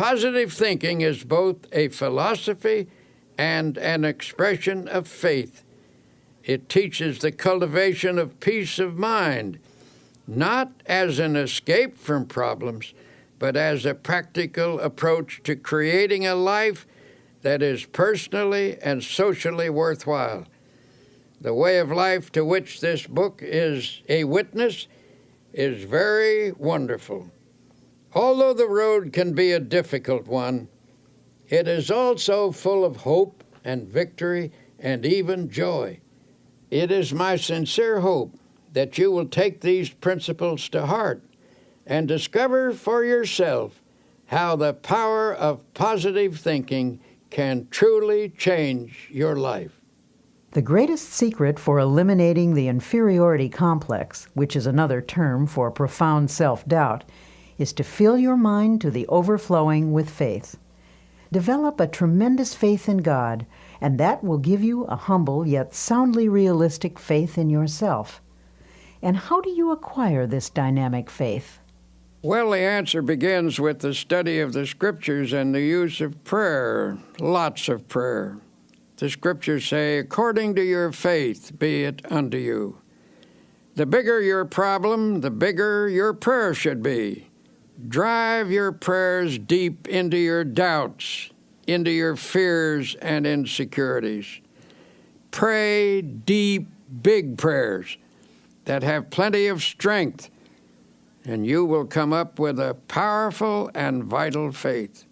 Positive thinking is both a philosophy and an expression of faith. It teaches the cultivation of peace of mind, not as an escape from problems, but as a practical approach to creating a life that is personally and socially worthwhile. The way of life to which this book is a witness is very wonderful. Although the road can be a difficult one, it is also full of hope and victory and even joy. It is my sincere hope that you will take these principles to heart and discover for yourself how the power of positive thinking can truly change your life. The greatest secret for eliminating the inferiority complex, which is another term for profound self-doubt, is to fill your mind to the overflowing with faith. Develop a tremendous faith in God, and that will give you a humble yet soundly realistic faith in yourself. And how do you acquire this dynamic faith? Well, the answer begins with the study of the Scriptures and the use of prayer, lots of prayer. The Scriptures say, according to your faith be it unto you. The bigger your problem, the bigger your prayer should be. Drive your prayers deep into your doubts, into your fears and insecurities. Pray deep, big prayers that have plenty of strength, and you will come up with a powerful and vital faith.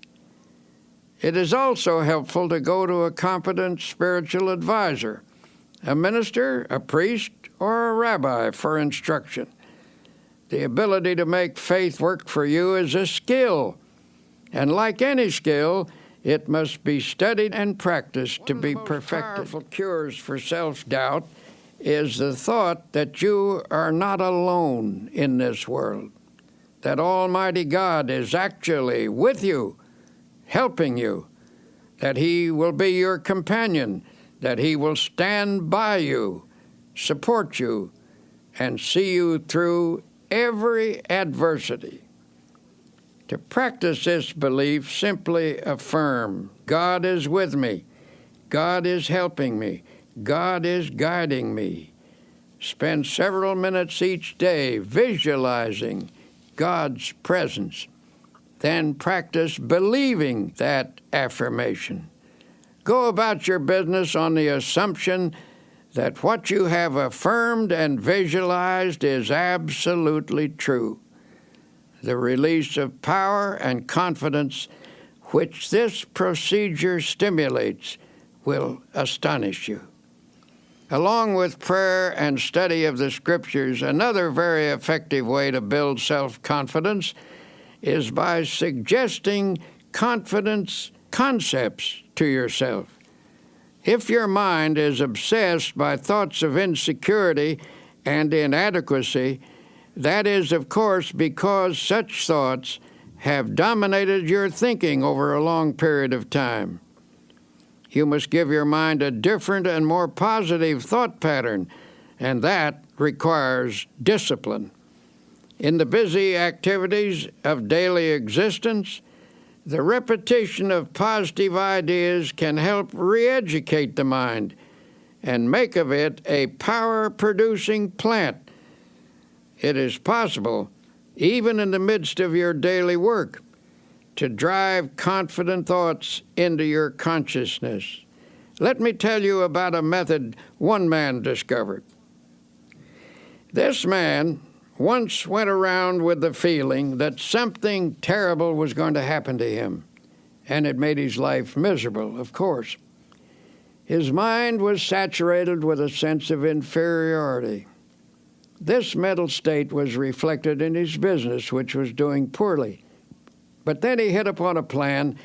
It is also helpful to go to a competent spiritual advisor, a minister, a priest, or a rabbi for instruction. The ability to make faith work for you is a skill, and like any skill, it must be studied and practiced to be perfected. One of the most powerful cures for self-doubt is the thought that you are not alone in this world, that Almighty God is actually with you, helping you, that He will be your companion, that He will stand by you, support you, and see you through every adversity. To practice this belief, simply affirm, God is with me, God is helping me, God is guiding me. Spend several minutes each day visualizing God's presence. Then practice believing that affirmation. Go about your business on the assumption that what you have affirmed and visualized is absolutely true. The release of power and confidence which this procedure stimulates will astonish you. Along with prayer and study of the Scriptures, another very effective way to build self-confidence is by suggesting confidence concepts to yourself. If your mind is obsessed by thoughts of insecurity and inadequacy, that is, of course, because such thoughts have dominated your thinking over a long period of time. You must give your mind a different and more positive thought pattern, and that requires discipline. In the busy activities of daily existence, the repetition of positive ideas can help re-educate the mind and make of it a power-producing plant. It is possible, even in the midst of your daily work, to drive confident thoughts into your consciousness. Let me tell you about a method one man discovered. This man once went around with the feeling that something terrible was going to happen to him, and it made his life miserable, of course. His mind was saturated with a sense of inferiority. This mental state was reflected in his business, which was doing poorly. But then he hit upon a plan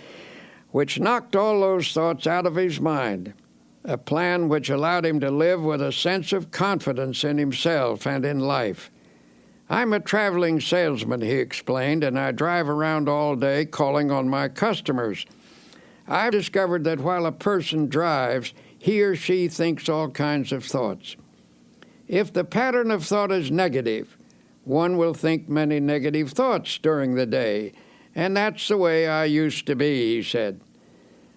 which knocked all those thoughts out of his mind, a plan which allowed him to live with a sense of confidence in himself and in life. I'm a traveling salesman, he explained, and I drive around all day calling on my customers. I've discovered that while a person drives, he or she thinks all kinds of thoughts. If the pattern of thought is negative, one will think many negative thoughts during the day, And that's the way I used to be, he said.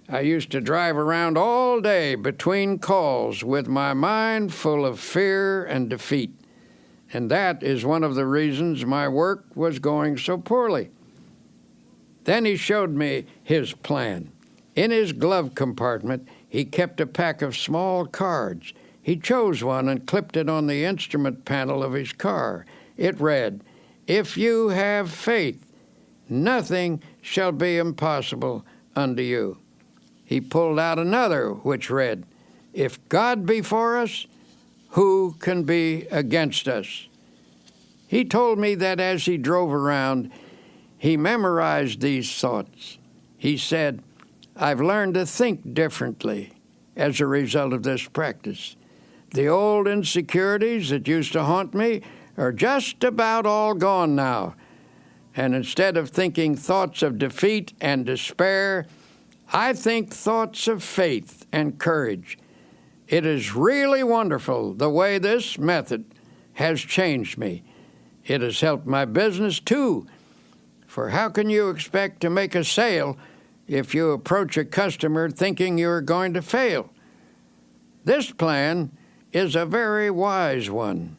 I used to drive around all day between calls with my mind full of fear and defeat. And that is one of the reasons my work was going so poorly. Then he showed me his plan. In his glove compartment, he kept a pack of small cards. He chose one and clipped it on the instrument panel of his car. It read, "If you have faith, nothing shall be impossible unto you." He pulled out another which read, "If God be for us, who can be against us?" He told me that as he drove around, he memorized these thoughts. He said, "I've learned to think differently as a result of this practice. The old insecurities that used to haunt me are just about all gone now. And instead of thinking thoughts of defeat and despair, I think thoughts of faith and courage. It is really wonderful the way this method has changed me. It has helped my business too. For how can you expect to make a sale if you approach a customer thinking you're going to fail? This plan is a very wise one.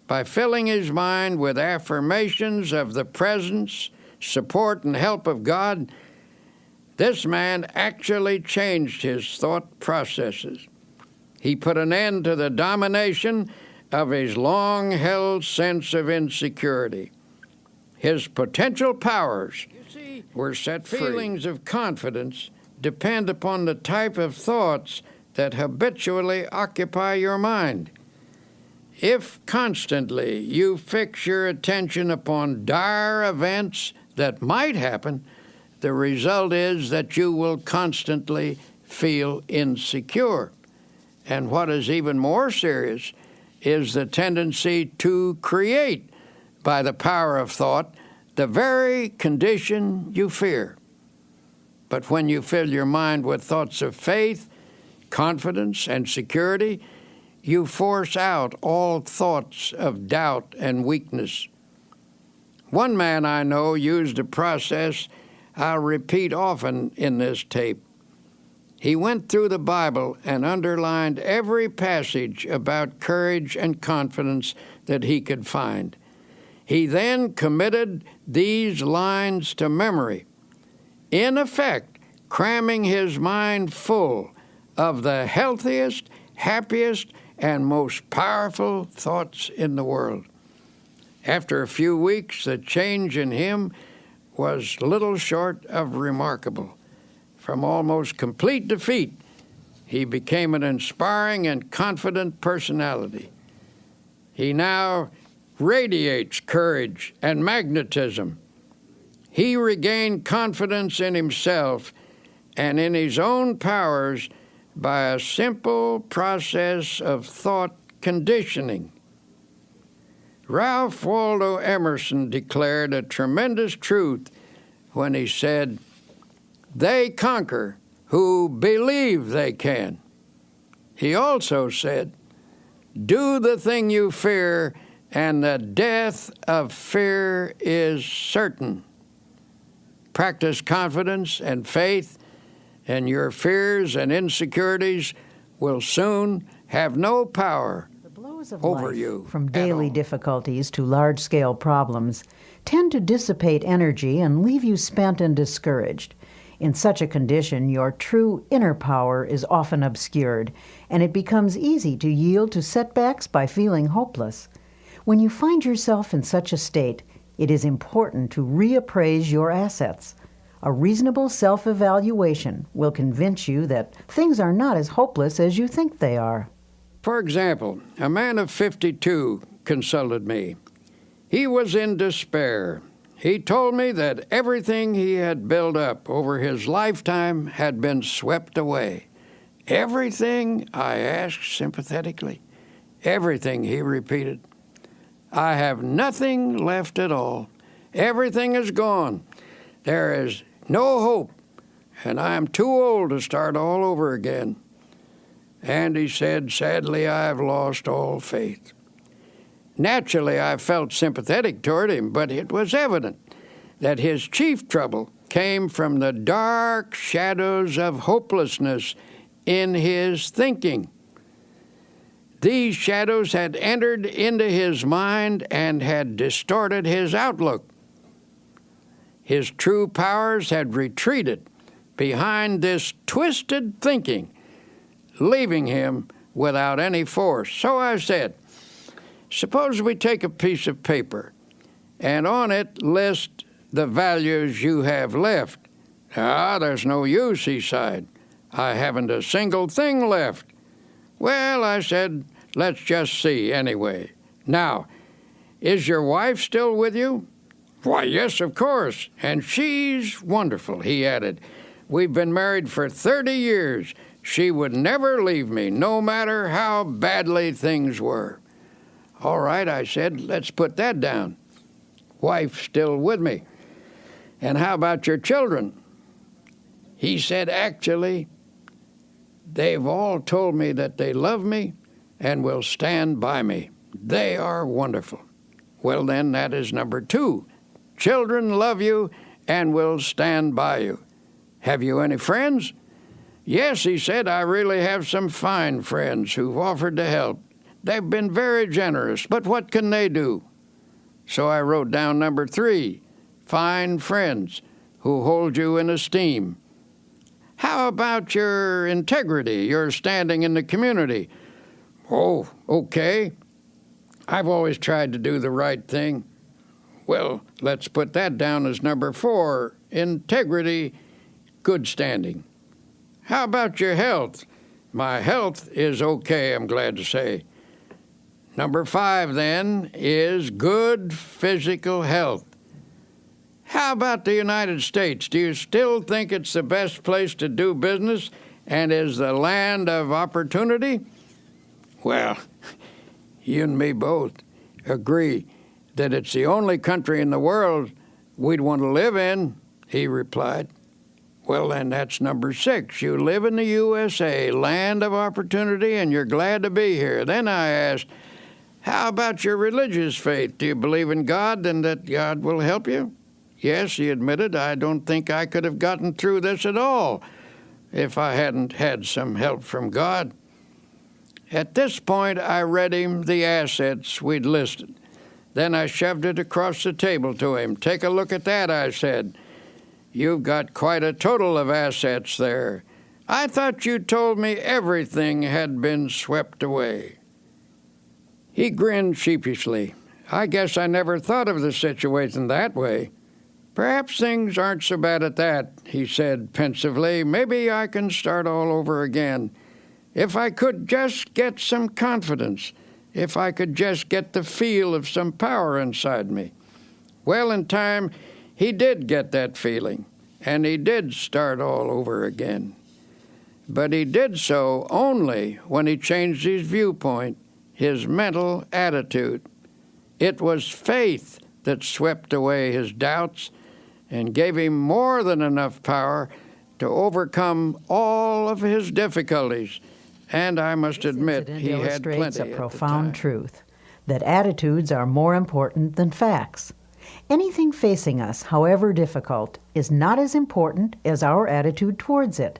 By filling his mind with affirmations of the presence, support, and help of God, this man actually changed his thought processes. He put an end to the domination of his long-held sense of insecurity. His potential powers were set free. Feelings of confidence depend upon the type of thoughts that habitually occupy your mind. If constantly you fix your attention upon dire events that might happen, the result is that you will constantly feel insecure. And what is even more serious is the tendency to create, by the power of thought, the very condition you fear. But when you fill your mind with thoughts of faith, confidence, and security, you force out all thoughts of doubt and weakness. One man I know used a process I'll repeat often in this tape. He went through the Bible and underlined every passage about courage and confidence that he could find. He then committed these lines to memory, in effect, cramming his mind full of the healthiest, happiest, and most powerful thoughts in the world. After a few weeks, the change in him was little short of remarkable. From almost complete defeat, he became an inspiring and confident personality. He now radiates courage and magnetism. He regained confidence in himself and in his own powers by a simple process of thought conditioning. Ralph Waldo Emerson declared a tremendous truth when he said, "They conquer who believe they can." He also said, "Do the thing you fear, and the death of fear is certain." Practice confidence and faith, and your fears and insecurities will soon have no power over you. From daily difficulties to large-scale problems, tend to dissipate energy and leave you spent and discouraged. In such a condition, your true inner power is often obscured, and it becomes easy to yield to setbacks by feeling hopeless. When you find yourself in such a state, it is important to reappraise your assets. A reasonable self-evaluation will convince you that things are not as hopeless as you think they are. For example, a man of 52 consulted me. He was in despair. He told me that everything he had built up over his lifetime had been swept away. "Everything?" I asked sympathetically. "Everything," he repeated. "I have nothing left at all. Everything is gone. There is no hope, and I am too old to start all over again." And he said, "Sadly, I have lost all faith." Naturally, I felt sympathetic toward him, but it was evident that his chief trouble came from the dark shadows of hopelessness in his thinking. These shadows had entered into his mind and had distorted his outlook. His true powers had retreated behind this twisted thinking, leaving him without any force. So I said, suppose we take a piece of paper and on it list the values you have left. Ah, there's no use, he sighed. I haven't a single thing left. Well, I said, let's just see anyway. Now, is your wife still with you? Why, yes, of course, and she's wonderful, he added. We've been married for 30 years. She would never leave me, no matter how badly things were. All right, I said, let's put that down. Wife still with me. And how about your children? He said, actually, they've all told me that they love me and will stand by me. They are wonderful. Well, then, that is number 2. Children love you and will stand by you. Have you any friends? Yes, he said, I really have some fine friends who've offered to help. They've been very generous, but what can they do? So I wrote down number 3, fine friends who hold you in esteem. How about your integrity, your standing in the community? Oh, okay. I've always tried to do the right thing. Well, let's put that down as number 4, integrity, good standing. How about your health? My health is okay, I'm glad to say. Number 5, then, is good physical health. How about the United States? Do you still think it's the best place to do business and is the land of opportunity? Well, you and me both agree that it's the only country in the world we'd want to live in, he replied. Well, then that's number 6. You live in the USA, land of opportunity, and you're glad to be here. Then I asked, how about your religious faith? Do you believe in God and that God will help you? Yes, he admitted, I don't think I could have gotten through this at all if I hadn't had some help from God. At this point, I read him the assets we'd listed. Then I shoved it across the table to him. Take a look at that, I said. You've got quite a total of assets there. I thought you told me everything had been swept away. He grinned sheepishly. I guess I never thought of the situation that way. Perhaps things aren't so bad at that, he said pensively. Maybe I can start all over again. If I could just get some confidence, if I could just get the feel of some power inside me. Well, in time, he did get that feeling, and he did start all over again. But he did so only when he changed his viewpoint, his mental attitude. It was faith that swept away his doubts and gave him more than enough power to overcome all of his difficulties. And I must admit, he had plenty illustrates a profound at the time. truth, that attitudes are more important than facts. Anything facing us, however difficult, is not as important as our attitude towards it.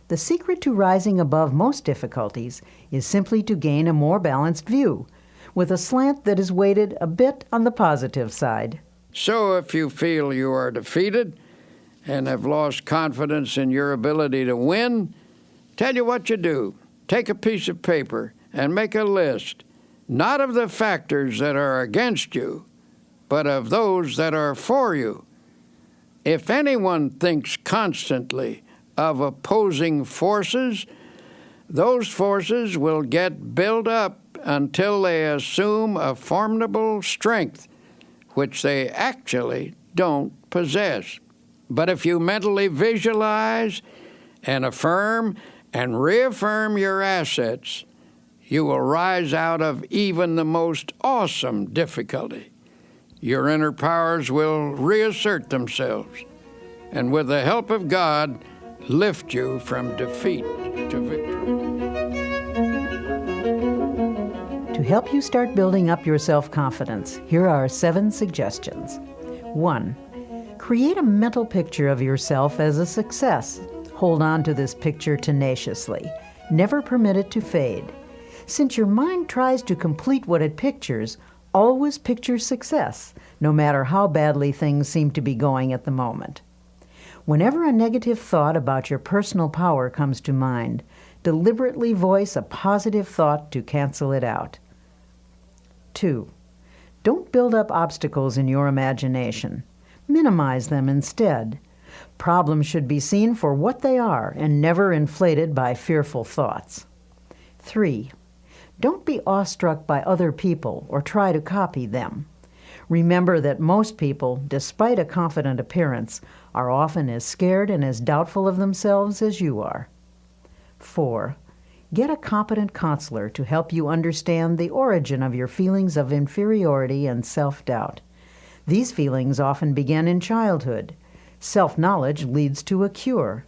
The secret to rising above most difficulties is simply to gain a more balanced view, with a slant that is weighted a bit on the positive side. So if you feel you are defeated and have lost confidence in your ability to win, tell you what you do. Take a piece of paper and make a list, not of the factors that are against you, but of those that are for you. If anyone thinks constantly of opposing forces, those forces will get built up until they assume a formidable strength, which they actually don't possess. But if you mentally visualize and affirm and reaffirm your assets, you will rise out of even the most awesome difficulty. Your inner powers will reassert themselves, and with the help of God, lift you from defeat to victory. To help you start building up your self-confidence, here are 7 suggestions. 1. Create a mental picture of yourself as a success. Hold on to this picture tenaciously. Never permit it to fade. Since your mind tries to complete what it pictures, always picture success, no matter how badly things seem to be going at the moment. Whenever a negative thought about your personal power comes to mind, deliberately voice a positive thought to cancel it out. 2. Don't build up obstacles in your imagination. Minimize them instead. Problems should be seen for what they are and never inflated by fearful thoughts. 3. Don't be awestruck by other people or try to copy them. Remember that most people, despite a confident appearance, are often as scared and as doubtful of themselves as you are. 4. Get a competent counselor to help you understand the origin of your feelings of inferiority and self-doubt. These feelings often begin in childhood. Self-knowledge leads to a cure.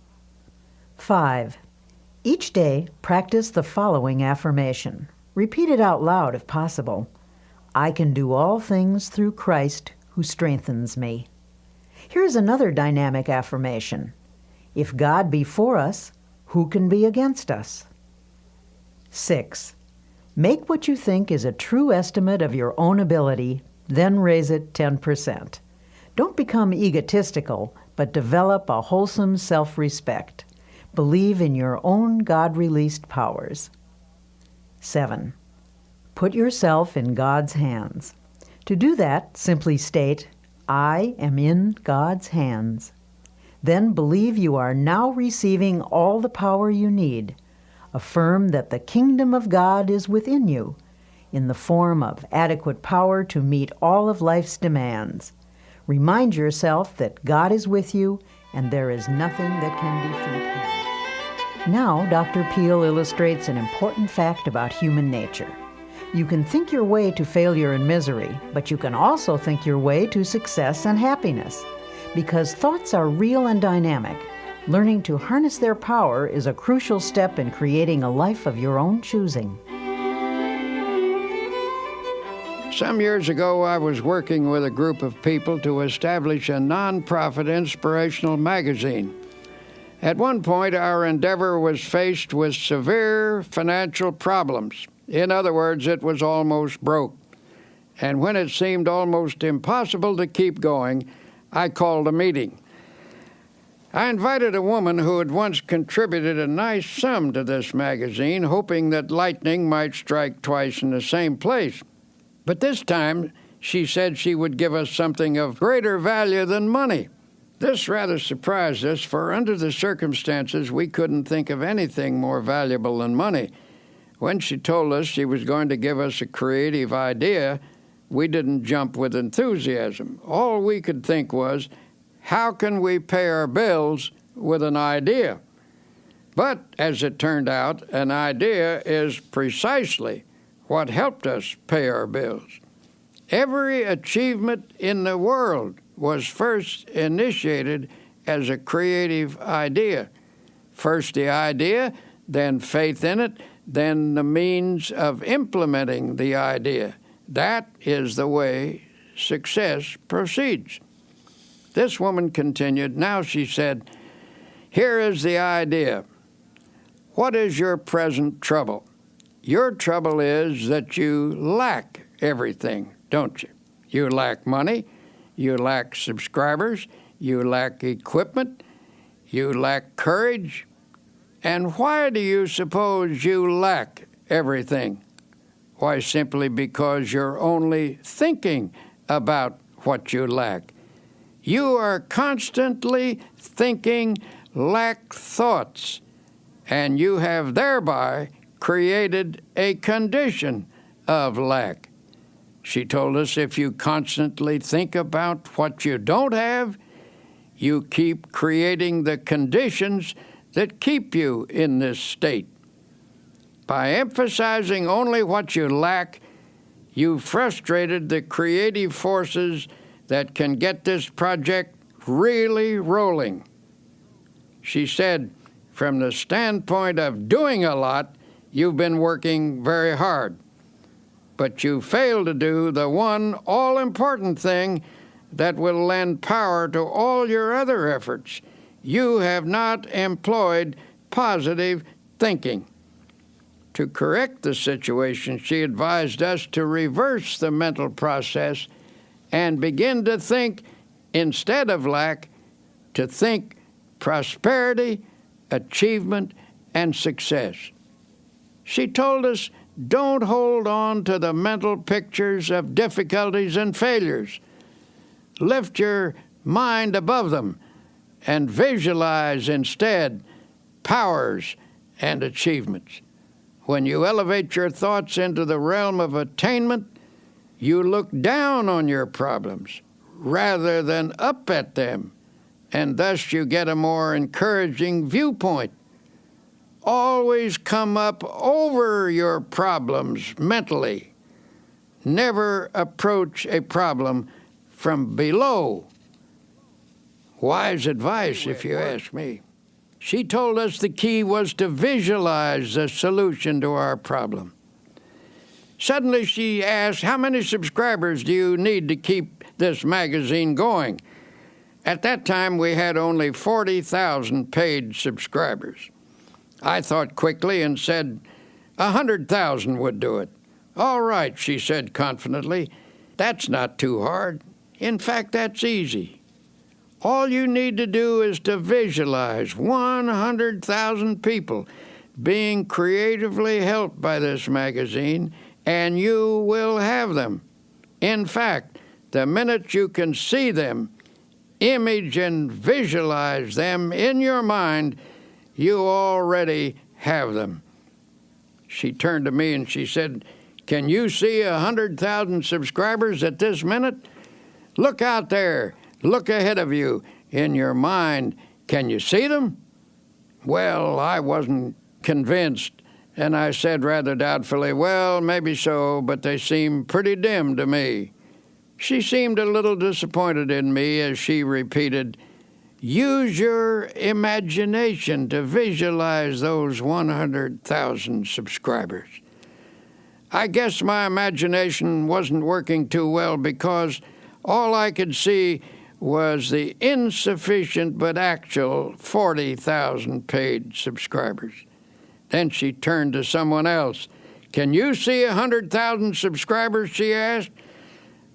5. Each day, practice the following affirmation. Repeat it out loud if possible. I can do all things through Christ who strengthens me. Here's another dynamic affirmation. If God be for us, who can be against us? 6. Make what you think is a true estimate of your own ability, then raise it 10%. Don't become egotistical, but develop a wholesome self-respect. Believe in your own God-released powers. 7. Put yourself in God's hands. To do that, simply state, I am in God's hands. Then believe you are now receiving all the power you need. Affirm that the kingdom of God is within you, in the form of adequate power to meet all of life's demands. Remind yourself that God is with you and there is nothing that can defeat him. Now, Dr. Peale illustrates an important fact about human nature. You can think your way to failure and misery, but you can also think your way to success and happiness. Because thoughts are real and dynamic, learning to harness their power is a crucial step in creating a life of your own choosing. Some years ago, I was working with a group of people to establish a nonprofit inspirational magazine. At one point, our endeavor was faced with severe financial problems. In other words, it was almost broke. And when it seemed almost impossible to keep going, I called a meeting. I invited a woman who had once contributed a nice sum to this magazine, hoping that lightning might strike twice in the same place. But this time, she said she would give us something of greater value than money. This rather surprised us, for under the circumstances, we couldn't think of anything more valuable than money. When she told us she was going to give us a creative idea, we didn't jump with enthusiasm. All we could think was, how can we pay our bills with an idea? But, as it turned out, an idea is precisely what helped us pay our bills. Every achievement in the world was first initiated as a creative idea. First the idea, then faith in it, then the means of implementing the idea. That is the way success proceeds. This woman continued. Now she said, here is the idea. What is your present trouble? Your trouble is that you lack everything, don't you? You lack money, you lack subscribers, you lack equipment, you lack courage. And why do you suppose you lack everything? Why, simply because you're only thinking about what you lack. You are constantly thinking lack thoughts, and you have thereby created a condition of lack. She told us if you constantly think about what you don't have, you keep creating the conditions that keep you in this state. By emphasizing only what you lack, you've frustrated the creative forces that can get this project really rolling. She said, from the standpoint of doing a lot, you've been working very hard. But you failed to do the one all-important thing that will lend power to all your other efforts. You have not employed positive thinking. To correct the situation, she advised us to reverse the mental process and begin to think, instead of lack, to think prosperity, achievement, and success. She told us, don't hold on to the mental pictures of difficulties and failures. Lift your mind above them and visualize instead powers and achievements. When you elevate your thoughts into the realm of attainment, you look down on your problems rather than up at them, and thus you get a more encouraging viewpoint. Always come up over your problems mentally. Never approach a problem from below. Wise advice, if you ask me. She told us the key was to visualize the solution to our problem. Suddenly she asked, how many subscribers do you need to keep this magazine going? At that time, we had only 40,000 paid subscribers. I thought quickly and said 100,000 would do it. All right, she said confidently. That's not too hard. In fact, that's easy. All you need to do is to visualize 100,000 people being creatively helped by this magazine, and you will have them. In fact, the minute you can see them, image and visualize them in your mind, you already have them. She turned to me and she said, can you see 100,000 subscribers at this minute? Look out there. Look ahead of you in your mind. Can you see them? Well, I wasn't convinced, and I said rather doubtfully, well, maybe so, but they seem pretty dim to me. She seemed a little disappointed in me as she repeated, use your imagination to visualize those 100,000 subscribers. I guess my imagination wasn't working too well because all I could see was the insufficient but actual 40,000 paid subscribers. Then she turned to someone else. Can you see 100,000 subscribers, she asked.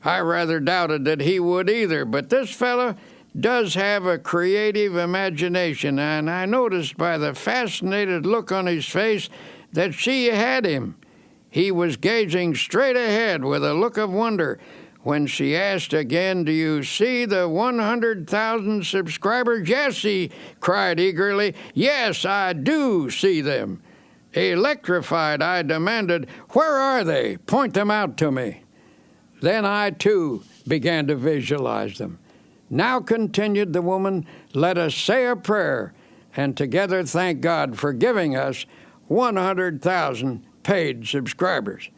I rather doubted that he would either, but this fellow does have a creative imagination, and I noticed by the fascinated look on his face that she had him. He was gazing straight ahead with a look of wonder. When she asked again, do you see the 100,000 subscribers? Yes, he cried eagerly. Yes, I do see them. Electrified, I demanded, where are they? Point them out to me. Then I, too, began to visualize them. Now, continued the woman, let us say a prayer and together thank God for giving us 100,000 paid subscribers.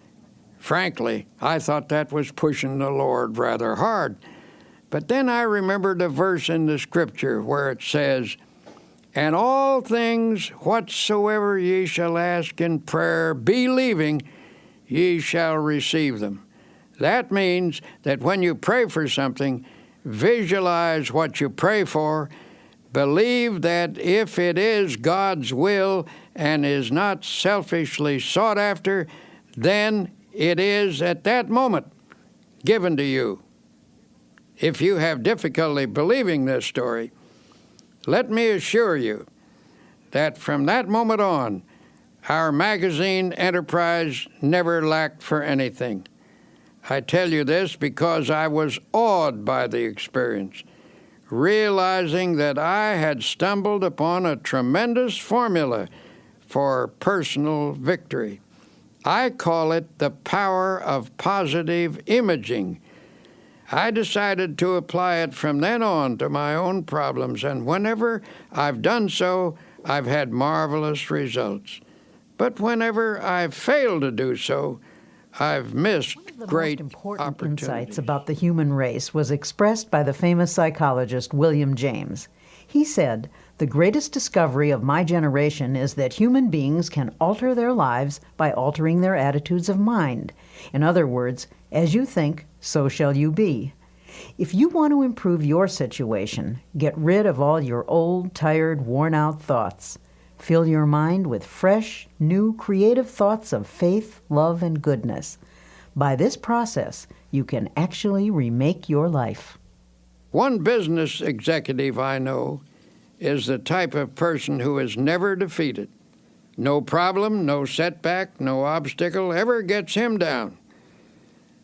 Frankly, I thought that was pushing the Lord rather hard. But then I remembered a verse in the Scripture where it says, and all things whatsoever ye shall ask in prayer, believing, ye shall receive them. That means that when you pray for something, visualize what you pray for, believe that if it is God's will and is not selfishly sought after, then it is at that moment given to you. If you have difficulty believing this story, let me assure you that from that moment on, our magazine enterprise never lacked for anything. I tell you this because I was awed by the experience, realizing that I had stumbled upon a tremendous formula for personal victory. I call it the power of positive imaging. I decided to apply it from then on to my own problems, and whenever I've done so, I've had marvelous results. But whenever I've failed to do so, I've missed great most important opportunities. Insights about the human race was expressed by the famous psychologist William James. He said, the greatest discovery of my generation is that human beings can alter their lives by altering their attitudes of mind. In other words, as you think, so shall you be. If you want to improve your situation, get rid of all your old, tired, worn-out thoughts. Fill your mind with fresh, new, creative thoughts of faith, love, and goodness. By this process, you can actually remake your life. One business executive I know is the type of person who is never defeated. No problem, no setback, no obstacle ever gets him down.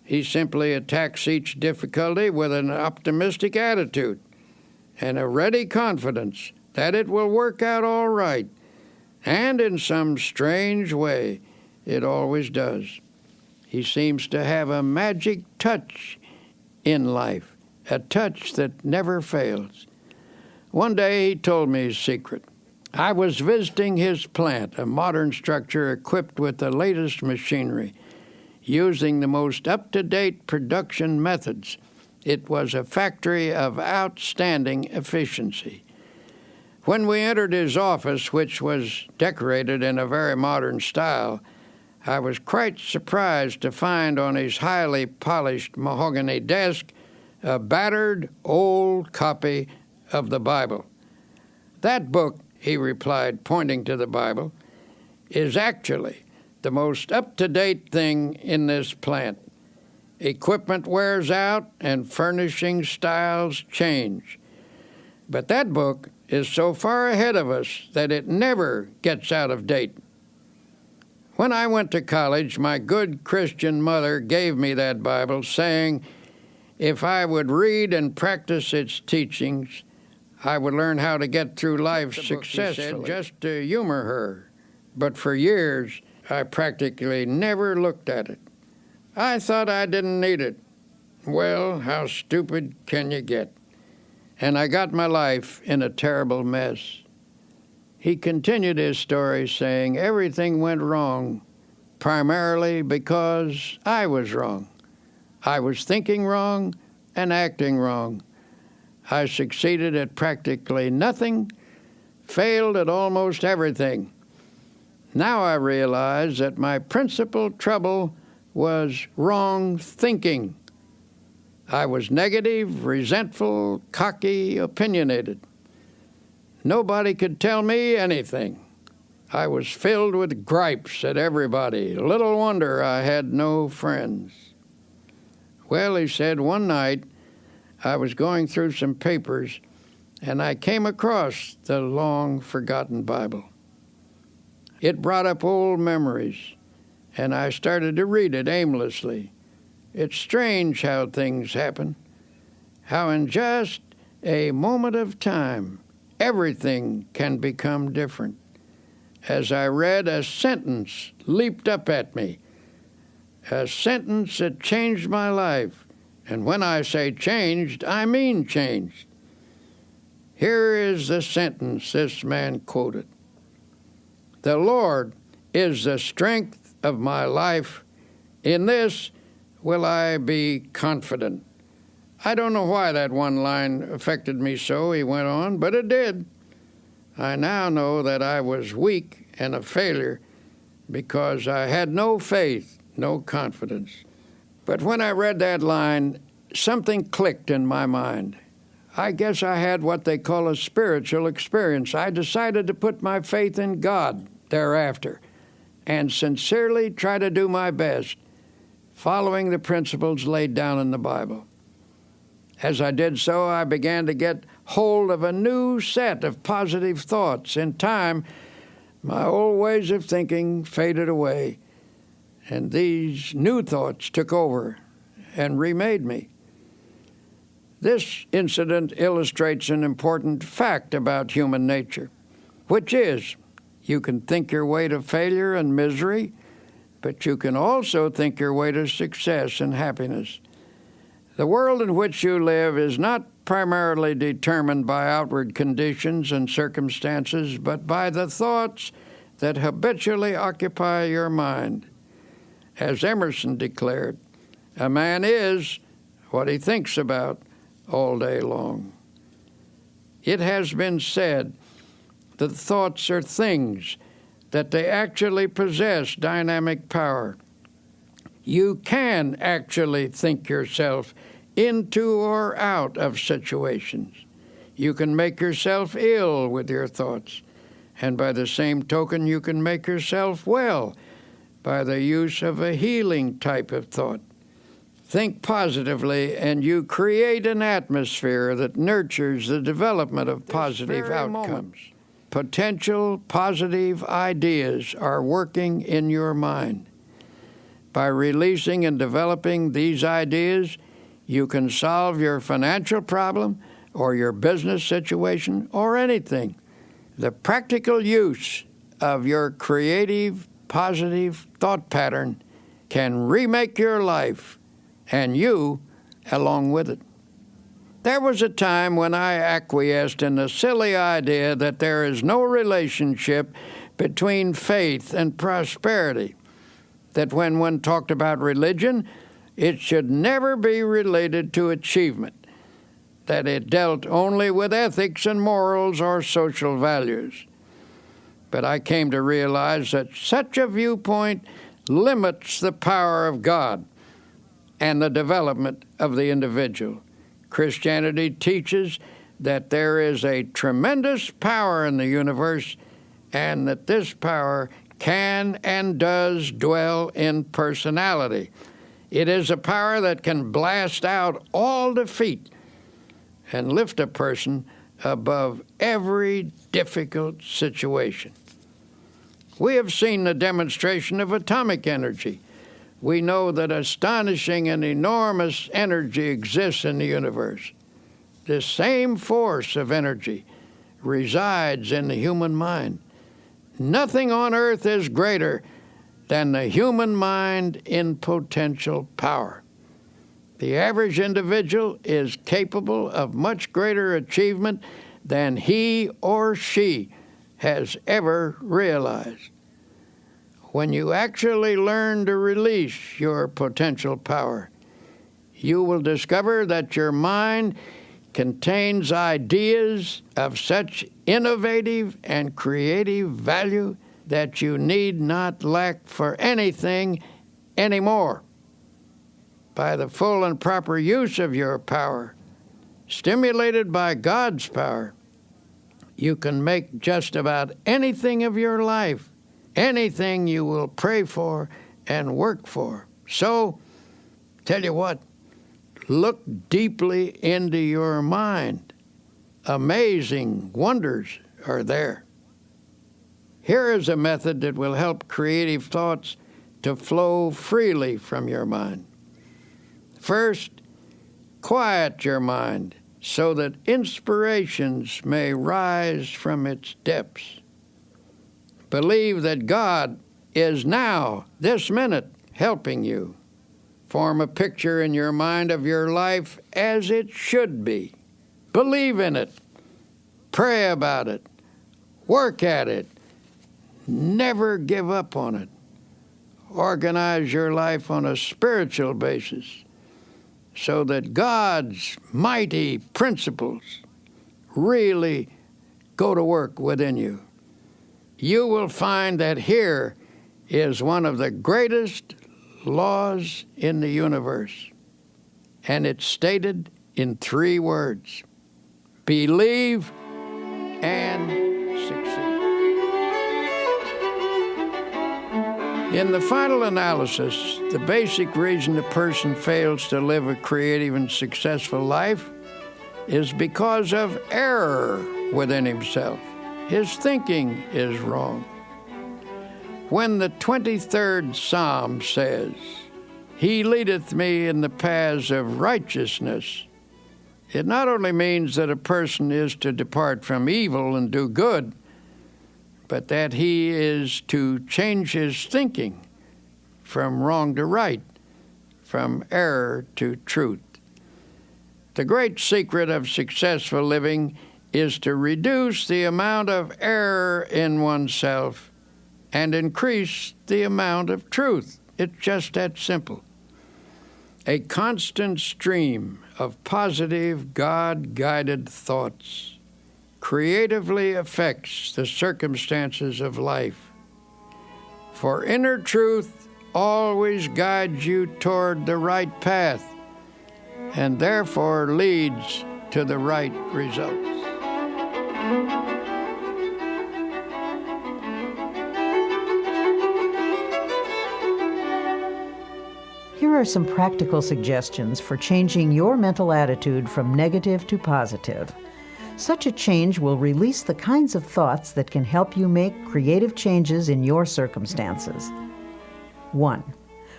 He simply attacks each difficulty with an optimistic attitude and a ready confidence that it will work out all right. And in some strange way, it always does. He seems to have a magic touch in life, a touch that never fails. One day he told me his secret. I was visiting his plant, a modern structure equipped with the latest machinery, using the most up-to-date production methods. It was a factory of outstanding efficiency. When we entered his office, which was decorated in a very modern style, I was quite surprised to find on his highly polished mahogany desk a battered old copy of the Bible. That book, he replied, pointing to the Bible, is actually the most up-to-date thing in this plant. Equipment wears out and furnishing styles change. But that book is so far ahead of us that it never gets out of date. When I went to college, my good Christian mother gave me that Bible, saying if I would read and practice its teachings, I would learn how to get through life successfully, just to humor her. But for years, I practically never looked at it. I thought I didn't need it. Well, how stupid can you get? And I got my life in a terrible mess. He continued his story saying everything went wrong, primarily because I was wrong. I was thinking wrong and acting wrong. I succeeded at practically nothing, failed at almost everything. Now I realize that my principal trouble was wrong thinking. I was negative, resentful, cocky, opinionated. Nobody could tell me anything. I was filled with gripes at everybody. Little wonder I had no friends. Well, he said, one night I was going through some papers and I came across the long-forgotten Bible. It brought up old memories, and I started to read it aimlessly. It's strange how things happen, how in just a moment of time, everything can become different. As I read, a sentence leaped up at me, a sentence that changed my life. And when I say changed, I mean changed. Here is the sentence this man quoted. The Lord is the strength of my life. In this will I be confident. I don't know why that one line affected me so, he went on, but it did. I now know that I was weak and a failure because I had no faith, no confidence. But when I read that line, something clicked in my mind. I guess I had what they call a spiritual experience. I decided to put my faith in God thereafter and sincerely try to do my best, following the principles laid down in the Bible. As I did so, I began to get hold of a new set of positive thoughts. In time, my old ways of thinking faded away, and these new thoughts took over and remade me. This incident illustrates an important fact about human nature, which is you can think your way to failure and misery, but you can also think your way to success and happiness. The world in which you live is not primarily determined by outward conditions and circumstances, but by the thoughts that habitually occupy your mind. As Emerson declared, a man is what he thinks about all day long. It has been said that thoughts are things, that they actually possess dynamic power. You can actually think yourself into or out of situations. You can make yourself ill with your thoughts, and by the same token, you can make yourself well by the use of a healing type of thought. Think positively, and you create an atmosphere that nurtures the development of positive outcomes. Potential positive ideas are working in your mind. By releasing and developing these ideas, you can solve your financial problem or your business situation or anything. The practical use of your creative, positive thought pattern can remake your life, and you along with it. There was a time when I acquiesced in the silly idea that there is no relationship between faith and prosperity, that when one talked about religion, it should never be related to achievement, that it dealt only with ethics and morals or social values. But I came to realize that such a viewpoint limits the power of God and the development of the individual. Christianity teaches that there is a tremendous power in the universe, and that this power can and does dwell in personality. It is a power that can blast out all defeat and lift a person above every difficult situation. We have seen the demonstration of atomic energy. We know that astonishing and enormous energy exists in the universe. This same force of energy resides in the human mind. Nothing on earth is greater than the human mind in potential power. The average individual is capable of much greater achievement than he or she has ever realized. When you actually learn to release your potential power, you will discover that your mind contains ideas of such innovative and creative value that you need not lack for anything anymore. By the full and proper use of your power, stimulated by God's power, you can make just about anything of your life, anything you will pray for and work for. So, tell you what, look deeply into your mind. Amazing wonders are there. Here is a method that will help creative thoughts to flow freely from your mind. First, quiet your mind so that inspirations may rise from its depths. Believe that God is now, this minute, helping you. Form a picture in your mind of your life as it should be. Believe in it. Pray about it. Work at it. Never give up on it. Organize your life on a spiritual basis so that God's mighty principles really go to work within you. You will find that here is one of the greatest laws in the universe, and it's stated in 3 words: believe and succeed. In the final analysis, the basic reason a person fails to live a creative and successful life is because of error within himself. His thinking is wrong. When the 23rd Psalm says, "He leadeth me in the paths of righteousness," it not only means that a person is to depart from evil and do good, but that he is to change his thinking from wrong to right, from error to truth. The great secret of successful living is to reduce the amount of error in oneself and increase the amount of truth. It's just that simple. A constant stream of positive, God-guided thoughts creatively affects the circumstances of life. For inner truth always guides you toward the right path, and therefore leads to the right results. Here are some practical suggestions for changing your mental attitude from negative to positive. Such a change will release the kinds of thoughts that can help you make creative changes in your circumstances. 1.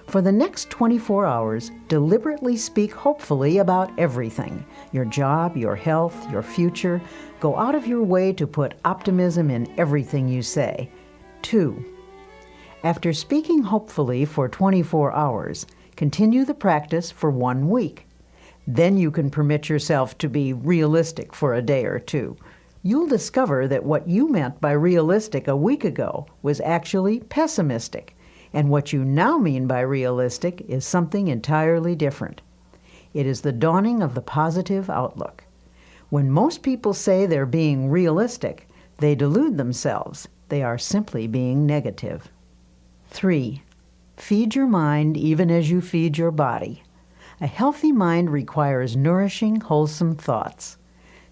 For the next 24 hours, deliberately speak hopefully about everything: your job, your health, your future. Go out of your way to put optimism in everything you say. 2. After speaking hopefully for 24 hours, continue the practice for 1 week. Then you can permit yourself to be realistic for a day or two. You'll discover that what you meant by realistic a week ago was actually pessimistic, and what you now mean by realistic is something entirely different. It is the dawning of the positive outlook. When most people say they're being realistic, they delude themselves. They are simply being negative. 3. Feed your mind even as you feed your body. A healthy mind requires nourishing, wholesome thoughts.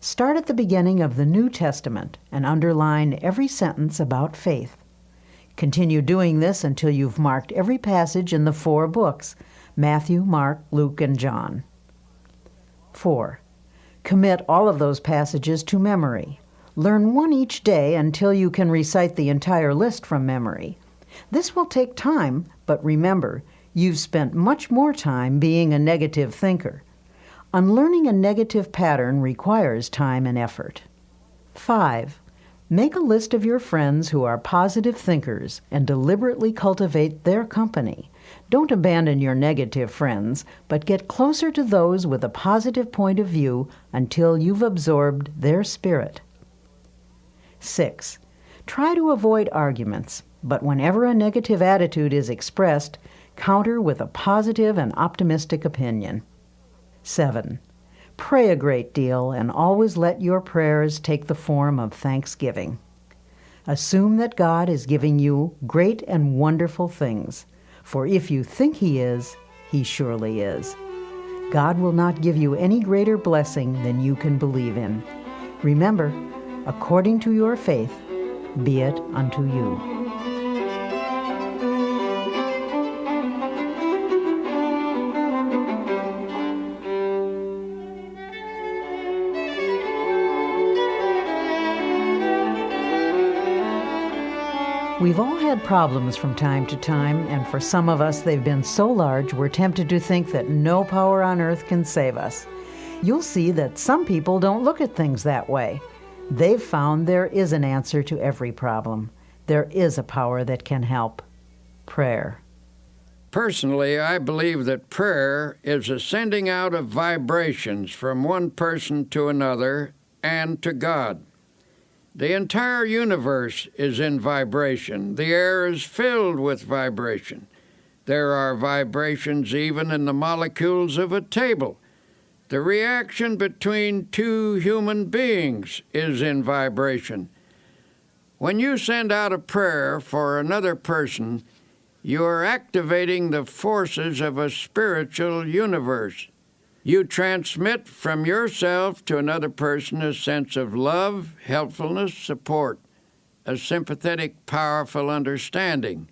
Start at the beginning of the New Testament and underline every sentence about faith. Continue doing this until you've marked every passage in the 4 books: Matthew, Mark, Luke, and John. 4. Commit all of those passages to memory. Learn one each day until you can recite the entire list from memory. This will take time, but remember, you've spent much more time being a negative thinker. Unlearning a negative pattern requires time and effort. 5. Make a list of your friends who are positive thinkers and deliberately cultivate their company. Don't abandon your negative friends, but get closer to those with a positive point of view until you've absorbed their spirit. 6. Try to avoid arguments, but whenever a negative attitude is expressed, counter with a positive and optimistic opinion. 7. Pray a great deal and always let your prayers take the form of thanksgiving. Assume that God is giving you great and wonderful things, for if you think He is, He surely is. God will not give you any greater blessing than you can believe in. Remember, according to your faith, be it unto you. We've all had problems from time to time, and for some of us they've been so large we're tempted to think that no power on earth can save us. You'll see that some people don't look at things that way. They've found there is an answer to every problem. There is a power that can help: prayer. Personally, I believe that prayer is a sending out of vibrations from one person to another and to God. The entire universe is in vibration. The air is filled with vibration. There are vibrations even in the molecules of a table. The reaction between two human beings is in vibration. When you send out a prayer for another person, you are activating the forces of a spiritual universe. You transmit from yourself to another person a sense of love, helpfulness, support, a sympathetic, powerful understanding.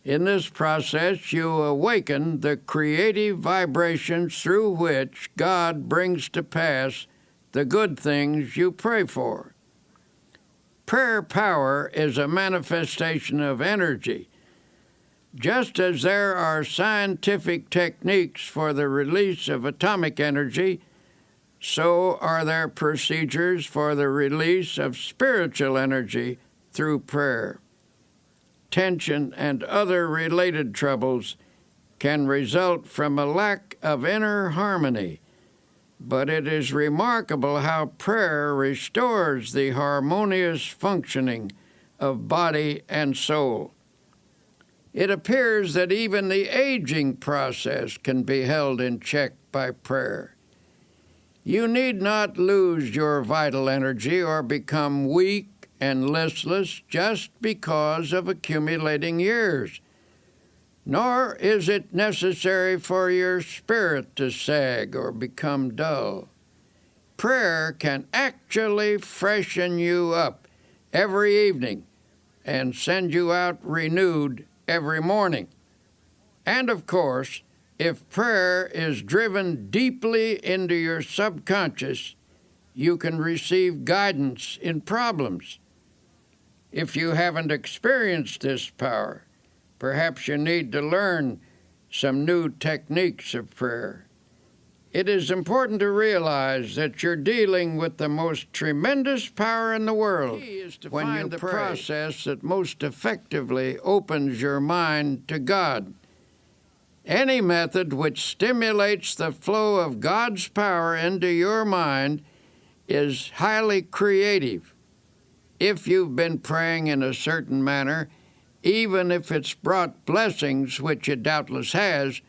In this process, you awaken the creative vibrations through which God brings to pass the good things you pray for. Prayer power is a manifestation of energy. Just as there are scientific techniques for the release of atomic energy, so are there procedures for the release of spiritual energy through prayer. Tension and other related troubles can result from a lack of inner harmony, but it is remarkable how prayer restores the harmonious functioning of body and soul. It appears that even the aging process can be held in check by prayer. You need not lose your vital energy or become weak and listless just because of accumulating years. nor is it necessary for your spirit to sag or become dull. Prayer can actually freshen you up every evening and send you out renewed every morning. And of course, if prayer is driven deeply into your subconscious, you can receive guidance in problems. If you haven't experienced this power, perhaps you need to learn some new techniques of prayer. It is important to realize that you're dealing with the most tremendous power in the world when you pray. The process that most effectively opens your mind to God. Any method which stimulates the flow of God's power into your mind is highly creative. If you've been praying in a certain manner, even if it's brought blessings, which it doubtless has,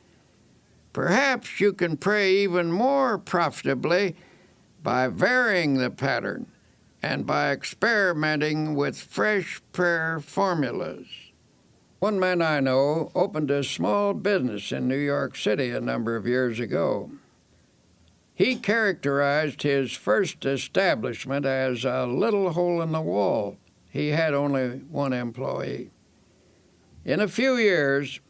perhaps you can pray even more profitably by varying the pattern and by experimenting with fresh prayer formulas. One man I know opened a small business in New York City a number of years ago. He characterized his first establishment as a little hole in the wall. He had only one employee. In a few years,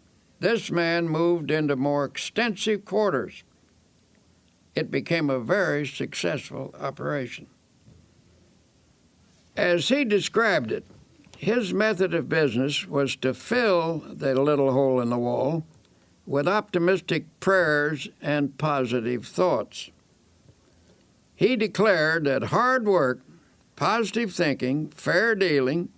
this man moved into more extensive quarters. It became a very successful operation. As he described it, his method of business was to fill the little hole in the wall with optimistic prayers and positive thoughts. He declared that hard work, positive thinking, fair dealing,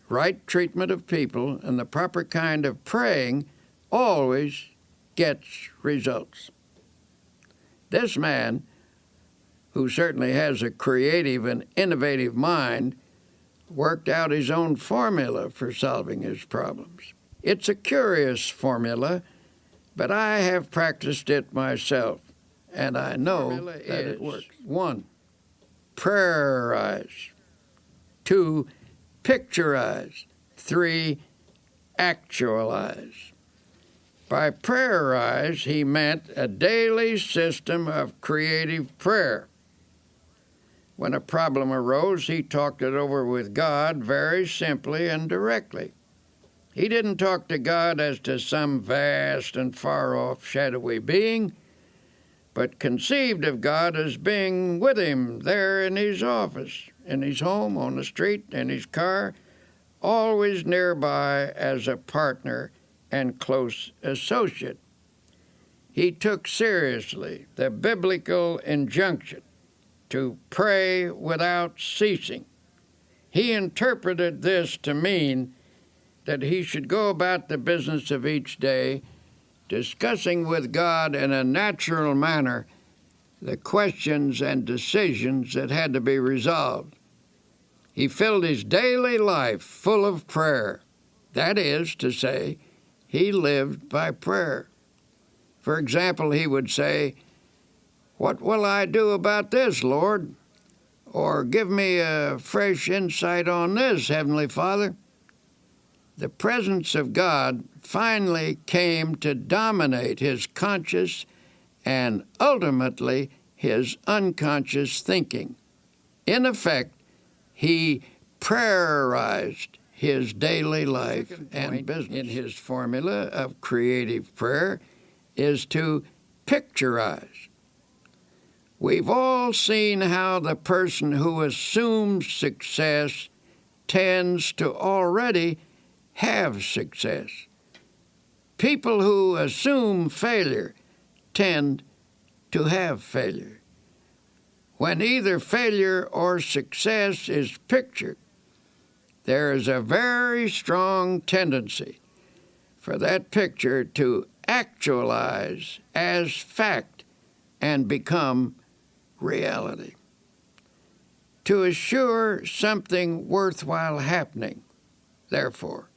right treatment of people, and the proper kind of praying always gets results. This man, who certainly has a creative and innovative mind, worked out his own formula for solving his problems. It's a curious formula, but I have practiced it myself, and I know that it works. 1. Prayerize. 2. Picturize. 3. Actualize. By prayerize, he meant a daily system of creative prayer. When a problem arose, he talked it over with God very simply and directly. He didn't talk to God as to some vast and far-off shadowy being, but conceived of God as being with him there in his office, in his home, on the street, in his car, always nearby as a partner and close associate. He took seriously the biblical injunction to pray without ceasing. He interpreted this to mean that he should go about the business of each day, discussing with God in a natural manner the questions and decisions that had to be resolved. He filled his daily life full of prayer. That is to say, he lived by prayer. For example, he would say, "What will I do about this, Lord?" Or, "Give me a fresh insight on this, Heavenly Father." The presence of God finally came to dominate his conscious and ultimately his unconscious thinking. In effect, he prayerized his daily life and business. In his formula of creative prayer is to picturize. We've all seen how the person who assumes success tends to already have success. People who assume failure tend to have failure. When either failure or success is pictured, there is a very strong tendency for that picture to actualize as fact and become reality. To assure something worthwhile happening, therefore,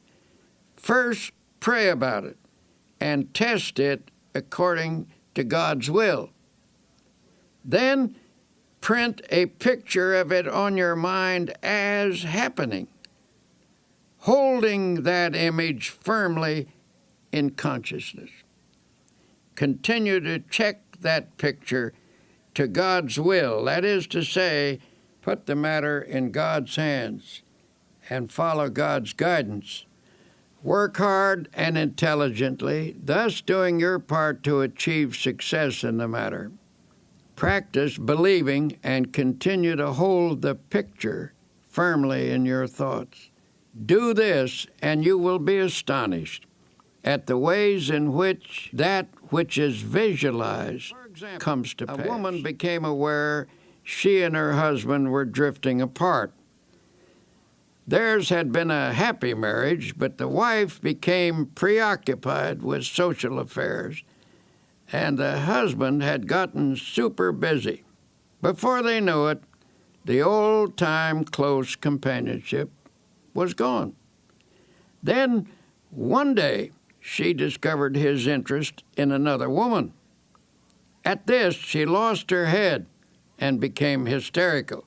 first pray about it and test it according to God's will. Then print a picture of it on your mind as happening, holding that image firmly in consciousness. Continue to check that picture to God's will. That is to say, put the matter in God's hands and follow God's guidance. Work hard and intelligently, thus doing your part to achieve success in the matter. Practice believing and continue to hold the picture firmly in your thoughts. Do this, and you will be astonished at the ways in which that which is visualized comes to pass. A woman became aware she and her husband were drifting apart. Theirs had been a happy marriage, but the wife became preoccupied with social affairs, and the husband had gotten super busy. Before they knew it, the old-time close companionship was gone. Then, one day, she discovered his interest in another woman. At this, she lost her head and became hysterical.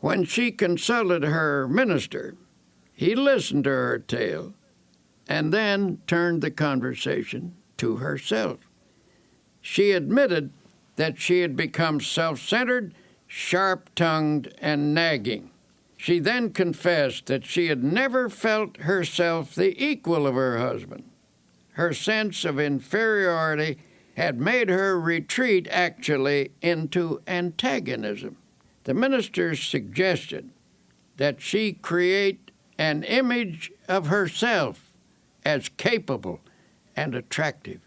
When she consulted her minister, he listened to her tale and then turned the conversation to herself. She admitted that she had become self-centered, sharp-tongued, and nagging. She then confessed that she had never felt herself the equal of her husband. Her sense of inferiority had made her retreat actually into antagonism. The minister suggested that she create an image of herself as capable and attractive.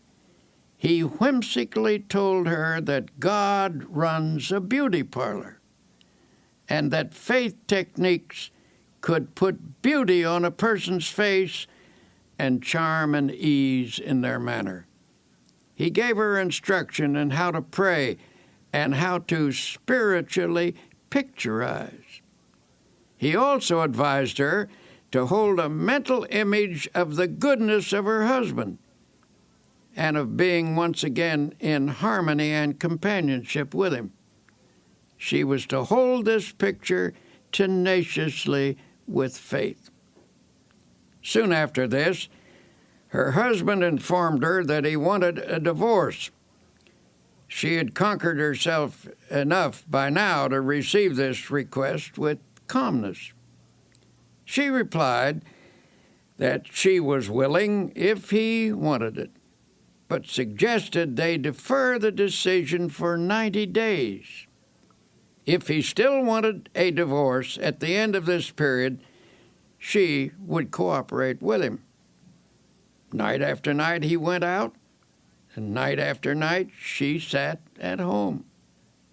He whimsically told her that God runs a beauty parlor and that faith techniques could put beauty on a person's face and charm and ease in their manner. He gave her instruction in how to pray and how to spiritually picturize. He also advised her to hold a mental image of the goodness of her husband and of being once again in harmony and companionship with him. She was to hold this picture tenaciously with faith. Soon after this, her husband informed her that he wanted a divorce. She had conquered herself enough by now to receive this request with calmness. She replied that she was willing if he wanted it, but suggested they defer the decision for 90 days. If he still wanted a divorce at the end of this period, she would cooperate with him. Night after night he went out, and night after night she sat at home.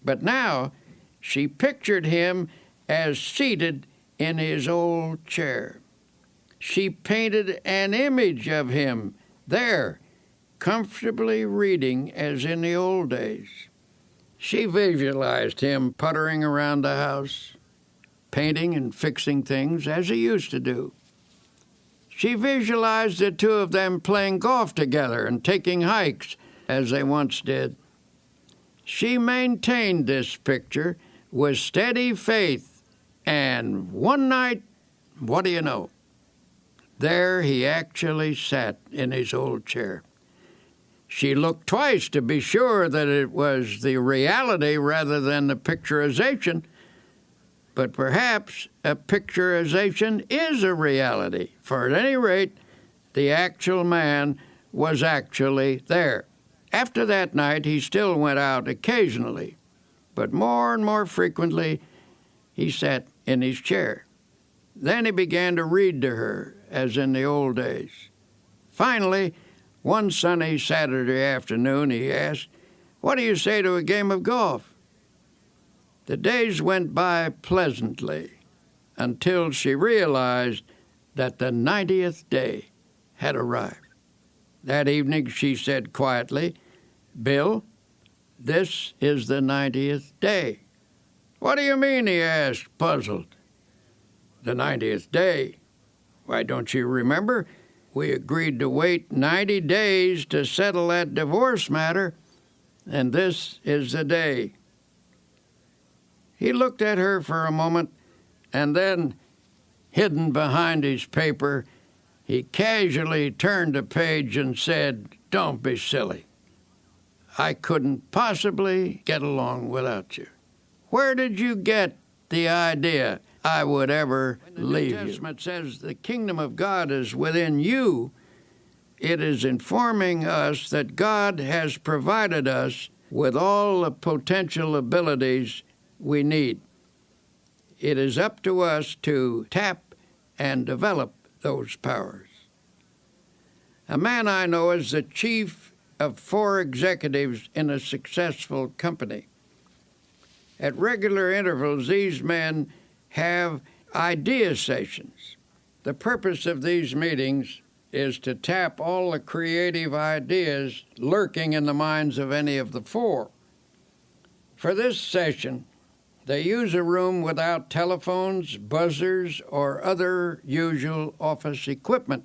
But now she pictured him as seated in his old chair. She painted an image of him there, comfortably reading as in the old days. She visualized him puttering around the house, painting and fixing things as he used to do. She visualized the two of them playing golf together and taking hikes as they once did. She maintained this picture with steady faith, and one night, what do you know? There he actually sat in his old chair. She looked twice to be sure that it was the reality rather than the picturization, but perhaps a picturization is a reality, for at any rate, the actual man was actually there. After that night, he still went out occasionally, but more and more frequently, he sat in his chair. Then he began to read to her, as in the old days. Finally, one sunny Saturday afternoon, he asked, "What do you say to a game of golf?" The days went by pleasantly until she realized that the 90th day had arrived. That evening she said quietly, "Bill, this is the 90th day." "What do you mean?" he asked, puzzled. "The 90th day. Why, don't you remember? We agreed to wait 90 days to settle that divorce matter, and this is the day." He looked at her for a moment, and then, hidden behind his paper, He casually turned a page and said, "Don't be silly. I couldn't possibly get along without you. Where did you get the idea I would ever leave you?" The New Testament says the kingdom of God is within you. It is informing us that God has provided us with all the potential abilities we need. It is up to us to tap and develop those powers. A man I know is the chief of 4 executives in a successful company. At regular intervals, these men have idea sessions. The purpose of these meetings is to tap all the creative ideas lurking in the minds of any of the 4. For this session, they use a room without telephones, buzzers, or other usual office equipment.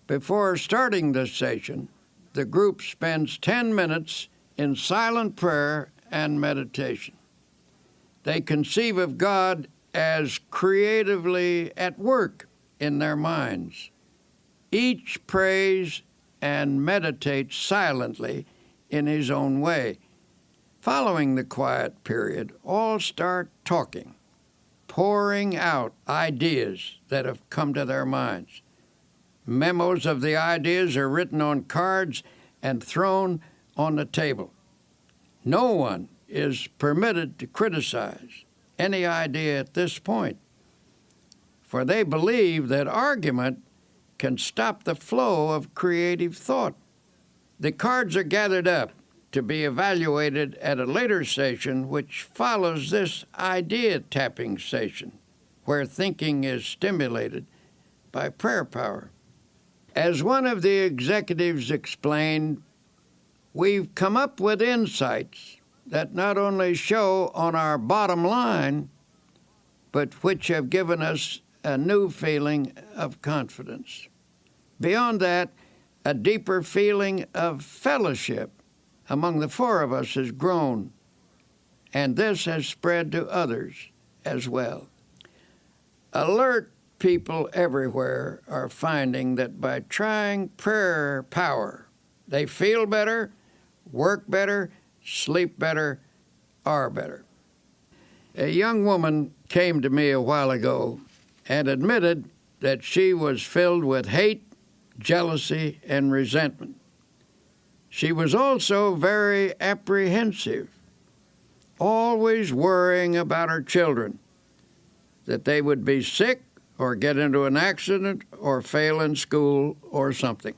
Before starting this session, the group spends 10 minutes in silent prayer and meditation. They conceive of God as creatively at work in their minds. Each prays and meditates silently in his own way. Following the quiet period, all start talking, pouring out ideas that have come to their minds. Memos of the ideas are written on cards and thrown on the table. No one is permitted to criticize any idea at this point, for they believe that argument can stop the flow of creative thought. The cards are gathered up to be evaluated at a later session, which follows this idea tapping session, where thinking is stimulated by prayer power. As one of the executives explained, we've come up with insights that not only show on our bottom line, but which have given us a new feeling of confidence. Beyond that, a deeper feeling of fellowship among the 4 of us has grown, and this has spread to others as well. Alert people everywhere are finding that by trying prayer power, they feel better, work better, sleep better, are better. A young woman came to me a while ago and admitted that she was filled with hate, jealousy, and resentment. She was also very apprehensive, always worrying about her children, that they would be sick or get into an accident or fail in school or something.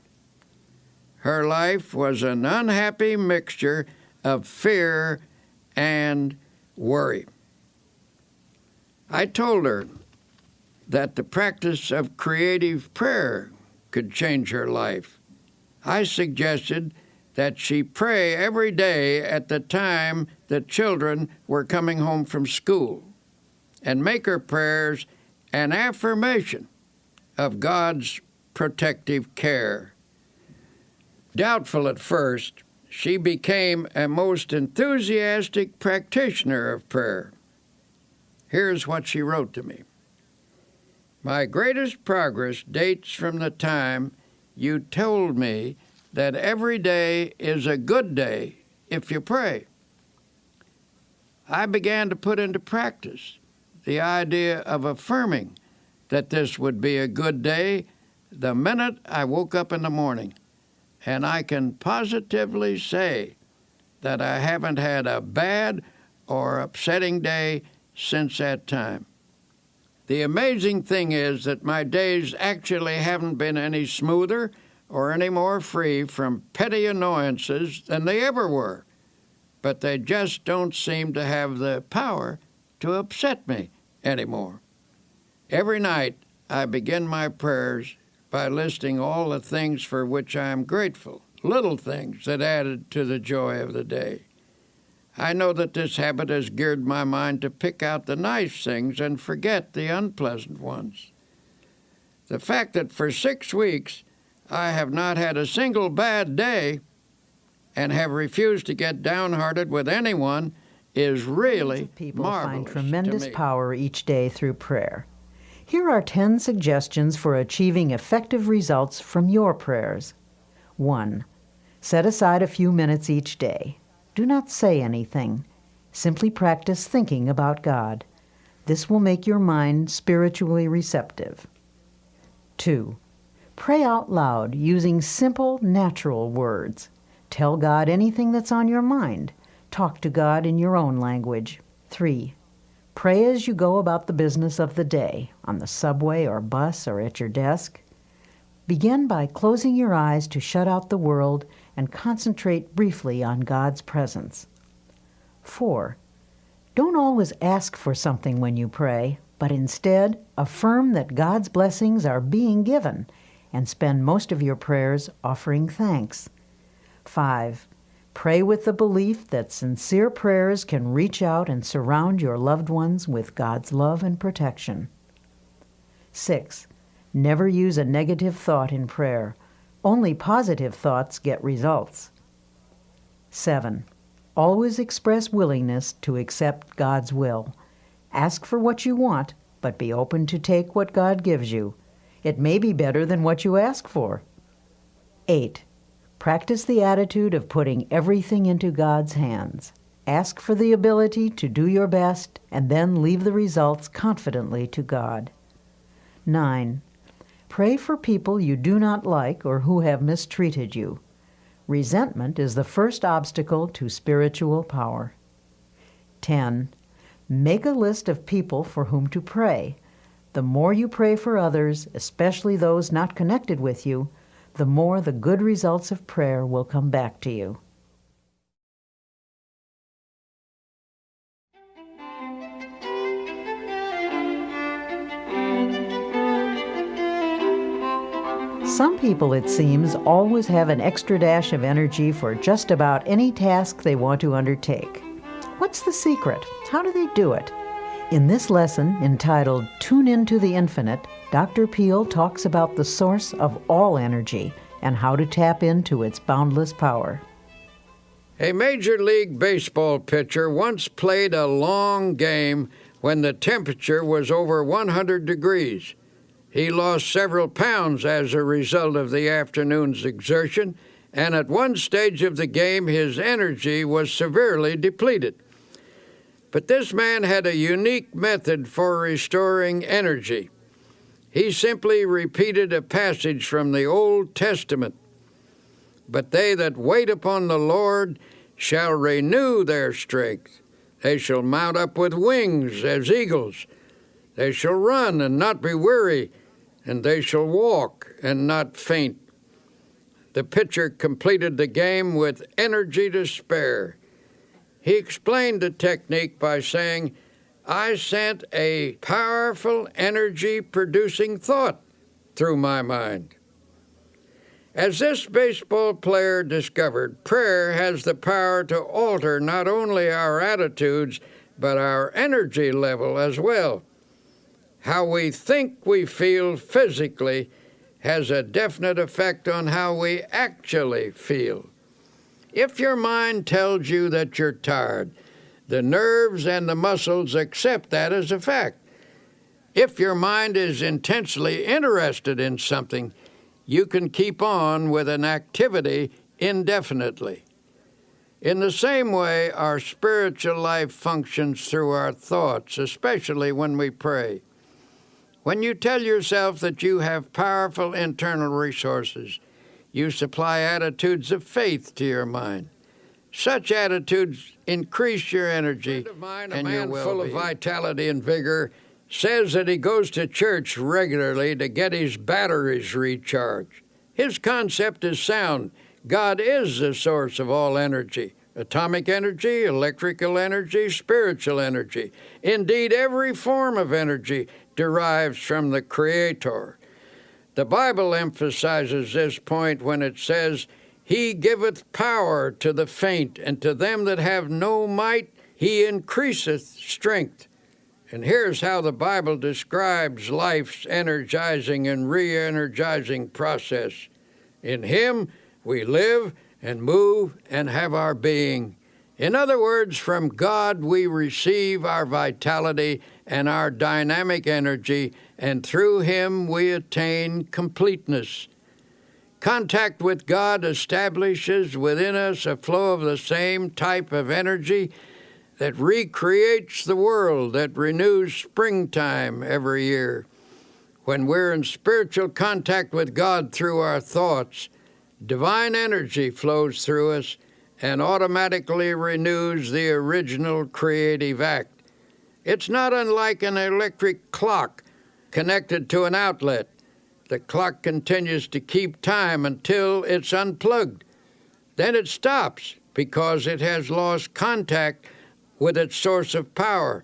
Her life was an unhappy mixture of fear and worry. I told her that the practice of creative prayer could change her life. I suggested that she pray every day at the time the children were coming home from school and make her prayers an affirmation of God's protective care. Doubtful at first, she became a most enthusiastic practitioner of prayer. Here's what she wrote to me. My greatest progress dates from the time you told me that every day is a good day if you pray. I began to put into practice the idea of affirming that this would be a good day the minute I woke up in the morning, and I can positively say that I haven't had a bad or upsetting day since that time. The amazing thing is that my days actually haven't been any smoother or any more free from petty annoyances than they ever were, but they just don't seem to have the power to upset me anymore. Every night I begin my prayers by listing all the things for which I am grateful, little things that added to the joy of the day. I know that this habit has geared my mind to pick out the nice things and forget the unpleasant ones. The fact that for 6 weeks I have not had a single bad day and have refused to get downhearted with anyone is really people marvelous find tremendous to me. power each day through prayer. Here are 10 suggestions for achieving effective results from your prayers. 1. Set aside a few minutes each day. Do not say anything. Simply practice thinking about God. This will make your mind spiritually receptive. 2. Pray out loud using simple, natural words. Tell God anything that's on your mind. Talk to God in your own language. 3. Pray as you go about the business of the day, on the subway or bus or at your desk. Begin by closing your eyes to shut out the world and concentrate briefly on God's presence. 4. Don't always ask for something when you pray, but instead affirm that God's blessings are being given and spend most of your prayers offering thanks. 5. Pray with the belief that sincere prayers can reach out and surround your loved ones with God's love and protection. 6. Never use a negative thought in prayer. Only positive thoughts get results. 7. Always express willingness to accept God's will. Ask for what you want, but be open to take what God gives you. It may be better than what you ask for. 8. Practice the attitude of putting everything into God's hands. Ask for the ability to do your best and then leave the results confidently to God. 9. Pray for people you do not like or who have mistreated you. Resentment is the first obstacle to spiritual power. 10. Make a list of people for whom to pray. The more you pray for others, especially those not connected with you, the more the good results of prayer will come back to you. Some people, it seems, always have an extra dash of energy for just about any task they want to undertake. What's the secret? How do they do it? In this lesson, entitled Tune Into the Infinite, Dr. Peale talks about the source of all energy and how to tap into its boundless power. A Major League Baseball pitcher once played a long game when the temperature was over 100 degrees. He lost several pounds as a result of the afternoon's exertion, and at one stage of the game his energy was severely depleted. But this man had a unique method for restoring energy. He simply repeated a passage from the Old Testament. But they that wait upon the Lord shall renew their strength. They shall mount up with wings as eagles. They shall run and not be weary, and they shall walk and not faint. The pitcher completed the game with energy to spare. He explained the technique by saying, I sent a powerful energy-producing thought through my mind. As this baseball player discovered, prayer has the power to alter not only our attitudes, but our energy level as well. How we think we feel physically has a definite effect on how we actually feel. If your mind tells you that you're tired, the nerves and the muscles accept that as a fact. If your mind is intensely interested in something, you can keep on with an activity indefinitely. In the same way, our spiritual life functions through our thoughts, especially when we pray. When you tell yourself that you have powerful internal resources, you supply attitudes of faith to your mind. Such attitudes increase your energy and your well-being. A man full of vitality and vigor says that he goes to church regularly to get his batteries recharged. His concept is sound. God is the source of all energy. Atomic energy, electrical energy, spiritual energy. Indeed, every form of energy derives from the Creator. The Bible emphasizes this point when it says, He giveth power to the faint, and to them that have no might He increaseth strength. And here's how the Bible describes life's energizing and re-energizing process. In Him we live and move and have our being. In other words, from God we receive our vitality and our dynamic energy, and through Him we attain completeness. Contact with God establishes within us a flow of the same type of energy that recreates the world, that renews springtime every year. When we're in spiritual contact with God through our thoughts, divine energy flows through us and automatically renews the original creative act. It's not unlike an electric clock connected to an outlet. The clock continues to keep time until it's unplugged. Then it stops because it has lost contact with its source of power.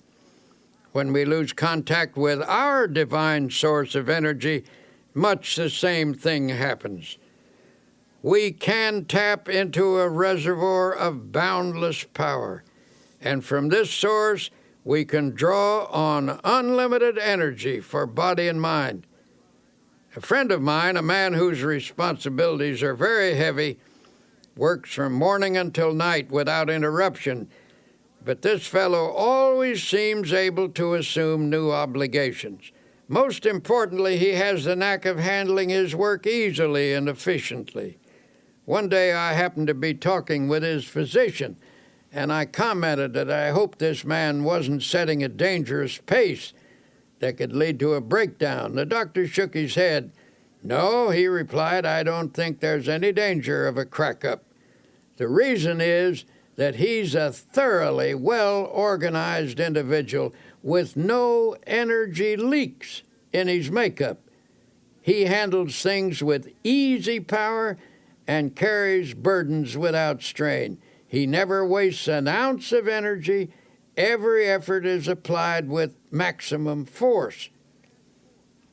When we lose contact with our divine source of energy, much the same thing happens. We can tap into a reservoir of boundless power, and from this source we can draw on unlimited energy for body and mind. A friend of mine, a man whose responsibilities are very heavy, works from morning until night without interruption, but this fellow always seems able to assume new obligations. Most importantly, he has the knack of handling his work easily and efficiently. One day I happened to be talking with his physician, and I commented that I hoped this man wasn't setting a dangerous pace that could lead to a breakdown. The doctor shook his head. "No," he replied, "I don't think there's any danger of a crack-up. The reason is that he's a thoroughly well-organized individual with no energy leaks in his makeup. He handles things with easy power and carries burdens without strain. He never wastes an ounce of energy. Every effort is applied with maximum force."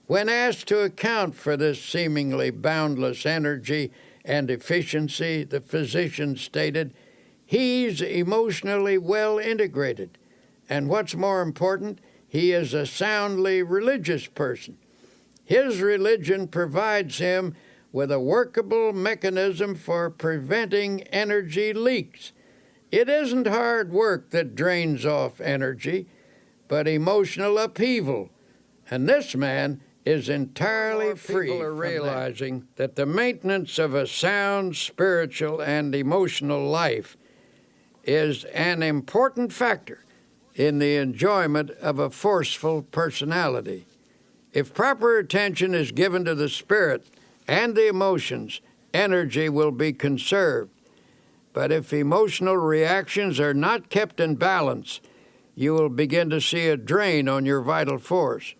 When asked to account for this seemingly boundless energy and efficiency, the physician stated, "He's emotionally well integrated, and what's more important, he is a soundly religious person. His religion provides him with a workable mechanism for preventing energy leaks. It isn't hard work that drains off energy, but emotional upheaval, and this man is entirely free." People are realizing that the maintenance of a sound spiritual and emotional life is an important factor in the enjoyment of a forceful personality. If proper attention is given to the spirit and the emotions, energy will be conserved. But if emotional reactions are not kept in balance, you will begin to see a drain on your vital force.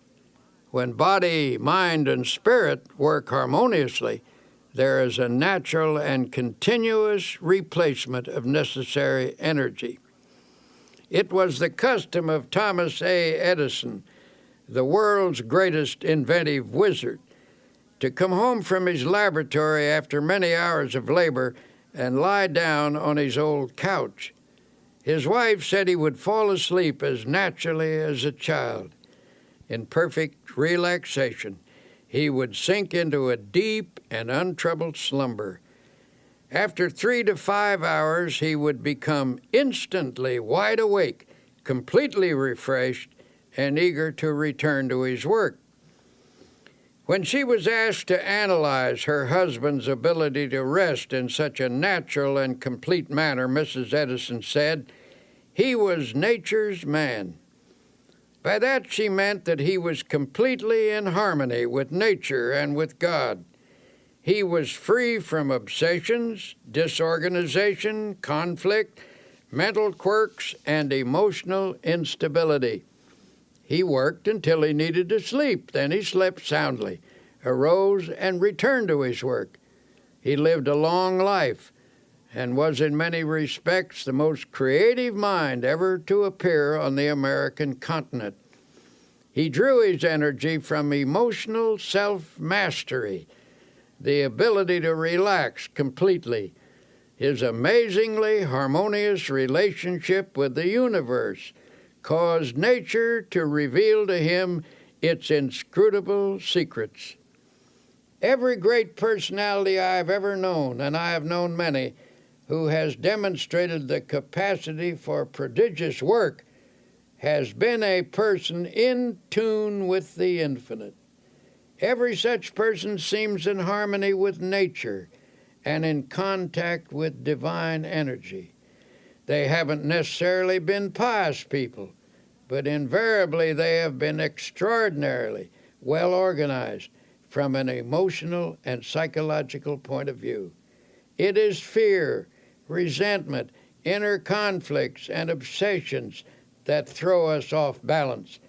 When body, mind, and spirit work harmoniously, there is a natural and continuous replacement of necessary energy. It was the custom of Thomas A. Edison, the world's greatest inventive wizard, to come home from his laboratory after many hours of labor and lie down on his old couch. His wife said he would fall asleep as naturally as a child. In perfect relaxation, he would sink into a deep and untroubled slumber. After 3 to 5 hours, he would become instantly wide awake, completely refreshed, and eager to return to his work. When she was asked to analyze her husband's ability to rest in such a natural and complete manner, Mrs. Edison said, "He was nature's man." By that she meant that he was completely in harmony with nature and with God. He was free from obsessions, disorganization, conflict, mental quirks, and emotional instability. He worked until he needed to sleep. Then he slept soundly, arose, and returned to his work. He lived a long life and was in many respects the most creative mind ever to appear on the American continent. He drew his energy from emotional self-mastery, the ability to relax completely, his amazingly harmonious relationship with the universe caused nature to reveal to him its inscrutable secrets. Every great personality I have ever known, and I have known many, who has demonstrated the capacity for prodigious work, has been a person in tune with the infinite. Every such person seems in harmony with nature and in contact with divine energy. They haven't necessarily been pious people, but invariably they have been extraordinarily well organized from an emotional and psychological point of view. It is fear, resentment, inner conflicts, and obsessions that throw us off balance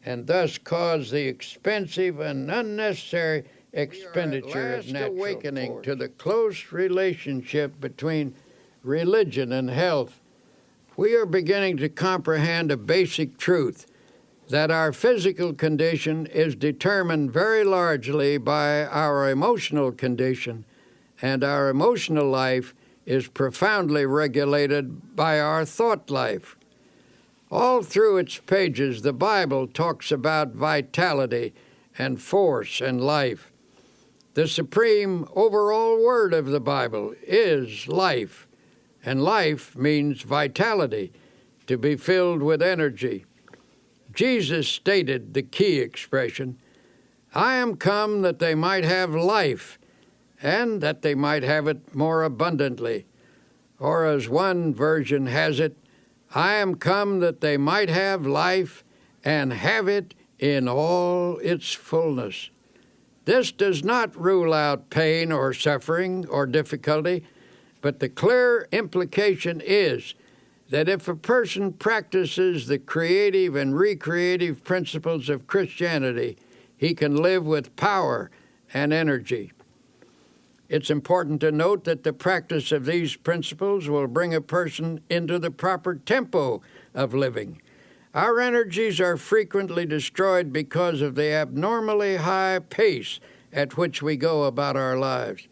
and thus cause the expensive and unnecessary expenditure of natural awakening force. To the close relationship between religion and health, we are beginning to comprehend a basic truth that our physical condition is determined very largely by our emotional condition, and our emotional life is profoundly regulated by our thought life. All through its pages, the Bible talks about vitality and force and life. The supreme overall word of the Bible is life, and life means vitality, to be filled with energy. Jesus stated the key expression, "I am come that they might have life, and that they might have it more abundantly." Or as one version has it, "I am come that they might have life and have it in all its fullness." This does not rule out pain or suffering or difficulty, but the clear implication is that if a person practices the creative and recreative principles of Christianity, he can live with power and energy. It's important to note that the practice of these principles will bring a person into the proper tempo of living. Our energies are frequently destroyed because of the abnormally high pace at which we go about our lives.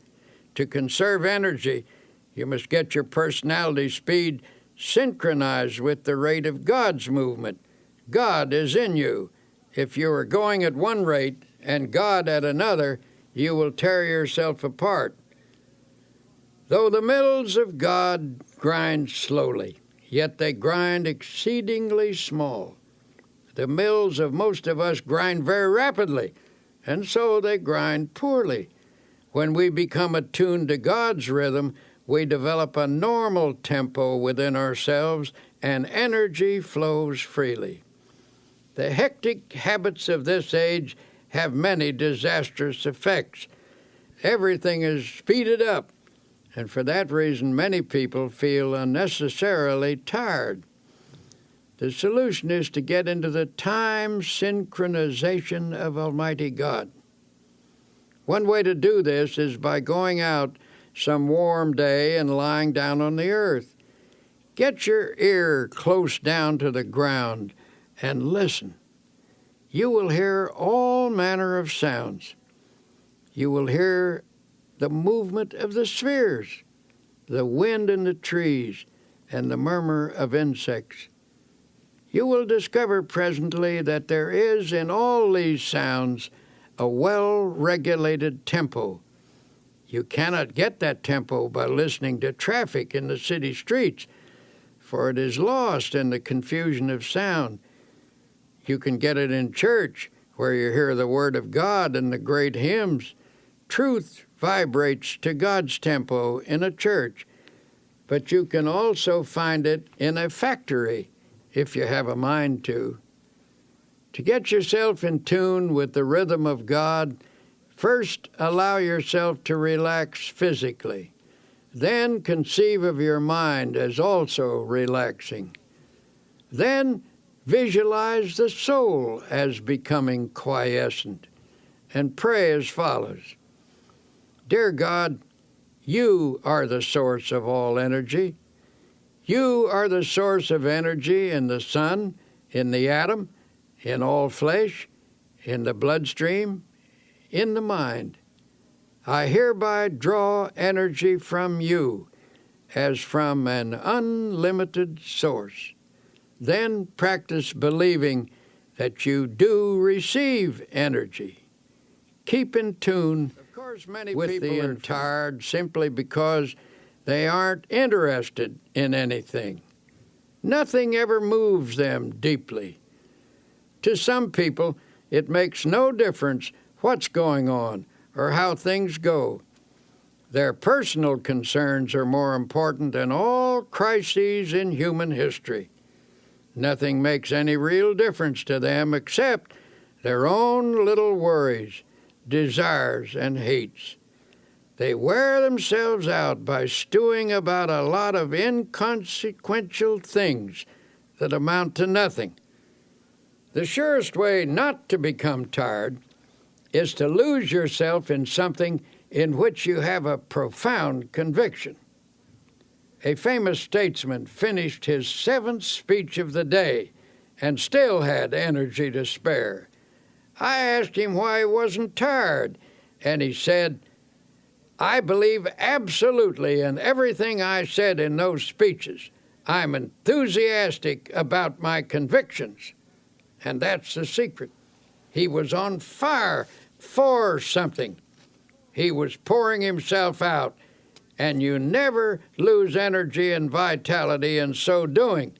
To conserve energy, you must get your personality speed synchronized with the rate of God's movement. God is in you. If you are going at one rate and God at another, you will tear yourself apart. Though the mills of God grind slowly, yet they grind exceedingly small. The mills of most of us grind very rapidly, and so they grind poorly. When we become attuned to God's rhythm, we develop a normal tempo within ourselves, and energy flows freely. The hectic habits of this age have many disastrous effects. Everything is speeded up, and for that reason many people feel unnecessarily tired. The solution is to get into the time synchronization of Almighty God. One way to do this is by going out some warm day and lying down on the earth. Get your ear close down to the ground and listen. You will hear all manner of sounds. You will hear the movement of the spheres, the wind in the trees, and the murmur of insects. You will discover presently that there is in all these sounds a well-regulated tempo. You cannot get that tempo by listening to traffic in the city streets, for it is lost in the confusion of sound. You can get it in church, where you hear the Word of God and the great hymns. Truth vibrates to God's tempo in a church, but you can also find it in a factory, if you have a mind to. To get yourself in tune with the rhythm of God, first allow yourself to relax physically. Then conceive of your mind as also relaxing. Then visualize the soul as becoming quiescent, and pray as follows. Dear God, you are the source of all energy. You are the source of energy in the sun, in the atom, in all flesh, in the bloodstream, in the mind. I hereby draw energy from you as from an unlimited source. Then practice believing that you do receive energy. Keep in tune with the tired simply because They aren't interested in anything. Nothing ever moves them deeply. To some people, it makes no difference what's going on or how things go. Their personal concerns are more important than all crises in human history. Nothing makes any real difference to them except their own little worries, desires, and hates. They wear themselves out by stewing about a lot of inconsequential things that amount to nothing. The surest way not to become tired is to lose yourself in something in which you have a profound conviction. A famous statesman finished his 7th speech of the day and still had energy to spare. I asked him why he wasn't tired, and he said, "I believe absolutely in everything I said in those speeches. I'm enthusiastic about my convictions." And that's the secret. He was on fire for something. He was pouring himself out, and you never lose energy and vitality in so doing.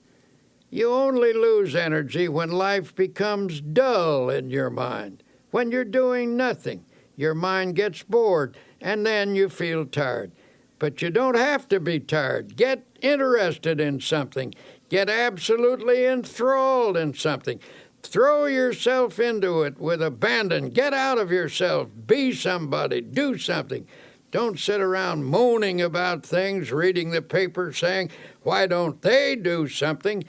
You only lose energy when life becomes dull in your mind. When you're doing nothing, your mind gets bored, and then you feel tired. But you don't have to be tired. Get interested in something. Get absolutely enthralled in something. Throw yourself into it with abandon. Get out of yourself. Be somebody. Do something. Don't sit around moaning about things, reading the paper, saying, "Why don't they do something?"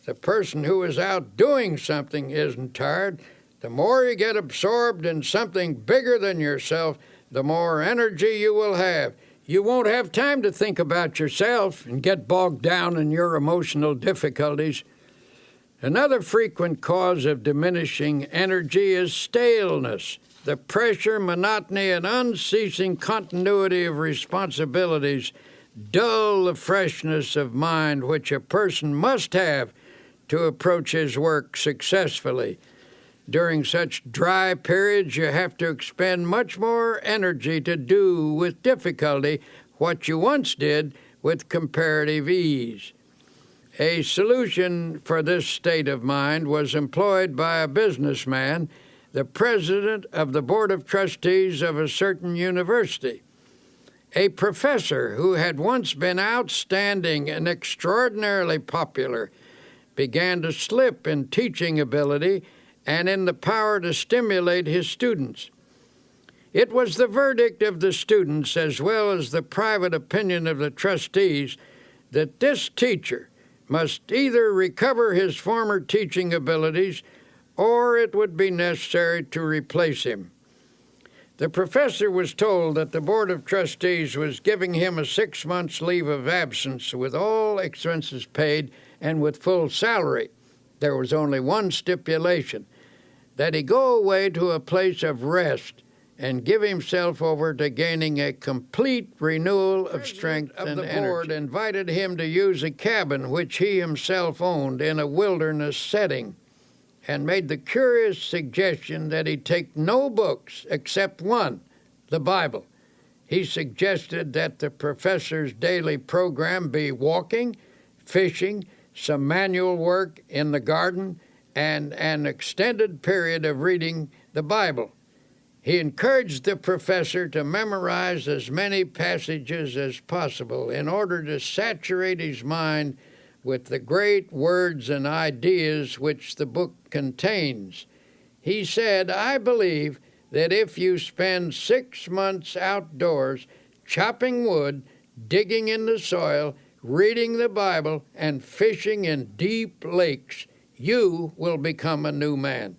The person who is out doing something isn't tired. The more you get absorbed in something bigger than yourself, the more energy you will have. You won't have time to think about yourself and get bogged down in your emotional difficulties. Another frequent cause of diminishing energy is staleness. The pressure, monotony, and unceasing continuity of responsibilities dull the freshness of mind which a person must have to approach his work successfully. During such dry periods, you have to expend much more energy to do with difficulty what you once did with comparative ease. A solution for this state of mind was employed by a businessman, the president of the board of trustees of a certain university. A professor who had once been outstanding and extraordinarily popular began to slip in teaching ability and in the power to stimulate his students. It was the verdict of the students, as well as the private opinion of the trustees, that this teacher must either recover his former teaching abilities or it would be necessary to replace him. The professor was told that the Board of Trustees was giving him a 6 months leave of absence with all expenses paid and with full salary. There was only one stipulation, that he go away to a place of rest and give himself over to gaining a complete renewal of strength and energy. The board invited him to use a cabin which he himself owned in a wilderness setting and made the curious suggestion that he take no books except one, the Bible. He suggested that the professor's daily program be walking, fishing, some manual work in the garden, and an extended period of reading the Bible. He encouraged the professor to memorize as many passages as possible in order to saturate his mind with the great words and ideas which the book contains. He said, "I believe that if you spend 6 months outdoors chopping wood, digging in the soil, reading the Bible, and fishing in deep lakes, you will become a new man."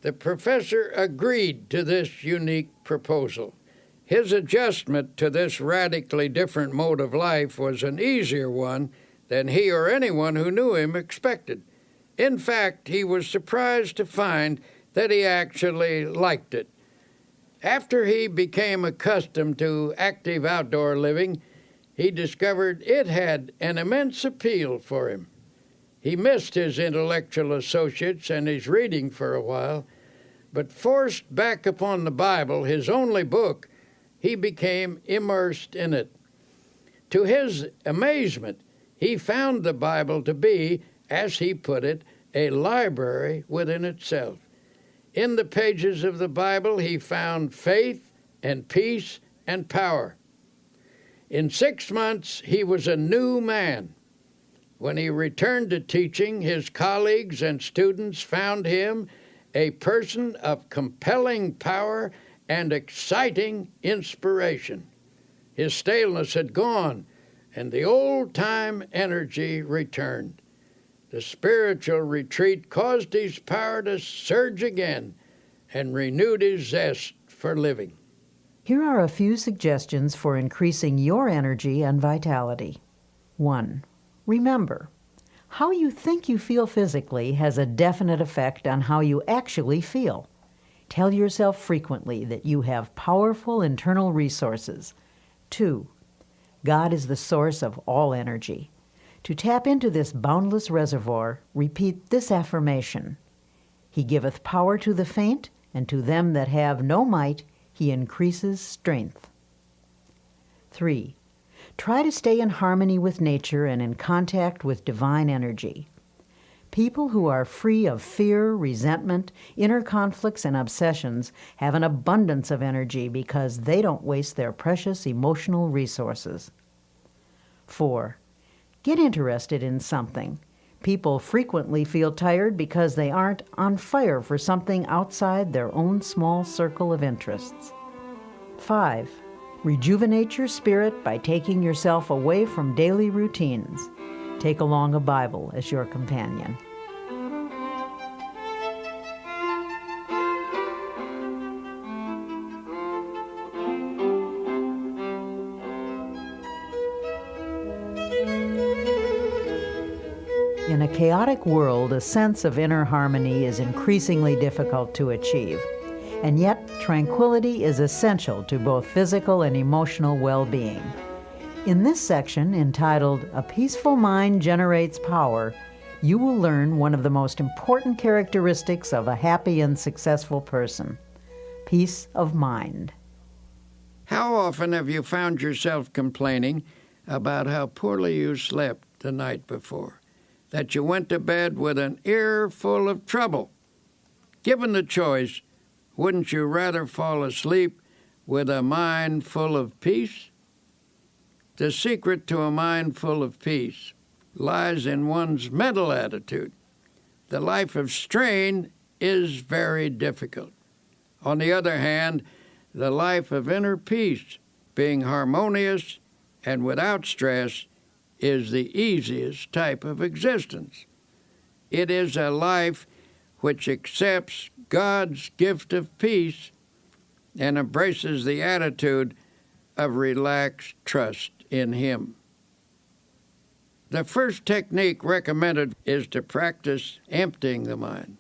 The professor agreed to this unique proposal. His adjustment to this radically different mode of life was an easier one than he or anyone who knew him expected. In fact, he was surprised to find that he actually liked it. After he became accustomed to active outdoor living, he discovered it had an immense appeal for him. He missed his intellectual associates and his reading for a while, but forced back upon the Bible, his only book, he became immersed in it. To his amazement, he found the Bible to be, as he put it, a library within itself. In the pages of the Bible, he found faith and peace and power. In 6 months, he was a new man. When he returned to teaching, his colleagues and students found him a person of compelling power and exciting inspiration. His staleness had gone, and the old-time energy returned. The spiritual retreat caused his power to surge again and renewed his zest for living. Here are a few suggestions for increasing your energy and vitality. 1. Remember, how you think you feel physically has a definite effect on how you actually feel. Tell yourself frequently that you have powerful internal resources. 2. God is the source of all energy. To tap into this boundless reservoir, repeat this affirmation: He giveth power to the faint, and to them that have no might, He increases strength. 3. Try to stay in harmony with nature and in contact with divine energy. People who are free of fear, resentment, inner conflicts, and obsessions have an abundance of energy because they don't waste their precious emotional resources. 4. Get interested in something. People frequently feel tired because they aren't on fire for something outside their own small circle of interests. 5. Rejuvenate your spirit by taking yourself away from daily routines. Take along a Bible as your companion. In a chaotic world, a sense of inner harmony is increasingly difficult to achieve. And yet, tranquility is essential to both physical and emotional well-being. In this section, entitled "A Peaceful Mind Generates Power," you will learn one of the most important characteristics of a happy and successful person: peace of mind. How often have you found yourself complaining about how poorly you slept the night before, that you went to bed with an ear full of trouble? Given the choice, wouldn't you rather fall asleep with a mind full of peace? The secret to a mind full of peace lies in one's mental attitude. The life of strain is very difficult. On the other hand, the life of inner peace, being harmonious and without stress, is the easiest type of existence. It is a life which accepts God's gift of peace and embraces the attitude of relaxed trust in Him. The first technique recommended is to practice emptying the mind.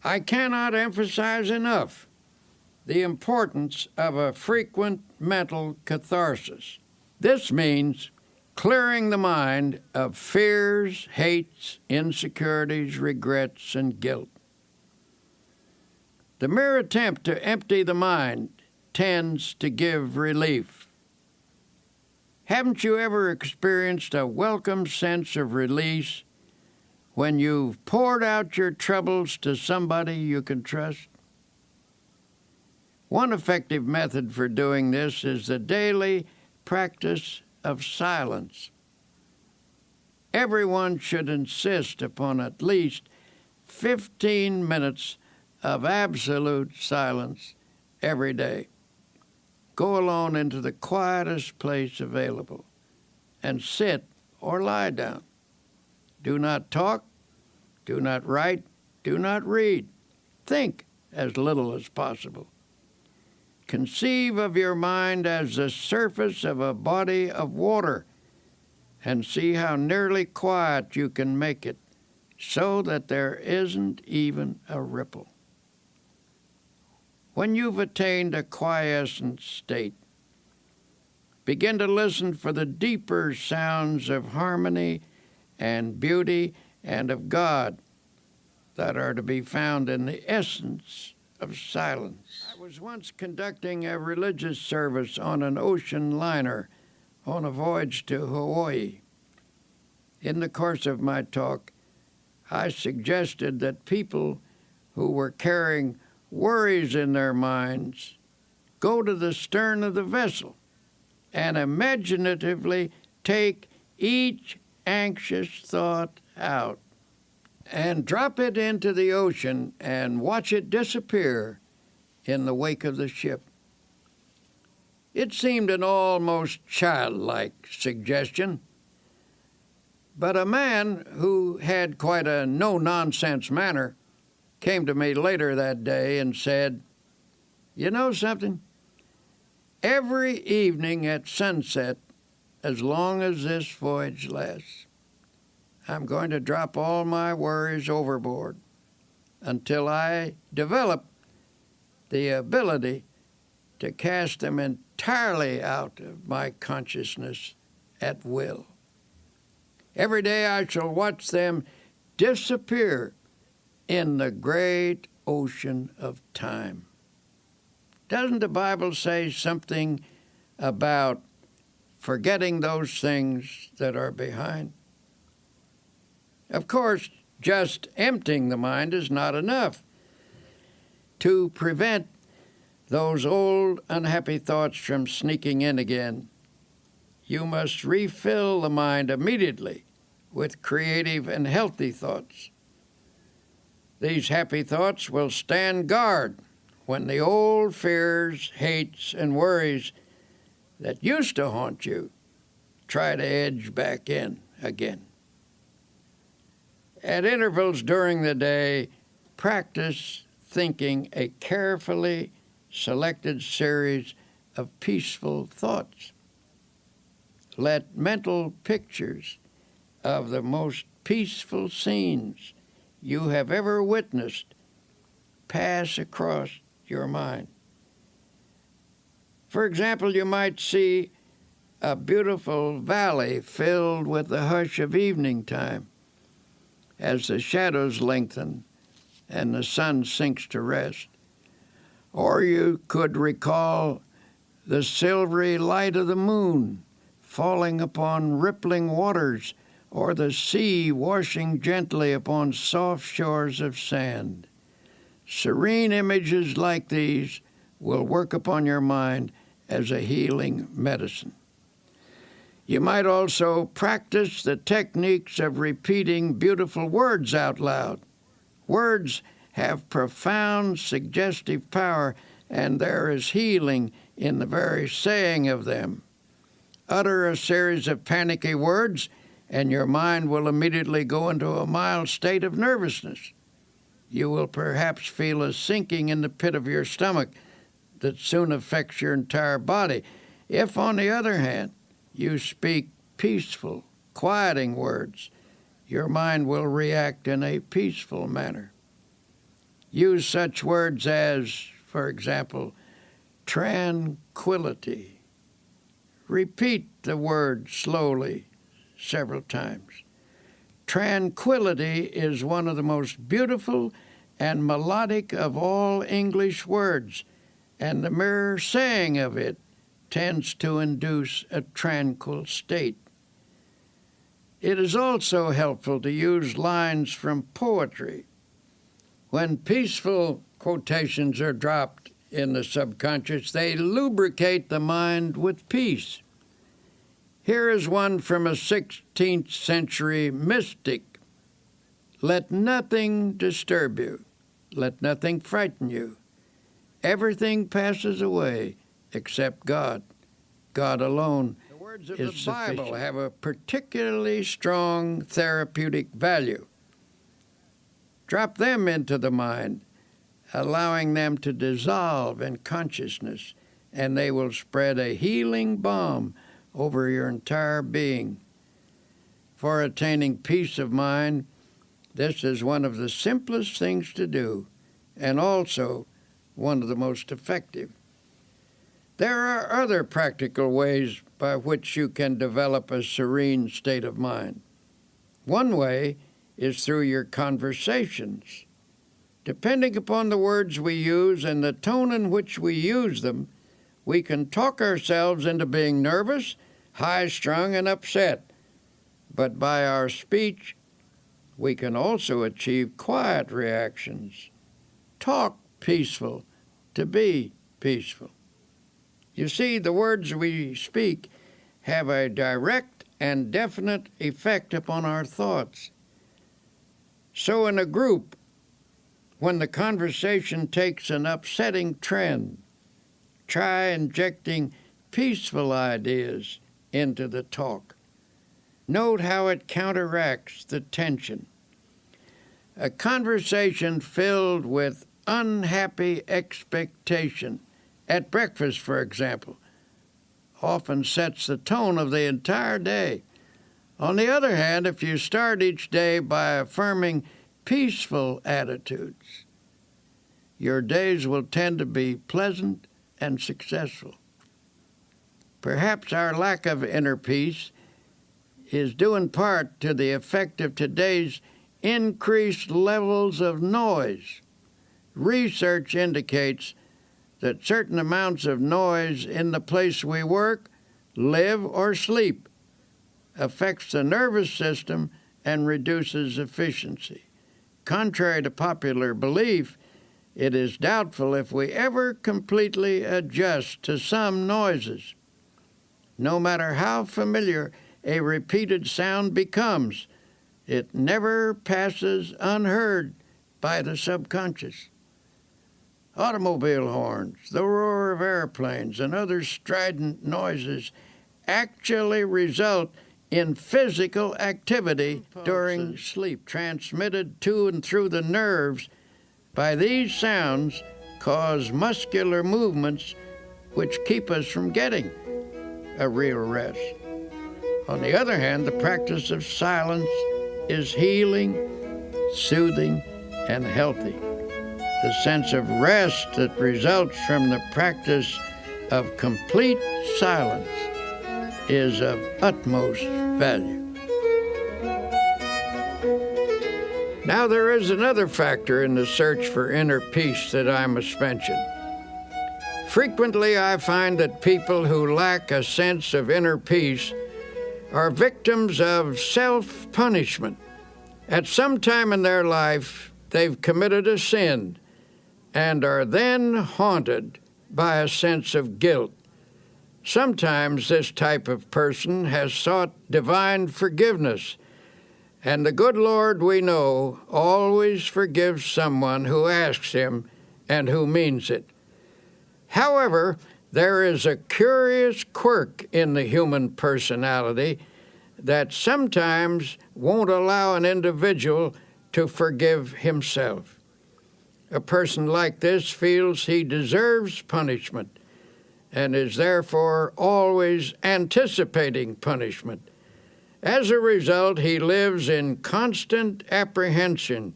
I cannot emphasize enough the importance of a frequent mental catharsis. This means clearing the mind of fears, hates, insecurities, regrets, and guilt. The mere attempt to empty the mind tends to give relief. Haven't you ever experienced a welcome sense of release when you've poured out your troubles to somebody you can trust? One effective method for doing this is the daily practice of silence. Everyone should insist upon at least 15 minutes of absolute silence every day. Go alone into the quietest place available and sit or lie down. Do not talk, do not write, do not read. Think as little as possible. Conceive of your mind as the surface of a body of water and see how nearly quiet you can make it so that there isn't even a ripple. When you've attained a quiescent state, begin to listen for the deeper sounds of harmony and beauty and of God that are to be found in the essence of silence. I was once conducting a religious service on an ocean liner on a voyage to Hawaii. In the course of my talk, I suggested that people who were carrying worries in their minds go to the stern of the vessel and imaginatively take each anxious thought out and drop it into the ocean and watch it disappear in the wake of the ship. It seemed an almost childlike suggestion, but a man who had quite a no-nonsense manner came to me later that day and said, "You know something? Every evening at sunset, as long as this voyage lasts, I'm going to drop all my worries overboard until I develop the ability to cast them entirely out of my consciousness at will. Every day I shall watch them disappear in the great ocean of time." Doesn't the Bible say something about forgetting those things that are behind? Of course, just emptying the mind is not enough. To prevent those old unhappy thoughts from sneaking in again, you must refill the mind immediately with creative and healthy thoughts. These happy thoughts will stand guard when the old fears, hates, and worries that used to haunt you try to edge back in again. At intervals during the day, practice thinking a carefully selected series of peaceful thoughts. Let mental pictures of the most peaceful scenes you have ever witnessed pass across your mind. For example, you might see a beautiful valley filled with the hush of evening time as the shadows lengthen and the sun sinks to rest. Or you could recall the silvery light of the moon falling upon rippling waters, or the sea washing gently upon soft shores of sand. Serene images like these will work upon your mind as a healing medicine. You might also practice the techniques of repeating beautiful words out loud. Words have profound suggestive power, and there is healing in the very saying of them. Utter a series of panicky words, and your mind will immediately go into a mild state of nervousness. You will perhaps feel a sinking in the pit of your stomach that soon affects your entire body. If, on the other hand, you speak peaceful, quieting words, your mind will react in a peaceful manner. Use such words as, for example, tranquility. Repeat the word slowly several times. Tranquility is one of the most beautiful and melodic of all English words, and the mere saying of it tends to induce a tranquil state. It is also helpful to use lines from poetry. When peaceful quotations are dropped in the subconscious, they lubricate the mind with peace. Here is one from a 16th century mystic. "Let nothing disturb you. Let nothing frighten you. Everything passes away except God. God alone is sufficient." The words of the Bible have a particularly strong therapeutic value. Drop them into the mind, allowing them to dissolve in consciousness, and they will spread a healing balm over your entire being. For attaining peace of mind, this is one of the simplest things to do, and also one of the most effective. There are other practical ways by which you can develop a serene state of mind. One way is through your conversations. Depending upon the words we use and the tone in which we use them, we can talk ourselves into being nervous high-strung and upset. But by our speech, we can also achieve quiet reactions. Talk peaceful to be peaceful. You see, the words we speak have a direct and definite effect upon our thoughts. So in a group, when the conversation takes an upsetting trend, try injecting peaceful ideas into the talk. Note how it counteracts the tension. A conversation filled with unhappy expectation, at breakfast, for example, often sets the tone of the entire day. On the other hand, if you start each day by affirming peaceful attitudes, your days will tend to be pleasant and successful. Perhaps our lack of inner peace is due in part to the effect of today's increased levels of noise. Research indicates that certain amounts of noise in the place we work, live, or sleep affects the nervous system and reduces efficiency. Contrary to popular belief, it is doubtful if we ever completely adjust to some noises. No matter how familiar a repeated sound becomes, it never passes unheard by the subconscious. Automobile horns, the roar of airplanes, and other strident noises actually result in physical activity during sleep, transmitted to and through the nerves by these sounds, cause muscular movements which keep us from getting a real rest. On the other hand, the practice of silence is healing, soothing, and healthy. The sense of rest that results from the practice of complete silence is of utmost value. Now, there is another factor in the search for inner peace that I must mention. Frequently, I find that people who lack a sense of inner peace are victims of self-punishment. At some time in their life, they've committed a sin and are then haunted by a sense of guilt. Sometimes this type of person has sought divine forgiveness, and the good Lord, we know, always forgives someone who asks him and who means it. However, there is a curious quirk in the human personality that sometimes won't allow an individual to forgive himself. A person like this feels he deserves punishment and is therefore always anticipating punishment. As a result, he lives in constant apprehension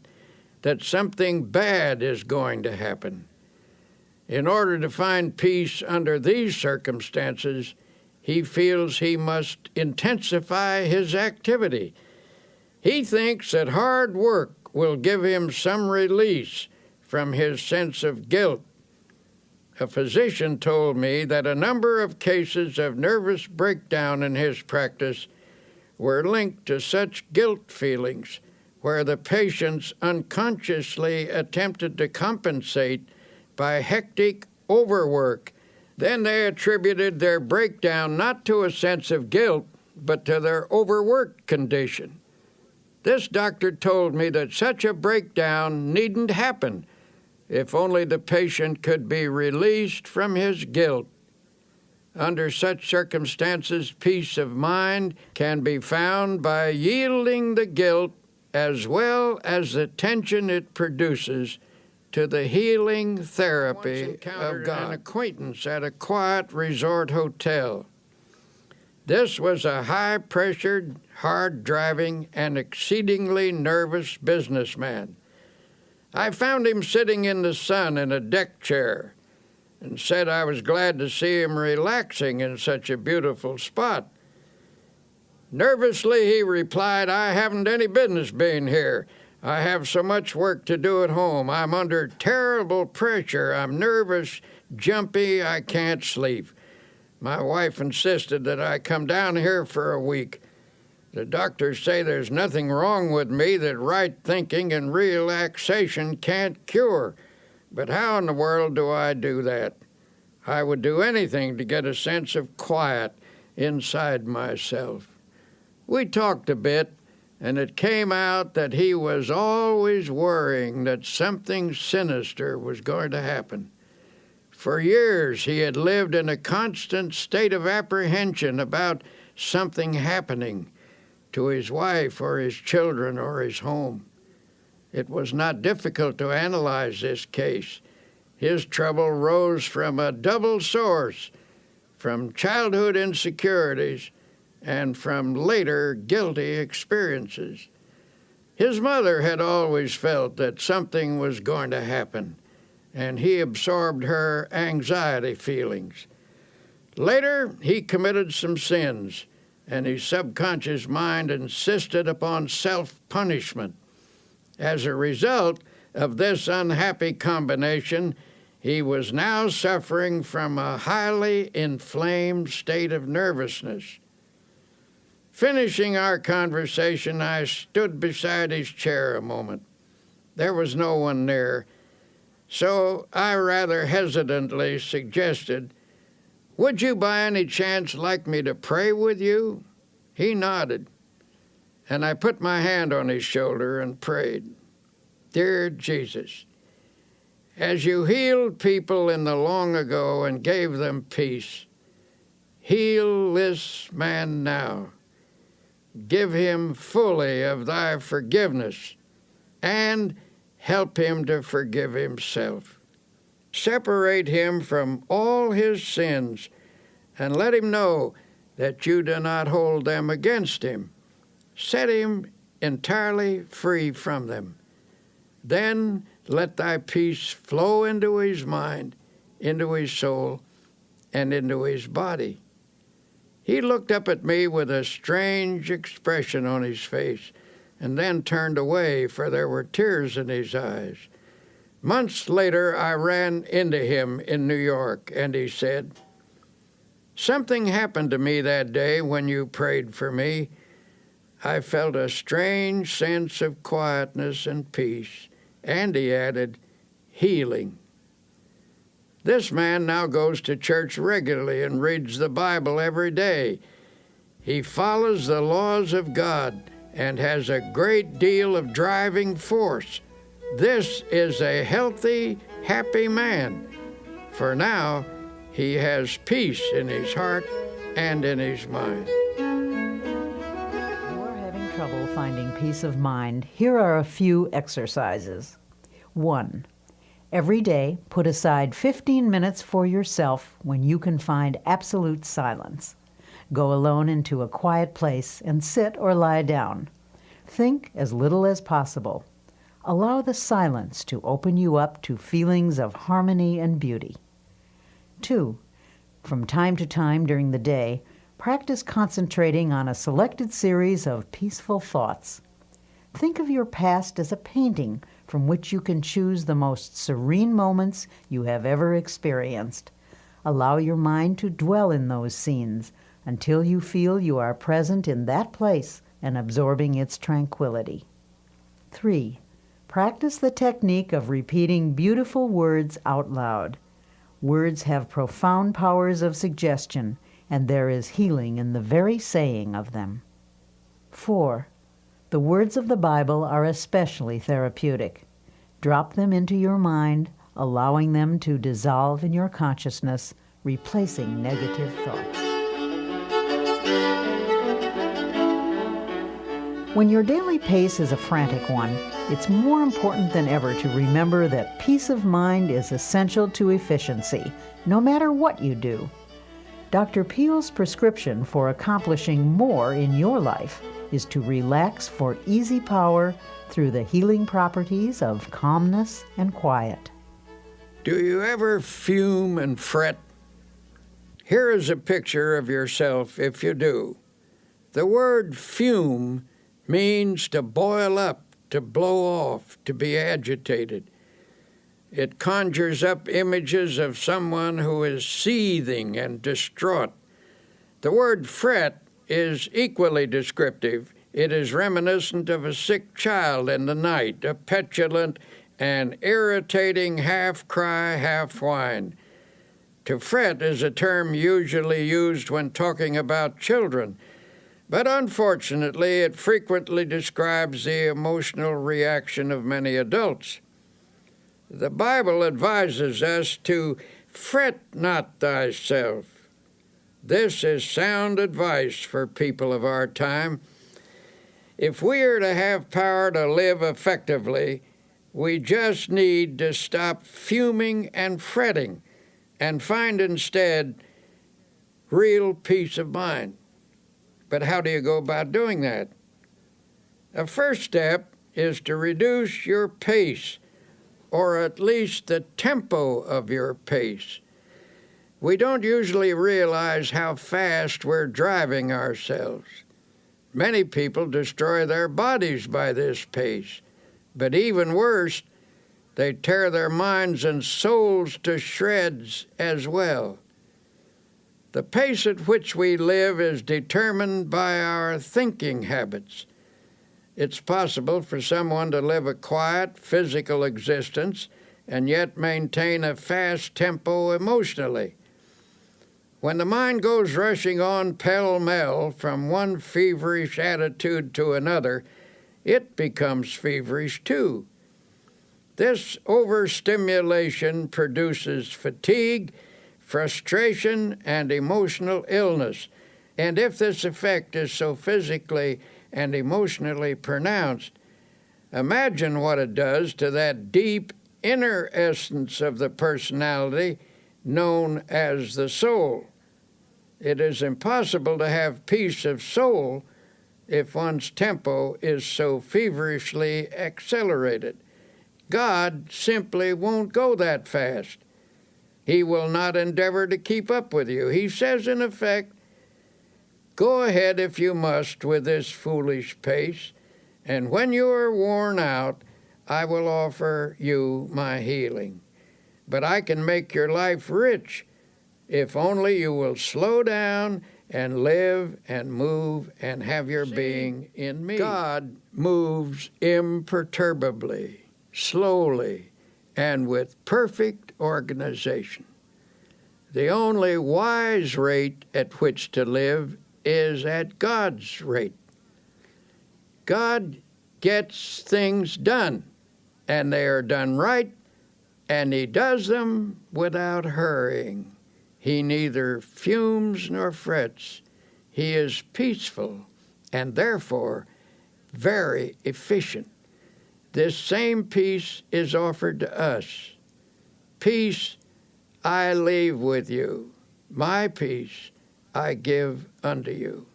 that something bad is going to happen. In order to find peace under these circumstances, he feels he must intensify his activity. He thinks that hard work will give him some release from his sense of guilt. A physician told me that a number of cases of nervous breakdown in his practice were linked to such guilt feelings, where the patients unconsciously attempted to compensate by hectic overwork. Then they attributed their breakdown not to a sense of guilt, but to their overworked condition. This doctor told me that such a breakdown needn't happen if only the patient could be released from his guilt. Under such circumstances, peace of mind can be found by yielding the guilt as well as the tension it produces to the healing therapy of God. An acquaintance at a quiet resort hotel. This was a high-pressured, hard-driving, and exceedingly nervous businessman. I found him sitting in the sun in a deck chair and said I was glad to see him relaxing in such a beautiful spot. Nervously, he replied, "I haven't any business being here. I have so much work to do at home. I'm under terrible pressure. I'm nervous, jumpy, I can't sleep. My wife insisted that I come down here for a week. The doctors say there's nothing wrong with me that right thinking and relaxation can't cure. But how in the world do I do that? I would do anything to get a sense of quiet inside myself. We talked a bit, and it came out that he was always worrying that something sinister was going to happen. For years, he had lived in a constant state of apprehension about something happening to his wife or his children or his home. It was not difficult to analyze this case. His trouble rose from a double source, from childhood insecurities and from later guilty experiences. His mother had always felt that something was going to happen, and he absorbed her anxiety feelings. Later, he committed some sins, and his subconscious mind insisted upon self-punishment. As a result of this unhappy combination, he was now suffering from a highly inflamed state of nervousness. Finishing our conversation, I stood beside his chair a moment. There was no one near, so I rather hesitantly suggested, "Would you by any chance like me to pray with you?" He nodded, and I put my hand on his shoulder and prayed. Dear Jesus, as you healed people in the long ago and gave them peace, heal this man now. Give him fully of thy forgiveness, and help him to forgive himself. Separate him from all his sins, and let him know that you do not hold them against him. Set him entirely free from them. Then let thy peace flow into his mind, into his soul, and into his body. He looked up at me with a strange expression on his face, and then turned away, for there were tears in his eyes. Months later, I ran into him in New York, and he said, "Something happened to me that day when you prayed for me. I felt a strange sense of quietness and peace," and he added, "healing." This man now goes to church regularly and reads the Bible every day. He follows the laws of God and has a great deal of driving force. This is a healthy, happy man, for now he has peace in his heart and in his mind. If you're having trouble finding peace of mind, here are a few exercises. 1. Every day, put aside 15 minutes for yourself when you can find absolute silence. Go alone into a quiet place and sit or lie down. Think as little as possible. Allow the silence to open you up to feelings of harmony and beauty. 2. From time to time during the day, practice concentrating on a selected series of peaceful thoughts. Think of your past as a painting from which you can choose the most serene moments you have ever experienced. Allow your mind to dwell in those scenes until you feel you are present in that place and absorbing its tranquility. 3. Practice the technique of repeating beautiful words out loud. Words have profound powers of suggestion, and there is healing in the very saying of them. 4. The words of the Bible are especially therapeutic. Drop them into your mind, allowing them to dissolve in your consciousness, replacing negative thoughts. When your daily pace is a frantic one, it's more important than ever to remember that peace of mind is essential to efficiency, no matter what you do. Dr. Peale's prescription for accomplishing more in your life is to relax for easy power through the healing properties of calmness and quiet. Do you ever fume and fret? Here is a picture of yourself if you do. The word fume means to boil up, to blow off, to be agitated. It conjures up images of someone who is seething and distraught. The word fret is equally descriptive. It is reminiscent of a sick child in the night, a petulant and irritating half-cry, half-whine. To fret is a term usually used when talking about children, but unfortunately it frequently describes the emotional reaction of many adults. The Bible advises us to fret not thyself. This is sound advice for people of our time. If we are to have power to live effectively, we just need to stop fuming and fretting and find instead real peace of mind. But how do you go about doing that? A first step is to reduce your pace, or at least the tempo of your pace. We don't usually realize how fast we're driving ourselves. Many people destroy their bodies by this pace, but even worse, they tear their minds and souls to shreds as well. The pace at which we live is determined by our thinking habits. It's possible for someone to live a quiet, physical existence and yet maintain a fast tempo emotionally. When the mind goes rushing on pell-mell from one feverish attitude to another, it becomes feverish too. This overstimulation produces fatigue, frustration, and emotional illness. And if this effect is so physically and emotionally pronounced, imagine what it does to that deep inner essence of the personality known as the soul. It is impossible to have peace of soul if one's tempo is so feverishly accelerated. God simply won't go that fast. He will not endeavor to keep up with you. He says, in effect, go ahead if you must with this foolish pace, and when you are worn out, I will offer you my healing. But I can make your life rich if only you will slow down and live and move and have your being in me. God moves imperturbably, slowly, and with perfect organization. The only wise rate at which to live is at God's rate. God gets things done, and they are done right, and He does them without hurrying. He neither fumes nor frets. He is peaceful and therefore very efficient. This same peace is offered to us. Peace I leave with you. My peace I give unto you.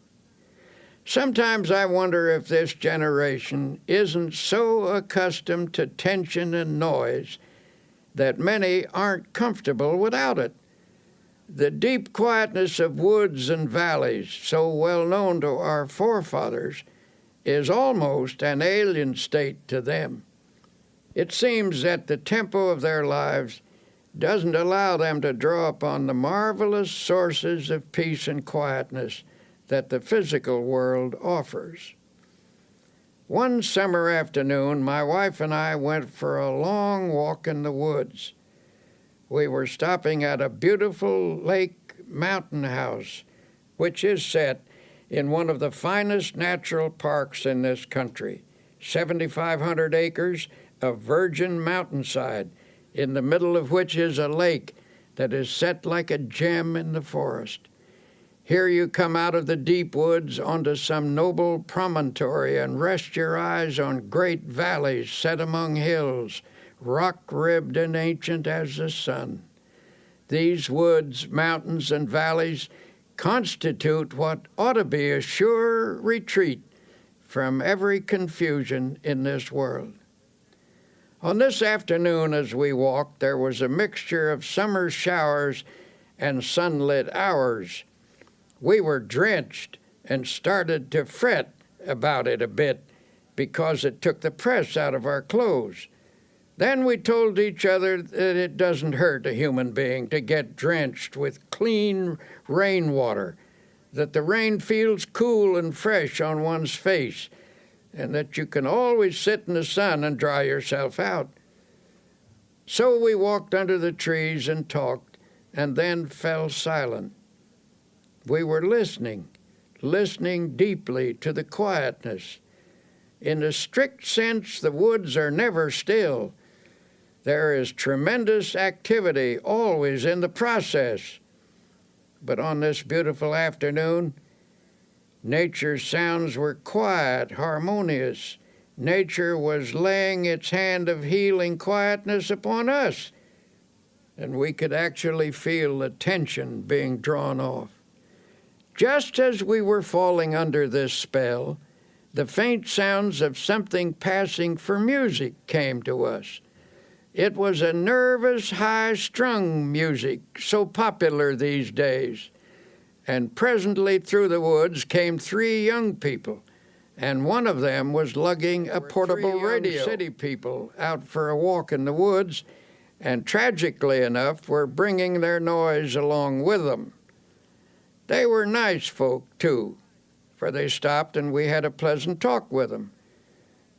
Sometimes I wonder if this generation isn't so accustomed to tension and noise that many aren't comfortable without it. The deep quietness of woods and valleys, so well known to our forefathers, is almost an alien state to them. It seems that the tempo of their lives doesn't allow them to draw upon the marvelous sources of peace and quietness that the physical world offers. One summer afternoon, my wife and I went for a long walk in the woods. We were stopping at a beautiful lake mountain house, which is set in one of the finest natural parks in this country, 7,500 acres of virgin mountainside, in the middle of which is a lake that is set like a gem in the forest. Here you come out of the deep woods onto some noble promontory and rest your eyes on great valleys set among hills, rock-ribbed and ancient as the sun. These woods, mountains, and valleys constitute what ought to be a sure retreat from every confusion in this world. On this afternoon as we walked, there was a mixture of summer showers and sunlit hours. We were drenched and started to fret about it a bit because it took the press out of our clothes. Then we told each other that it doesn't hurt a human being to get drenched with clean rainwater, that the rain feels cool and fresh on one's face, and that you can always sit in the sun and dry yourself out. So we walked under the trees and talked, and then fell silent. We were listening deeply to the quietness. In the strict sense, the woods are never still. There is tremendous activity always in the process. But on this beautiful afternoon, nature's sounds were quiet, harmonious. Nature was laying its hand of healing quietness upon us, and we could actually feel the tension being drawn off. Just as we were falling under this spell, the faint sounds of something passing for music came to us. It was a nervous, high-strung music, so popular these days. And presently through the woods came 3 young people, and one of them was lugging a portable radio. City people out for a walk in the woods, and tragically enough were bringing their noise along with them. They were nice folk, too, for they stopped and we had a pleasant talk with them.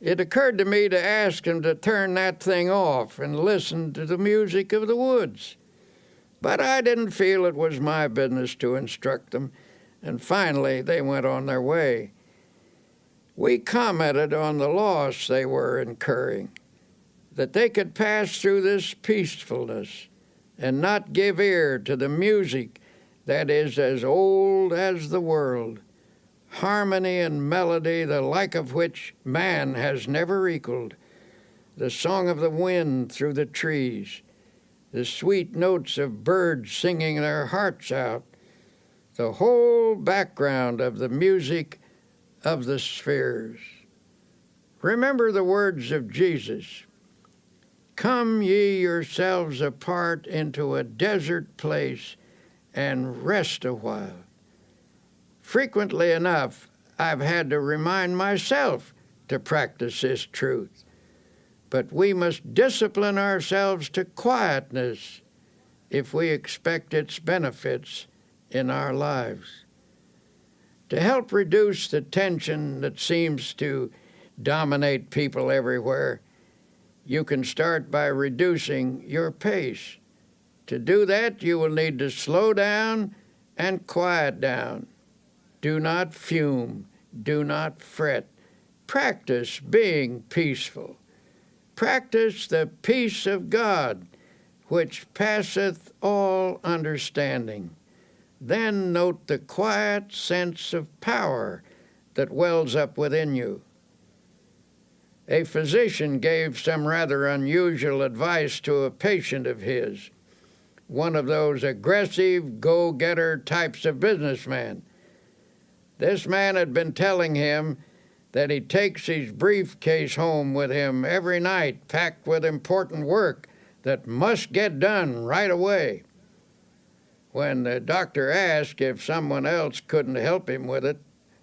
It occurred to me to ask them to turn that thing off and listen to the music of the woods. But I didn't feel it was my business to instruct them, and finally they went on their way. We commented on the loss they were incurring, that they could pass through this peacefulness and not give ear to the music that is as old as the world, harmony and melody the like of which man has never equaled, the song of the wind through the trees, the sweet notes of birds singing their hearts out, the whole background of the music of the spheres. Remember the words of Jesus, "Come ye yourselves apart into a desert place and rest a while." Frequently enough, I've had to remind myself to practice this truth. But we must discipline ourselves to quietness if we expect its benefits in our lives. To help reduce the tension that seems to dominate people everywhere, you can start by reducing your pace. To do that, you will need to slow down and quiet down. Do not fume. Do not fret. Practice being peaceful. Practice the peace of God, which passeth all understanding. Then note the quiet sense of power that wells up within you. A physician gave some rather unusual advice to a patient of his, one of those aggressive, go-getter types of businessman. This man had been telling him that he takes his briefcase home with him every night, packed with important work that must get done right away. When the doctor asked if someone else couldn't help him with it,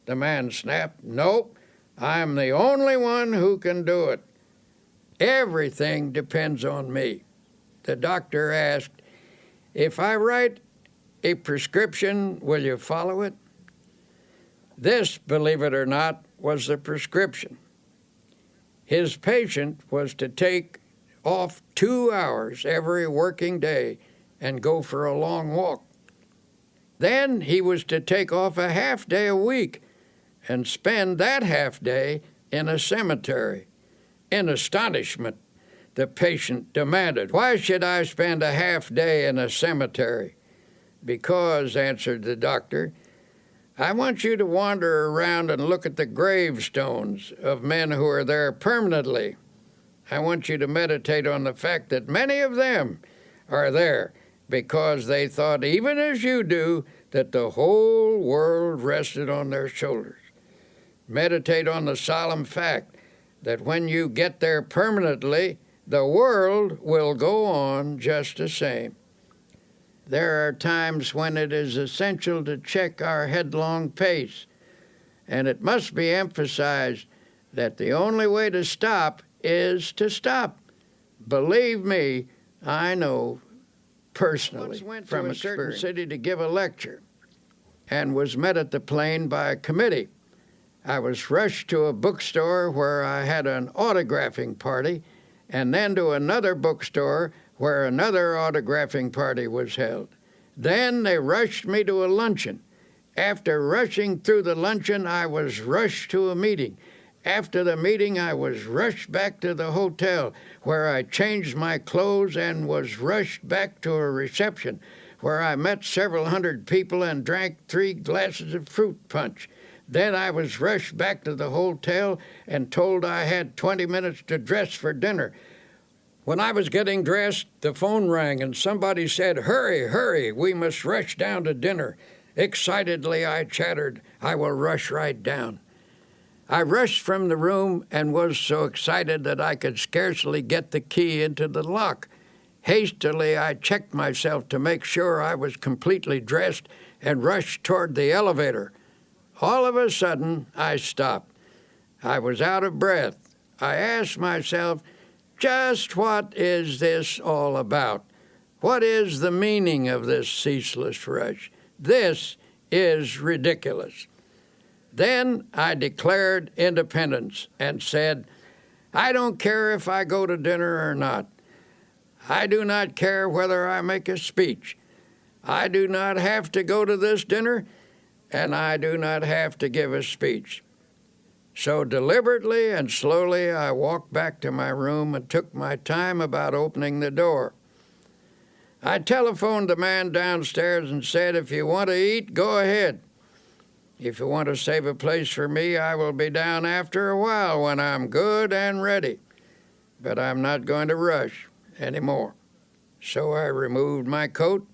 the man snapped, "Nope, I'm the only one who can do it. Everything depends on me." The doctor asked, "If I write a prescription, will you follow it?" This, believe it or not, was the prescription. His patient was to take off 2 hours every working day and go for a long walk. Then he was to take off a half day a week and spend that half day in a cemetery. In astonishment, the patient demanded, "Why should I spend a half day in a cemetery?" "Because," answered the doctor, "I want you to wander around and look at the gravestones of men who are there permanently. I want you to meditate on the fact that many of them are there because they thought, even as you do, that the whole world rested on their shoulders. Meditate on the solemn fact that when you get there permanently, the world will go on just the same. There are times when it is essential to check our headlong pace, and it must be emphasized that the only way to stop is to stop. believe me, I know personally Once went from to a a certain certain city to give a lecture and was met at the plane by a committee. I was rushed to a bookstore where I had an autographing party, and then to another bookstore where another autographing party was held. Then they rushed me to a luncheon. After rushing through the luncheon, I was rushed to a meeting. After the meeting, I was rushed back to the hotel, where I changed my clothes and was rushed back to a reception, where I met several hundred people and drank 3 glasses of fruit punch. Then I was rushed back to the hotel and told I had 20 minutes to dress for dinner. When I was getting dressed, the phone rang and somebody said, "Hurry, hurry, we must rush down to dinner." Excitedly, I chattered, "I will rush right down." I rushed from the room and was so excited that I could scarcely get the key into the lock. Hastily, I checked myself to make sure I was completely dressed and rushed toward the elevator. All of a sudden, I stopped. I was out of breath. I asked myself, just what is this all about? What is the meaning of this ceaseless rush? This is ridiculous. Then I declared independence and said, I don't care if I go to dinner or not. I do not care whether I make a speech. I do not have to go to this dinner, and I do not have to give a speech. So deliberately and slowly I walked back to my room and took my time about opening the door. I telephoned the man downstairs and said, if you want to eat, go ahead. If you want to save a place for me, I will be down after a while when I'm good and ready. But I'm not going to rush anymore. So I removed my coat,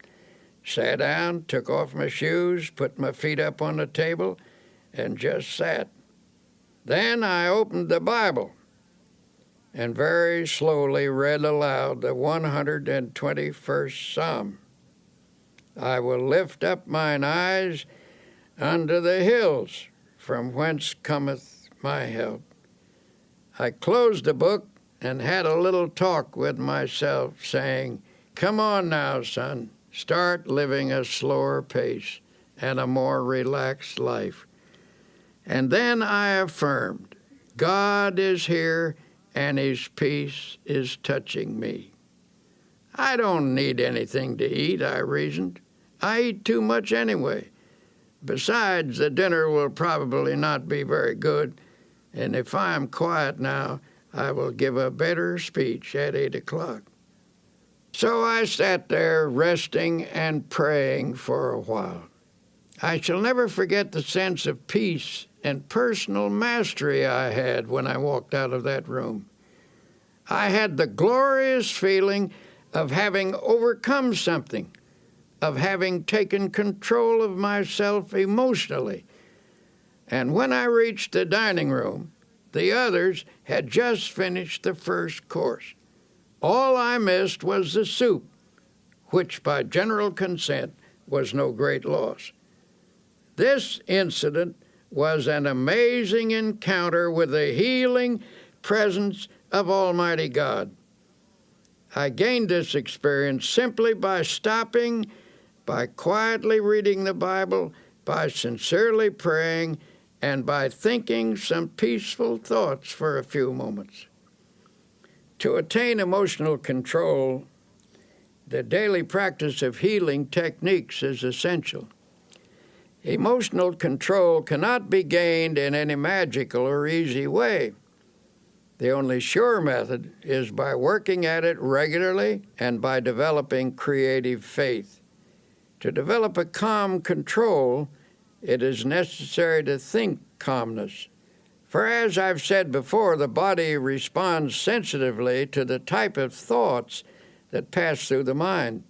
sat down, took off my shoes, put my feet up on the table, and just sat. Then I opened the Bible and very slowly read aloud the 121st Psalm. I will lift up mine eyes unto the hills, from whence cometh my help. I closed the book and had a little talk with myself, saying, come on now, son, start living a slower pace and a more relaxed life. And then I affirmed, God is here and his peace is touching me. I don't need anything to eat, I reasoned. I eat too much anyway. Besides, the dinner will probably not be very good, and if I am quiet now, I will give a better speech at 8 o'clock. So I sat there resting and praying for a while. I shall never forget the sense of peace and personal mastery I had when I walked out of that room. I had the glorious feeling of having overcome something, of having taken control of myself emotionally. And when I reached the dining room, the others had just finished the first course. All I missed was the soup, which by general consent was no great loss. This incident was an amazing encounter with the healing presence of Almighty God. I gained this experience simply by stopping, by quietly reading the Bible, by sincerely praying, and by thinking some peaceful thoughts for a few moments. To attain emotional control, the daily practice of healing techniques is essential. Emotional control cannot be gained in any magical or easy way. The only sure method is by working at it regularly and by developing creative faith. To develop a calm control, it is necessary to think calmness. For as I've said before, the body responds sensitively to the type of thoughts that pass through the mind.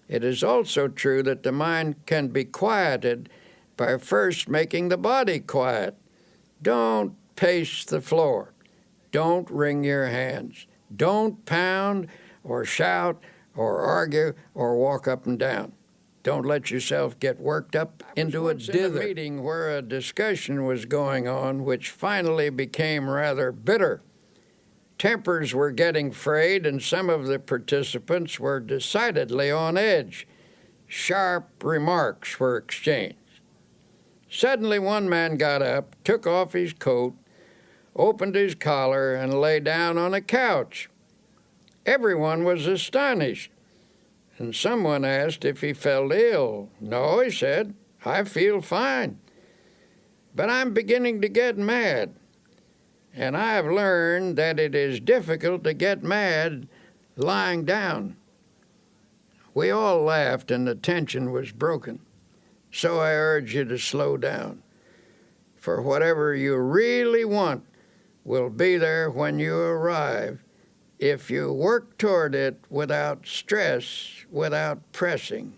It is also true that the mind can be quieted by first making the body quiet. Don't pace the floor. Don't wring your hands. Don't pound or shout or argue or walk up and down. Don't let yourself get worked up into a dither. In a meeting where a discussion was going on which finally became rather bitter. Tempers were getting frayed, and some of the participants were decidedly on edge. Sharp remarks were exchanged. Suddenly one man got up, took off his coat, opened his collar, and lay down on a couch. Everyone was astonished, and someone asked if he felt ill. "No," he said, "I feel fine. But I'm beginning to get mad. And I've learned that it is difficult to get mad lying down." We all laughed, and the tension was broken. So I urge you to slow down. For whatever you really want will be there when you arrive, if you work toward it without stress, without pressing.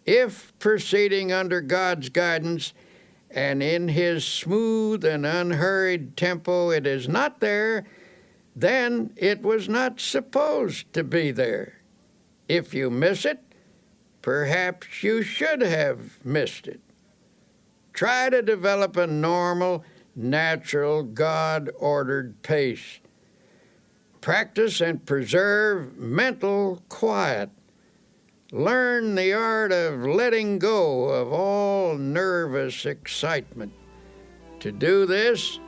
If, proceeding under God's guidance and in His smooth and unhurried tempo, it is not there, then it was not supposed to be there. If you miss it, perhaps you should have missed it. Try to develop a normal, natural, God-ordered pace. Practice and preserve mental quiet. Learn the art of letting go of all nervous excitement. To do this,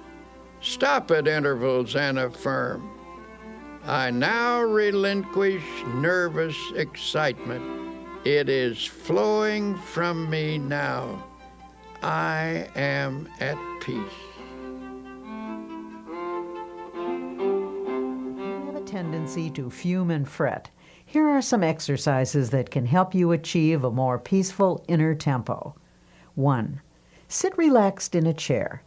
stop at intervals and affirm, "I now relinquish nervous excitement. It is flowing from me now. I am at peace." You have a tendency to fume and fret. Here are some exercises that can help you achieve a more peaceful inner tempo. 1. Sit relaxed in a chair.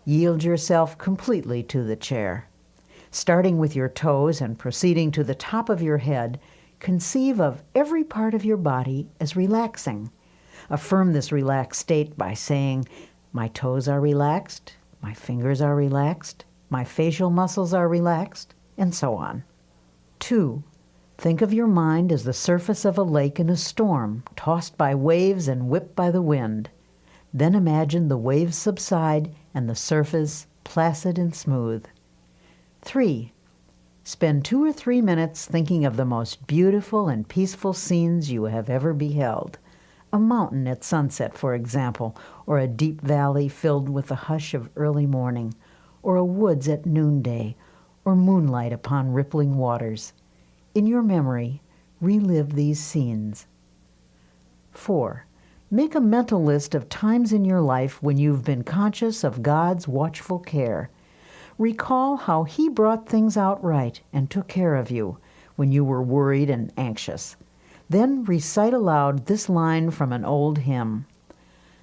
Yield yourself completely to the chair. Starting with your toes and proceeding to the top of your head, conceive of every part of your body as relaxing. Affirm this relaxed state by saying, "My toes are relaxed, my fingers are relaxed, my facial muscles are relaxed," and so on. 2. Think of your mind as the surface of a lake in a storm, tossed by waves and whipped by the wind. Then imagine the waves subside and the surface placid and smooth. 3. Spend 2 or 3 minutes thinking of the most beautiful and peaceful scenes you have ever beheld. A mountain at sunset, for example, or a deep valley filled with the hush of early morning, or a woods at noonday, or moonlight upon rippling waters. In your memory, relive these scenes. 4. Make a mental list of times in your life when you've been conscious of God's watchful care. Recall how He brought things out right and took care of you when you were worried and anxious. Then recite aloud this line from an old hymn: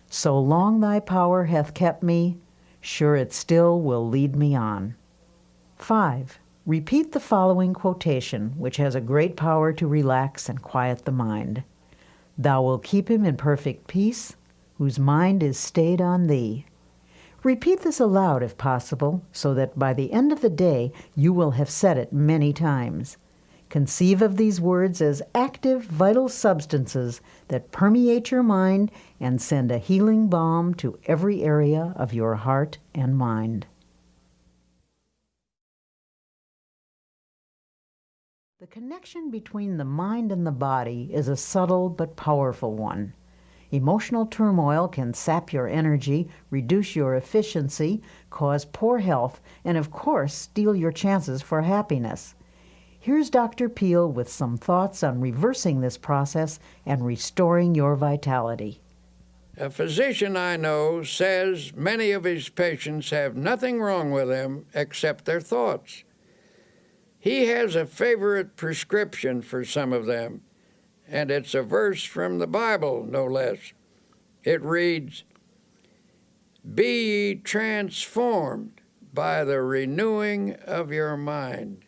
"So long thy power hath kept me, sure it still will lead me on." 5. Repeat the following quotation, which has a great power to relax and quiet the mind. "Thou wilt keep him in perfect peace, whose mind is stayed on thee." Repeat this aloud if possible, so that by the end of the day you will have said it many times. Conceive of these words as active, vital substances that permeate your mind and send a healing balm to every area of your heart and mind. The connection between the mind and the body is a subtle but powerful one. Emotional turmoil can sap your energy, reduce your efficiency, cause poor health, and of course, steal your chances for happiness. Here's Dr. Peale with some thoughts on reversing this process and restoring your vitality. A physician I know says many of his patients have nothing wrong with them except their thoughts. He has a favorite prescription for some of them, and it's a verse from the Bible, no less. It reads, "Be ye transformed by the renewing of your mind."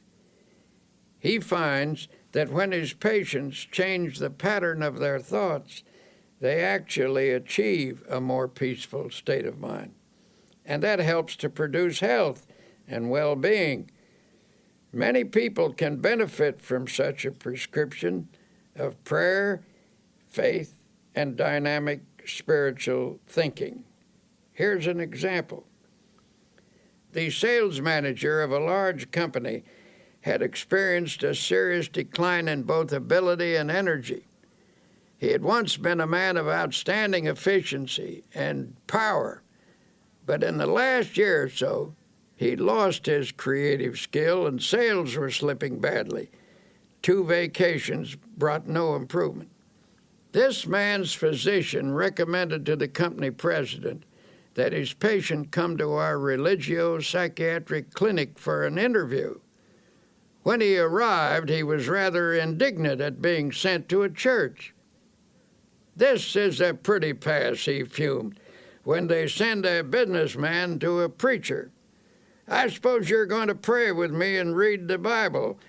He finds that when his patients change the pattern of their thoughts, they actually achieve a more peaceful state of mind. And that helps to produce health and well-being. Many people can benefit from such a prescription of prayer, faith, and dynamic spiritual thinking. Here's an example. The sales manager of a large company had experienced a serious decline in both ability and energy. He had once been a man of outstanding efficiency and power, but in the last year or so, he'd lost his creative skill and sales were slipping badly. 2 vacations brought no improvement. This man's physician recommended to the company president that his patient come to our religio-psychiatric clinic for an interview. When he arrived, he was rather indignant at being sent to a church. "This is a pretty pass," he fumed, "when they send a businessman to a preacher. I suppose you're going to pray with me and read the Bible,"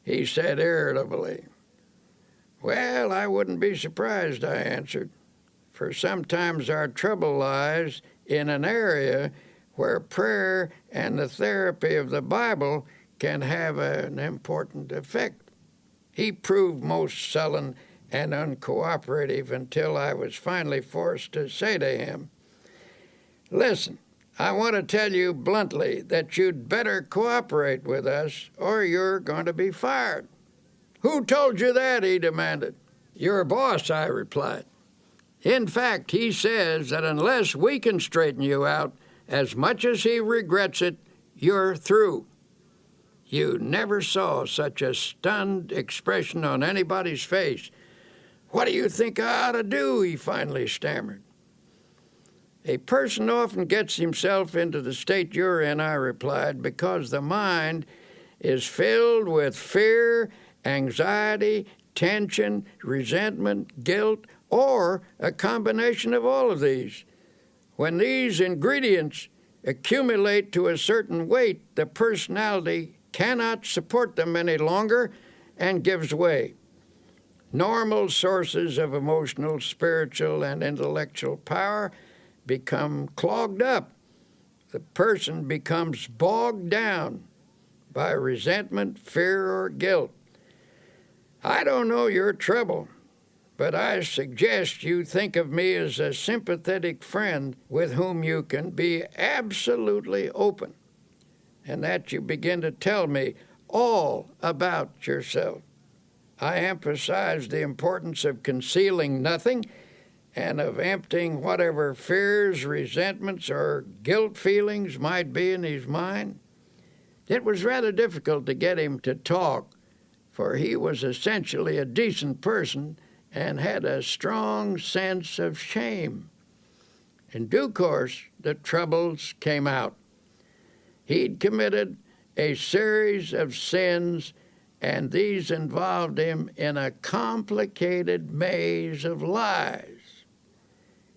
he said irritably. "Well, I wouldn't be surprised," I answered, "for sometimes our trouble lies in an area where prayer and the therapy of the Bible can have an important effect." He proved most sullen and uncooperative until I was finally forced to say to him, "Listen, I want to tell you bluntly that you'd better cooperate with us or you're going to be fired." "Who told you that?" he demanded. "Your boss," I replied. "In fact, he says that unless we can straighten you out, as much as he regrets it, you're through." You never saw such a stunned expression on anybody's face. "What do you think I ought to do?" he finally stammered. "A person often gets himself into the state you're in," I replied, "because the mind is filled with fear, anxiety, tension, resentment, guilt, or a combination of all of these. When these ingredients accumulate to a certain weight, the personality cannot support them any longer and gives way. Normal sources of emotional, spiritual, and intellectual power become clogged up. The person becomes bogged down by resentment, fear, or guilt. I don't know your trouble, but I suggest you think of me as a sympathetic friend with whom you can be absolutely open, and that you begin to tell me all about yourself. I emphasize the importance of concealing nothing and of emptying whatever fears, resentments, or guilt feelings might be in his mind." It was rather difficult to get him to talk, for he was essentially a decent person and had a strong sense of shame. In due course, the troubles came out. He'd committed a series of sins, and these involved him in a complicated maze of lies.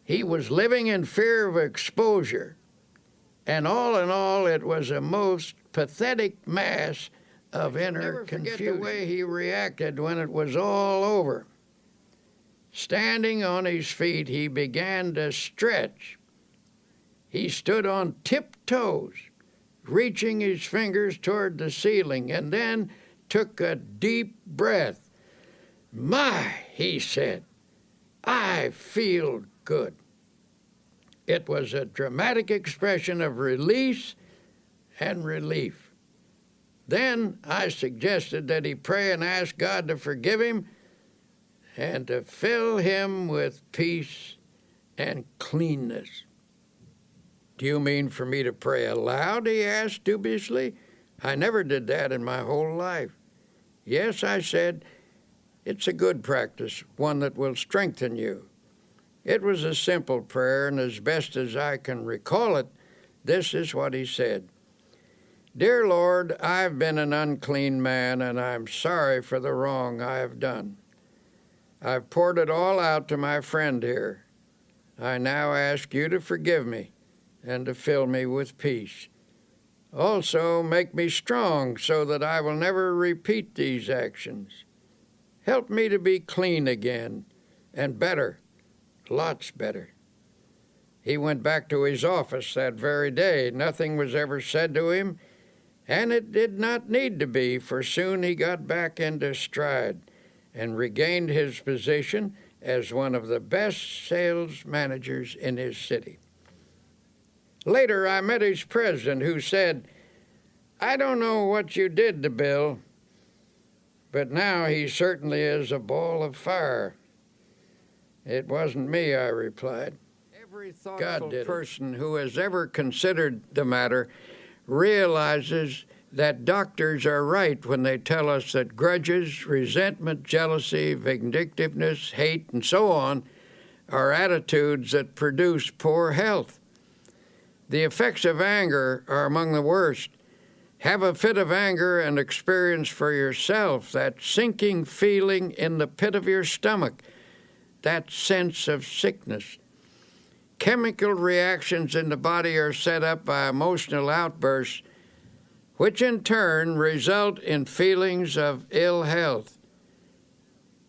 He was living in fear of exposure, and all in all, it was a most pathetic mass of inner confusion. The way he reacted when it was all over. Standing on his feet, he began to stretch. He stood on tiptoes, reaching his fingers toward the ceiling, and then took a deep breath. "My," he said, "I feel good." It was a dramatic expression of release and relief. Then I suggested that he pray and ask God to forgive him and to fill him with peace and cleanness. "Do you mean for me to pray aloud?" he asked dubiously. "I never did that in my whole life." "Yes," I said, "it's a good practice, one that will strengthen you." It was a simple prayer, and as best as I can recall it, this is what he said. "Dear Lord, I've been an unclean man, and I'm sorry for the wrong I have done. I've poured it all out to my friend here. I now ask you to forgive me and to fill me with peace. Also, make me strong so that I will never repeat these actions. Help me to be clean again, and better, lots better." He went back to his office that very day. Nothing was ever said to him, and it did not need to be, for soon he got back into stride and regained his position as one of the best sales managers in his city. Later, I met his president, who said, "I don't know what you did to Bill, but now he certainly is a ball of fire." "It wasn't me," I replied. Every thoughtful person who has ever considered the matter realizes that doctors are right when they tell us that grudges, resentment, jealousy, vindictiveness, hate, and so on are attitudes that produce poor health. The effects of anger are among the worst. Have a fit of anger and experience for yourself that sinking feeling in the pit of your stomach, that sense of sickness. Chemical reactions in the body are set up by emotional outbursts, which in turn result in feelings of ill health.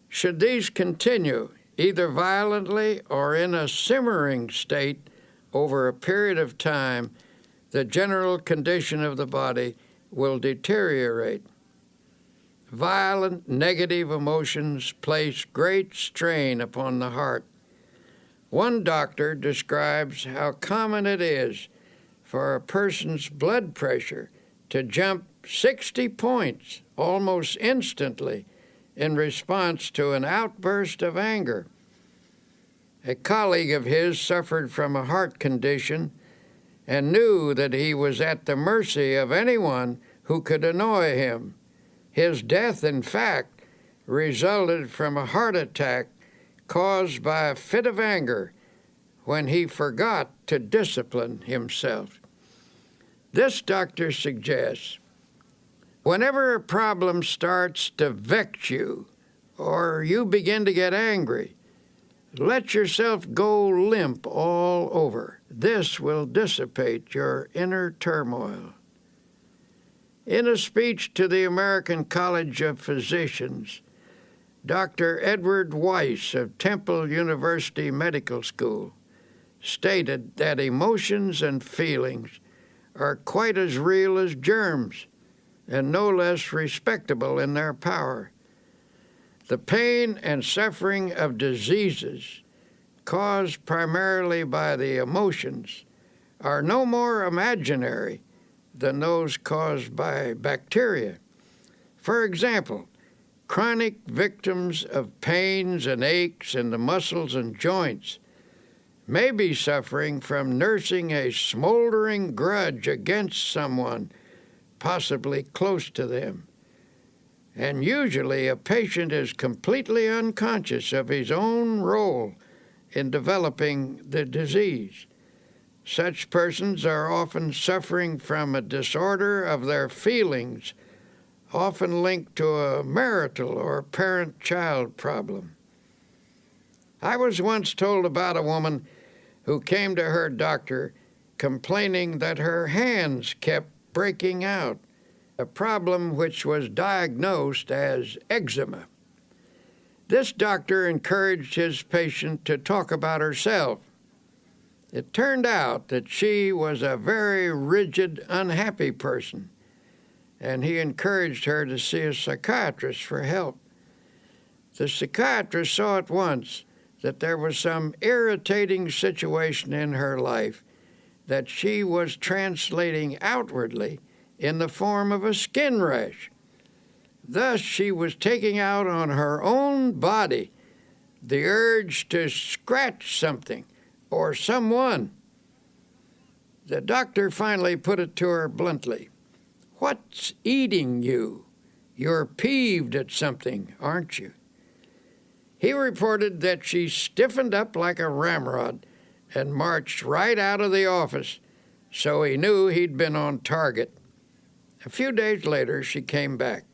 Should these continue, either violently or in a simmering state, over a period of time, the general condition of the body will deteriorate. Violent negative emotions place great strain upon the heart. One doctor describes how common it is for a person's blood pressure to jump 60 points almost instantly in response to an outburst of anger. A colleague of his suffered from a heart condition and knew that he was at the mercy of anyone who could annoy him. His death, in fact, resulted from a heart attack caused by a fit of anger when he forgot to discipline himself. This doctor suggests, whenever a problem starts to vex you or you begin to get angry, let yourself go limp all over. This will dissipate your inner turmoil. In a speech to the American College of Physicians, Dr. Edward Weiss of Temple University Medical School stated that emotions and feelings are quite as real as germs and no less respectable in their power. The pain and suffering of diseases caused primarily by the emotions are no more imaginary than those caused by bacteria. For example, chronic victims of pains and aches in the muscles and joints may be suffering from nursing a smoldering grudge against someone, possibly close to them. And usually a patient is completely unconscious of his own role in developing the disease. Such persons are often suffering from a disorder of their feelings, often linked to a marital or parent-child problem. I was once told about a woman who came to her doctor complaining that her hands kept breaking out, a problem which was diagnosed as eczema. This doctor encouraged his patient to talk about herself. It turned out that she was a very rigid, unhappy person, and he encouraged her to see a psychiatrist for help. The psychiatrist saw at once that there was some irritating situation in her life that she was translating outwardly in the form of a skin rash. Thus, she was taking out on her own body the urge to scratch something or someone. The doctor finally put it to her bluntly. "What's eating you? You're peeved at something, aren't you?" He reported that she stiffened up like a ramrod and marched right out of the office, so he knew he'd been on target. A few days later, she came back.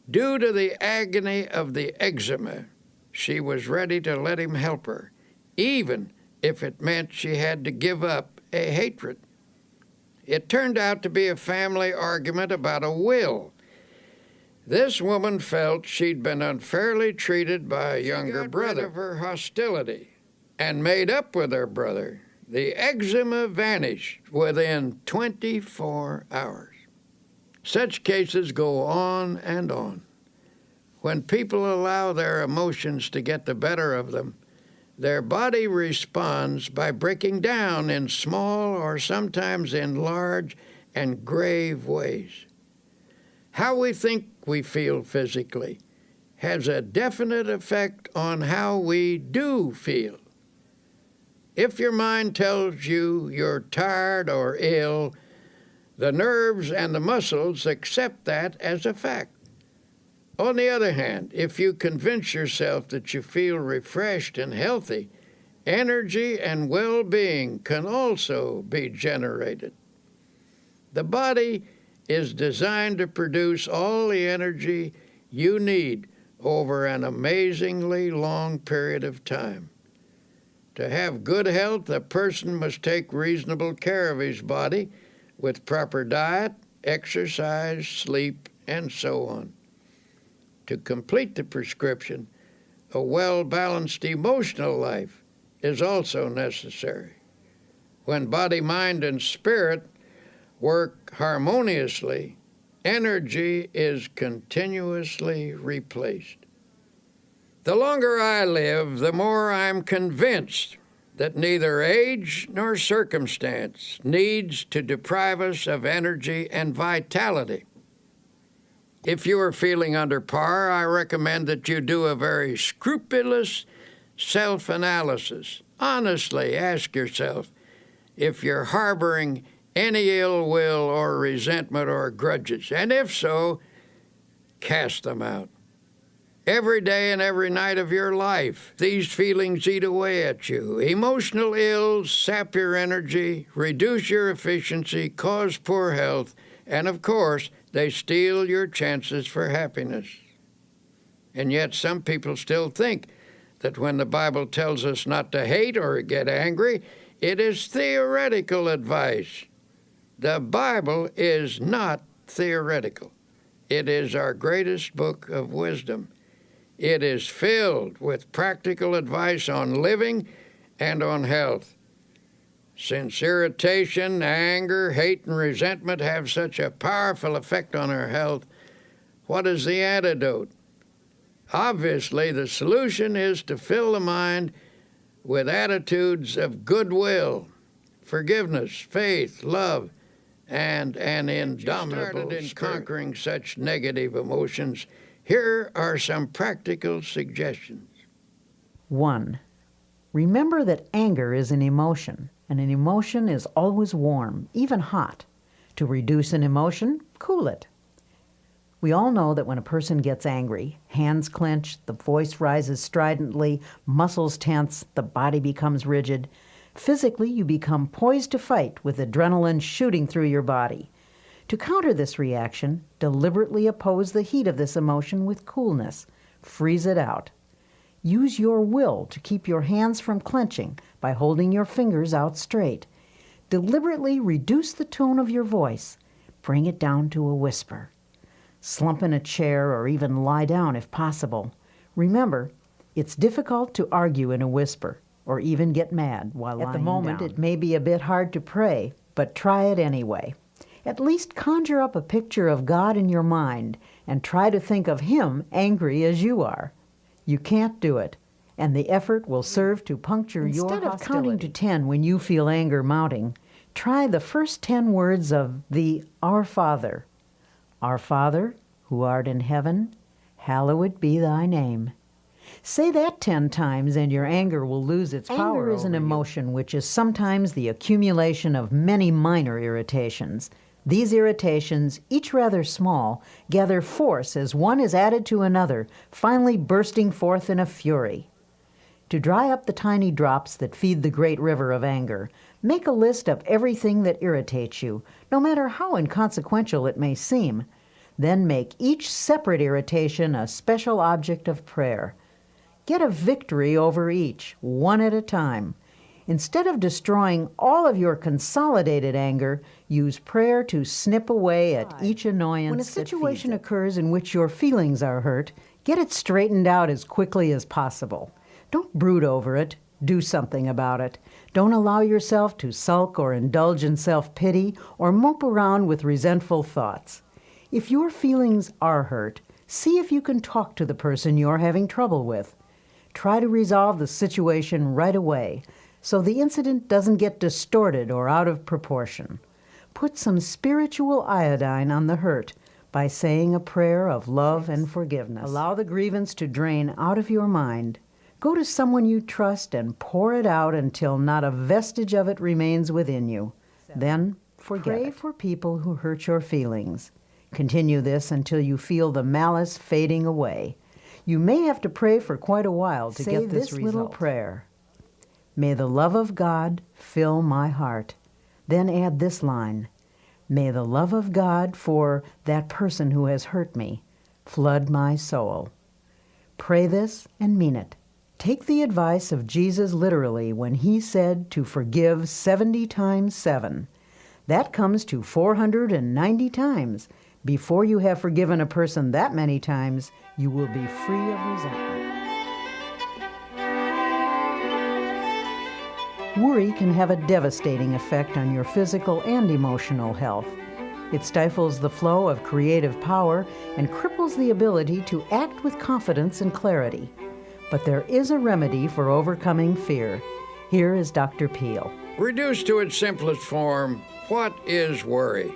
Due to the agony of the eczema, she was ready to let him help her, even if it meant she had to give up a hatred. It turned out to be a family argument about a will. This woman felt she'd been unfairly treated by a younger brother of her hostility and made up with her brother. The eczema vanished within 24 hours. Such cases go on and on. When people allow their emotions to get the better of them, their body responds by breaking down in small or sometimes in large and grave ways. How we think we feel physically has a definite effect on how we do feel. If your mind tells you you're tired or ill, the nerves and the muscles accept that as a fact. On the other hand, if you convince yourself that you feel refreshed and healthy, energy and well-being can also be generated. The body is designed to produce all the energy you need over an amazingly long period of time. To have good health, a person must take reasonable care of his body with proper diet, exercise, sleep, and so on. To complete the prescription, a well-balanced emotional life is also necessary. When body, mind, and spirit work harmoniously, energy is continuously replaced. The longer I live, the more I'm convinced that neither age nor circumstance needs to deprive us of energy and vitality. If you are feeling under par, I recommend that you do a very scrupulous self-analysis. Honestly ask yourself if you're harboring any ill will or resentment or grudges, and if so, cast them out. Every day and every night of your life, these feelings eat away at you. Emotional ills sap your energy, reduce your efficiency, cause poor health, and of course, they steal your chances for happiness. And yet some people still think that when the Bible tells us not to hate or get angry, it is theoretical advice. The Bible is not theoretical. It is our greatest book of wisdom. It is filled with practical advice on living and on health. Since irritation, anger, hate, and resentment have such a powerful effect on our health, what is the antidote? Obviously, the solution is to fill the mind with attitudes of goodwill, forgiveness, faith, love, and an indomitable spirit. Conquering such negative emotions, here are some practical suggestions. 1. Remember that anger is an emotion, and an emotion is always warm, even hot. To reduce an emotion, cool it. We all know that when a person gets angry, hands clench, the voice rises stridently, muscles tense, the body becomes rigid. Physically, you become poised to fight with adrenaline shooting through your body. To counter this reaction, deliberately oppose the heat of this emotion with coolness. Freeze it out. Use your will to keep your hands from clenching by holding your fingers out straight. Deliberately reduce the tone of your voice. Bring it down to a whisper. Slump in a chair or even lie down if possible. Remember, it's difficult to argue in a whisper or even get mad while lying down. At the moment, it may be a bit hard to pray, but try it anyway. At least conjure up a picture of God in your mind and try to think of Him angry as you are. You can't do it, and the effort will serve to puncture your hostility. Instead of counting to 10 when you feel anger mounting, try the first 10 words of the Our Father. Our Father, who art in heaven, hallowed be thy name. Say that 10 times and your anger will lose its power. Anger is an emotion which is sometimes the accumulation of many minor irritations. These irritations, each rather small, gather force as one is added to another, finally bursting forth in a fury. To dry up the tiny drops that feed the great river of anger, make a list of everything that irritates you, no matter how inconsequential it may seem. Then make each separate irritation a special object of prayer. Get a victory over each, one at a time. Instead of destroying all of your consolidated anger, use prayer to snip away at each annoyance. When a situation occurs in which your feelings are hurt, get it straightened out as quickly as possible. Don't brood over it. Do something about it. Don't allow yourself to sulk or indulge in self-pity or mope around with resentful thoughts. If your feelings are hurt, see if you can talk to the person you're having trouble with. Try to resolve the situation right away so the incident doesn't get distorted or out of proportion. Put some spiritual iodine on the hurt by saying a prayer of love and forgiveness. Allow the grievance to drain out of your mind. Go to someone you trust and pour it out until not a vestige of it remains within you. Then pray for people who hurt your feelings. Continue this until you feel the malice fading away. You may have to pray for quite a while to get this result. Say this little prayer. May the love of God fill my heart. Then add this line. May the love of God for that person who has hurt me flood my soul. Pray this and mean it. Take the advice of Jesus literally when he said to forgive 70 times 7. That comes to 490 times. Before you have forgiven a person that many times, you will be free of resentment. Worry can have a devastating effect on your physical and emotional health. It stifles the flow of creative power and cripples the ability to act with confidence and clarity. But there is a remedy for overcoming fear. Here is Dr. Peale. Reduced to its simplest form, what is worry?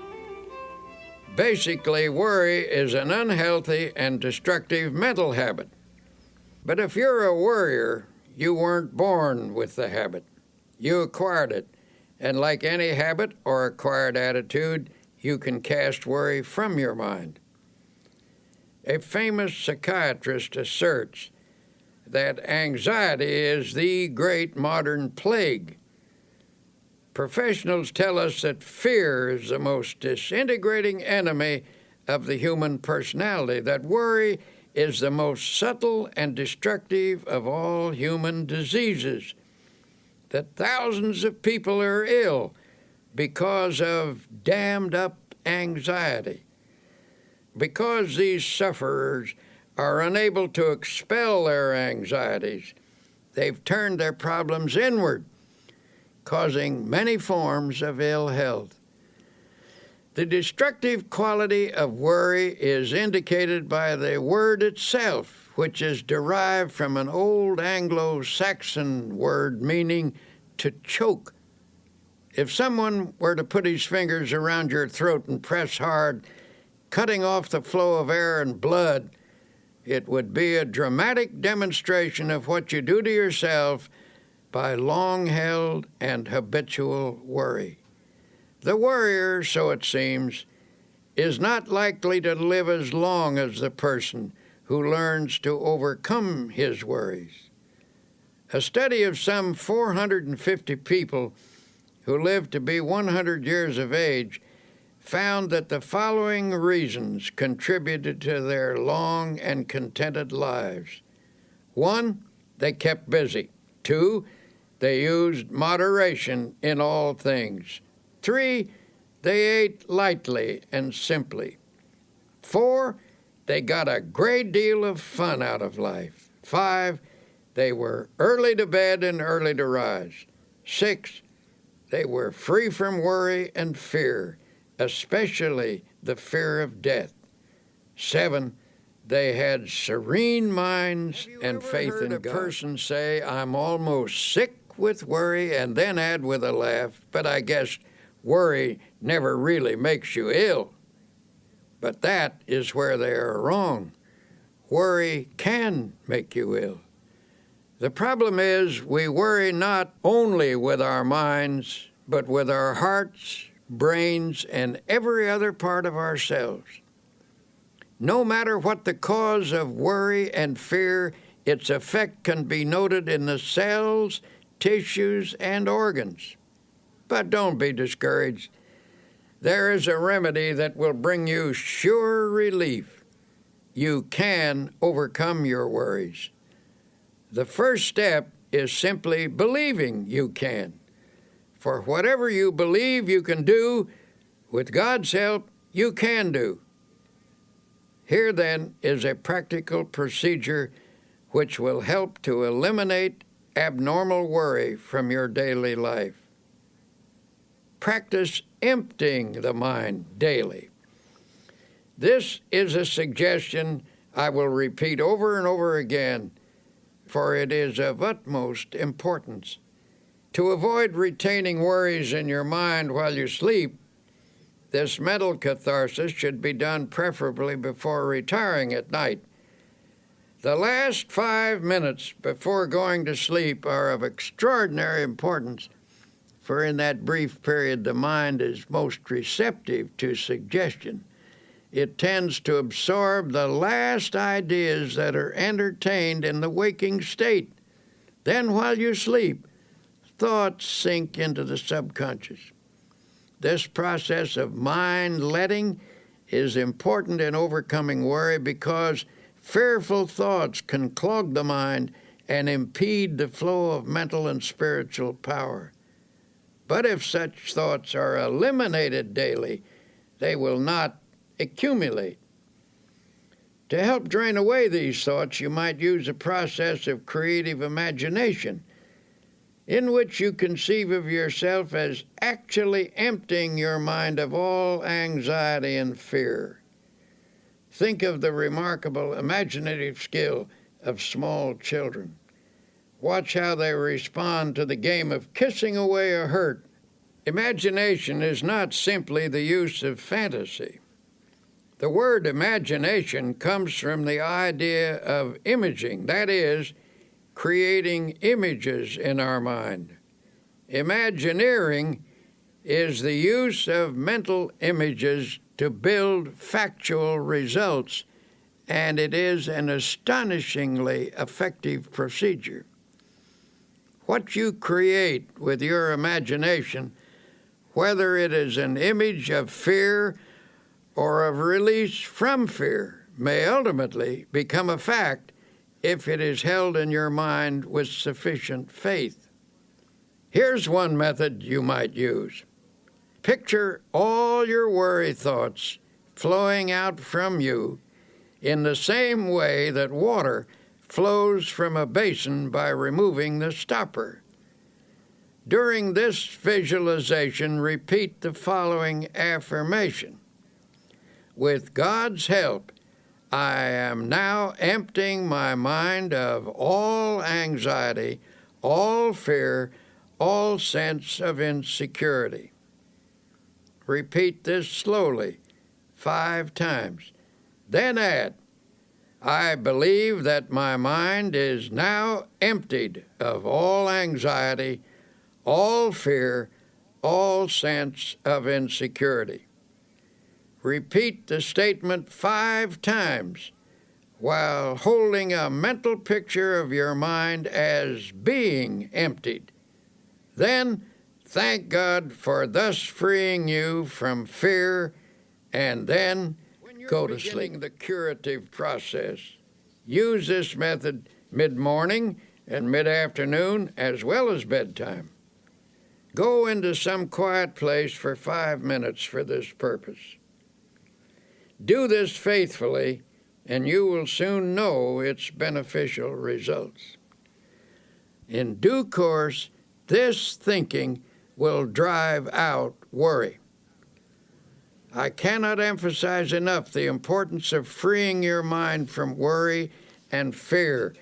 Basically, worry is an unhealthy and destructive mental habit. But if you're a worrier, you weren't born with the habit. You acquired it, and like any habit or acquired attitude, you can cast worry from your mind. A famous psychiatrist asserts that anxiety is the great modern plague. Professionals tell us that fear is the most disintegrating enemy of the human personality, that worry is the most subtle and destructive of all human diseases, that thousands of people are ill because of dammed-up anxiety. Because these sufferers are unable to expel their anxieties, they've turned their problems inward, causing many forms of ill health. The destructive quality of worry is indicated by the word itself, which is derived from an old Anglo-Saxon word meaning to choke. If someone were to put his fingers around your throat and press hard, cutting off the flow of air and blood, it would be a dramatic demonstration of what you do to yourself by long-held and habitual worry. The worrier, so it seems, is not likely to live as long as the person who learns to overcome his worries. A study of some 450 people who lived to be 100 years of age found that the following reasons contributed to their long and contented lives. 1, they kept busy. 2, they used moderation in all things. 3, they ate lightly and simply. 4, they got a great deal of fun out of life. 5, they were early to bed and early to rise. 6, they were free from worry and fear, especially the fear of death. 7, they had serene minds and faith in God. Have you ever heard a person say, "I'm almost sick with worry," and then add with a laugh, "But I guess worry never really makes you ill"? But that is where they are wrong. Worry can make you ill. The problem is we worry not only with our minds, but with our hearts, brains, and every other part of ourselves. No matter what the cause of worry and fear, its effect can be noted in the cells, tissues, and organs. But don't be discouraged. There is a remedy that will bring you sure relief. You can overcome your worries. The first step is simply believing you can. For whatever you believe you can do, with God's help, you can do. Here, then, is a practical procedure which will help to eliminate abnormal worry from your daily life. Practice emptying the mind daily. This is a suggestion I will repeat over and over again, for it is of utmost importance. To avoid retaining worries in your mind while you sleep, this mental catharsis should be done preferably before retiring at night. The last 5 minutes before going to sleep are of extraordinary importance, for in that brief period the mind is most receptive to suggestion. It tends to absorb the last ideas that are entertained in the waking state. Then while you sleep, thoughts sink into the subconscious. This process of mind letting is important in overcoming worry because fearful thoughts can clog the mind and impede the flow of mental and spiritual power. But if such thoughts are eliminated daily, they will not accumulate. To help drain away these thoughts, you might use a process of creative imagination, in which you conceive of yourself as actually emptying your mind of all anxiety and fear. Think of the remarkable imaginative skill of small children. Watch how they respond to the game of kissing away a hurt. Imagination is not simply the use of fantasy. The word imagination comes from the idea of imaging, that is, creating images in our mind. Imagineering is the use of mental images to build factual results, and it is an astonishingly effective procedure. What you create with your imagination, whether it is an image of fear or of release from fear, may ultimately become a fact if it is held in your mind with sufficient faith. Here's one method you might use. Picture all your worry thoughts flowing out from you in the same way that water flows from a basin by removing the stopper. During this visualization, repeat the following affirmation. With God's help, I am now emptying my mind of all anxiety, all fear, all sense of insecurity. Repeat this slowly 5 times. Then add, I believe that my mind is now emptied of all anxiety, all fear, all sense of insecurity. Repeat the statement 5 times while holding a mental picture of your mind as being emptied. Then thank God for thus freeing you from fear, and then go to sleep. The curative process. Use this method mid-morning and mid-afternoon as well as bedtime. Go into some quiet place for 5 minutes for this purpose. Do this faithfully, and you will soon know its beneficial results. In due course, this thinking will drive out worry. I cannot emphasize enough the importance of freeing your mind from worry and fear.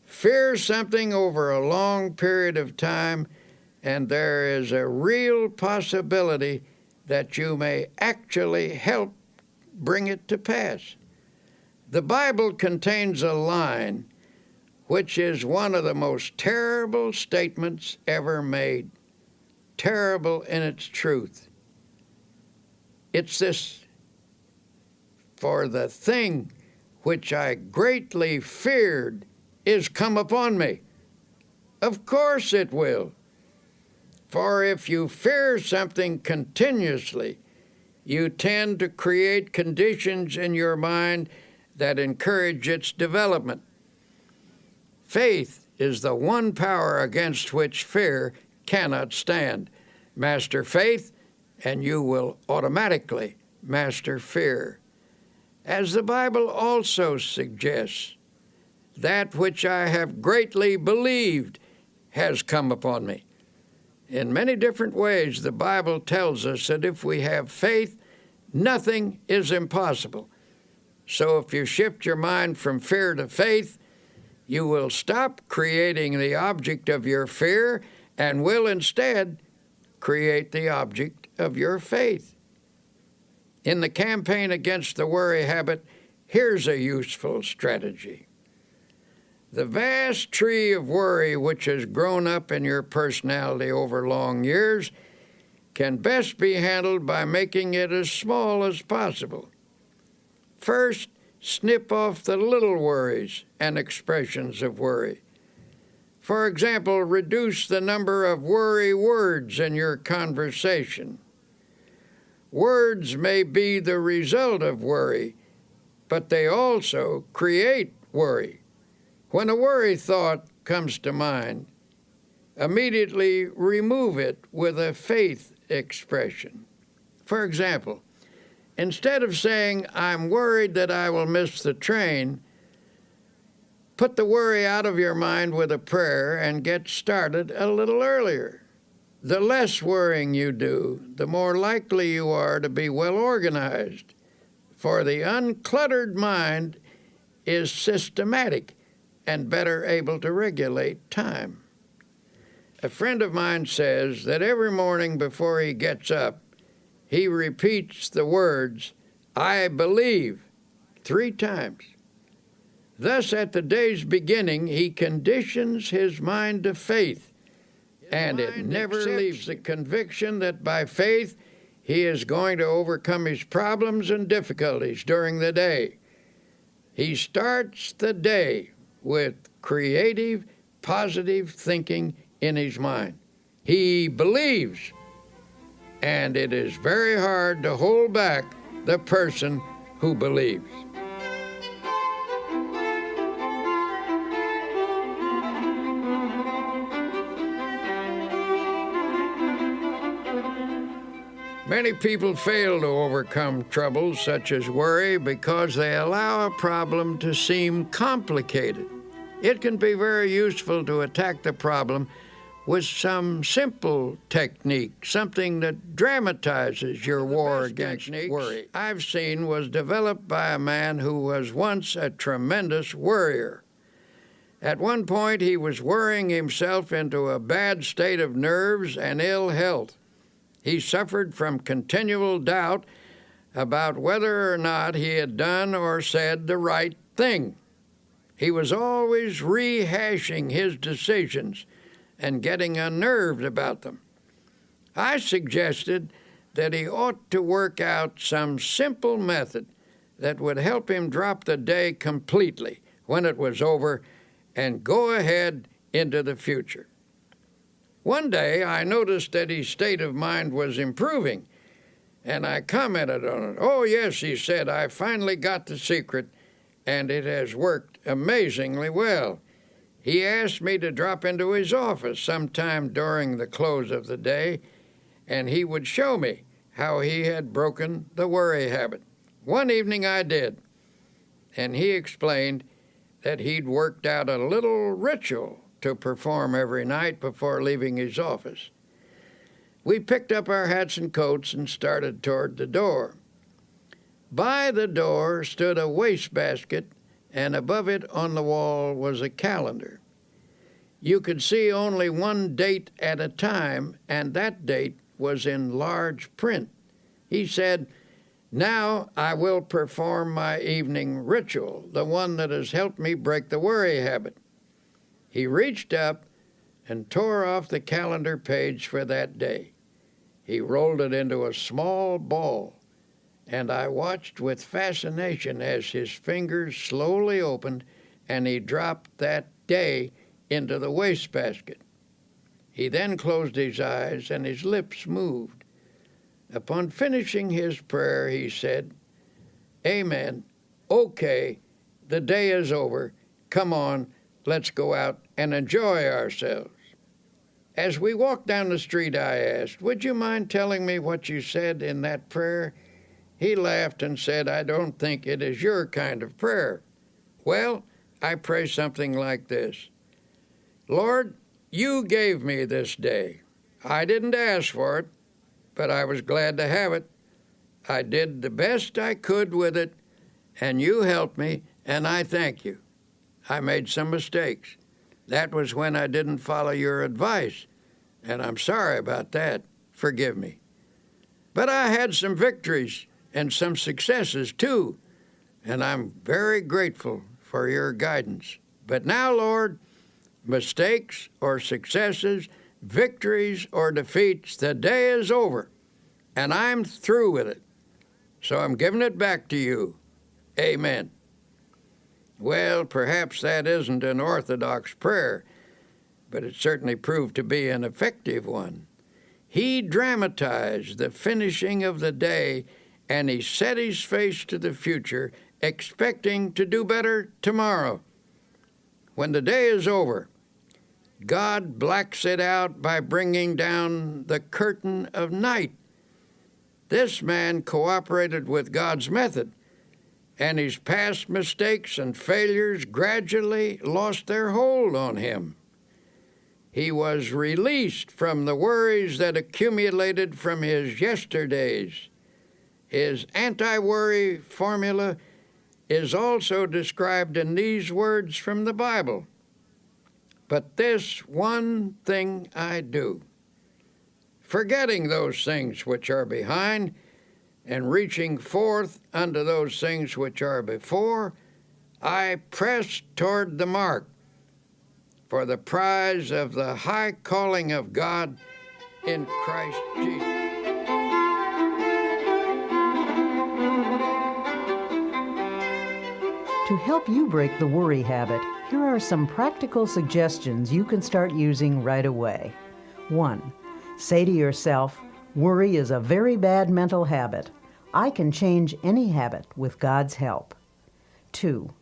Fear something over a long period of time, and there is a real possibility that you may actually help bring it to pass. The Bible contains a line which is one of the most terrible statements ever made, terrible in its truth. It's this, for the thing which I greatly feared is come upon me. Of course it will. For if you fear something continuously, you tend to create conditions in your mind that encourage its development. Faith is the one power against which fear cannot stand. Master faith, and you will automatically master fear. As the Bible also suggests, that which I have greatly believed has come upon me. In many different ways, the Bible tells us that if we have faith, nothing is impossible. So if you shift your mind from fear to faith, You will stop creating the object of your fear and will instead create the object of your faith. In the campaign against the worry habit, here's a useful strategy. The vast tree of worry which has grown up in your personality over long years can best be handled by making it as small as possible. First, snip off the little worries and expressions of worry. For example, reduce the number of worry words in your conversation. Words may be the result of worry, but they also create worry. When a worry thought comes to mind, immediately remove it with a faith expression. For example, instead of saying, "I'm worried that I will miss the train," put the worry out of your mind with a prayer and get started a little earlier. The less worrying you do, the more likely you are to be well organized, for the uncluttered mind is systematic and better able to regulate time. A friend of mine says that every morning before he gets up, he repeats the words, "I believe," 3 times. Thus, at the day's beginning, he conditions his mind to faith, and it never leaves the conviction that by faith he is going to overcome his problems and difficulties during the day. He starts the day with creative, positive thinking in his mind. He believes, and it is very hard to hold back the person who believes. Many people fail to overcome troubles such as worry because they allow a problem to seem complicated. It can be very useful to attack the problem with some simple technique, something that dramatizes your war against worry I've seen was developed by a man who was once a tremendous worrier. At one point, he was worrying himself into a bad state of nerves and ill health. He suffered from continual doubt about whether or not he had done or said the right thing. He was always rehashing his decisions and getting unnerved about them. I suggested that he ought to work out some simple method that would help him drop the day completely when it was over and go ahead into the future. One day, I noticed that his state of mind was improving, and I commented on it. "Oh, yes," he said, "I finally got the secret, and it has worked amazingly well." He asked me to drop into his office sometime during the close of the day, and he would show me how he had broken the worry habit. One evening I did, and he explained that he'd worked out a little ritual to perform every night before leaving his office. We picked up our hats and coats and started toward the door. By the door stood a wastebasket, and above it on the wall was a calendar. You could see only one date at a time, and that date was in large print. He said, "Now I will perform my evening ritual, the one that has helped me break the worry habit." He reached up and tore off the calendar page for that day. He rolled it into a small ball, and I watched with fascination as his fingers slowly opened and he dropped that day into the wastebasket. He then closed his eyes and his lips moved. Upon finishing his prayer, he said, "Amen. Okay, the day is over. Come on, let's go out and enjoy ourselves." As we walked down the street, I asked, "Would you mind telling me what you said in that prayer?" He laughed and said, "I don't think it is your kind of prayer." "Well, I pray something like this: Lord, you gave me this day. I didn't ask for it, but I was glad to have it. I did the best I could with it, and you helped me, and I thank you. I made some mistakes. That was when I didn't follow your advice, and I'm sorry about that. Forgive me. But I had some victories and some successes too, and I'm very grateful for your guidance. But now, Lord, mistakes or successes, victories or defeats, the day is over, and I'm through with it. So I'm giving it back to you. Amen. Well, perhaps that isn't an orthodox prayer, but it certainly proved to be an effective one. He dramatized the finishing of the day, and he set his face to the future, expecting to do better tomorrow. When the day is over, God blacks it out by bringing down the curtain of night. This man cooperated with God's method, and his past mistakes and failures gradually lost their hold on him. He was released from the worries that accumulated from his yesterdays. His anti-worry formula is also described in these words from the Bible. But this one thing I do, forgetting those things which are behind, and reaching forth unto those things which are before, I press toward the mark for the prize of the high calling of God in Christ Jesus. To help you break the worry habit, here are some practical suggestions you can start using right away. 1. Say to yourself, worry is a very bad mental habit. I can change any habit with God's help. 2.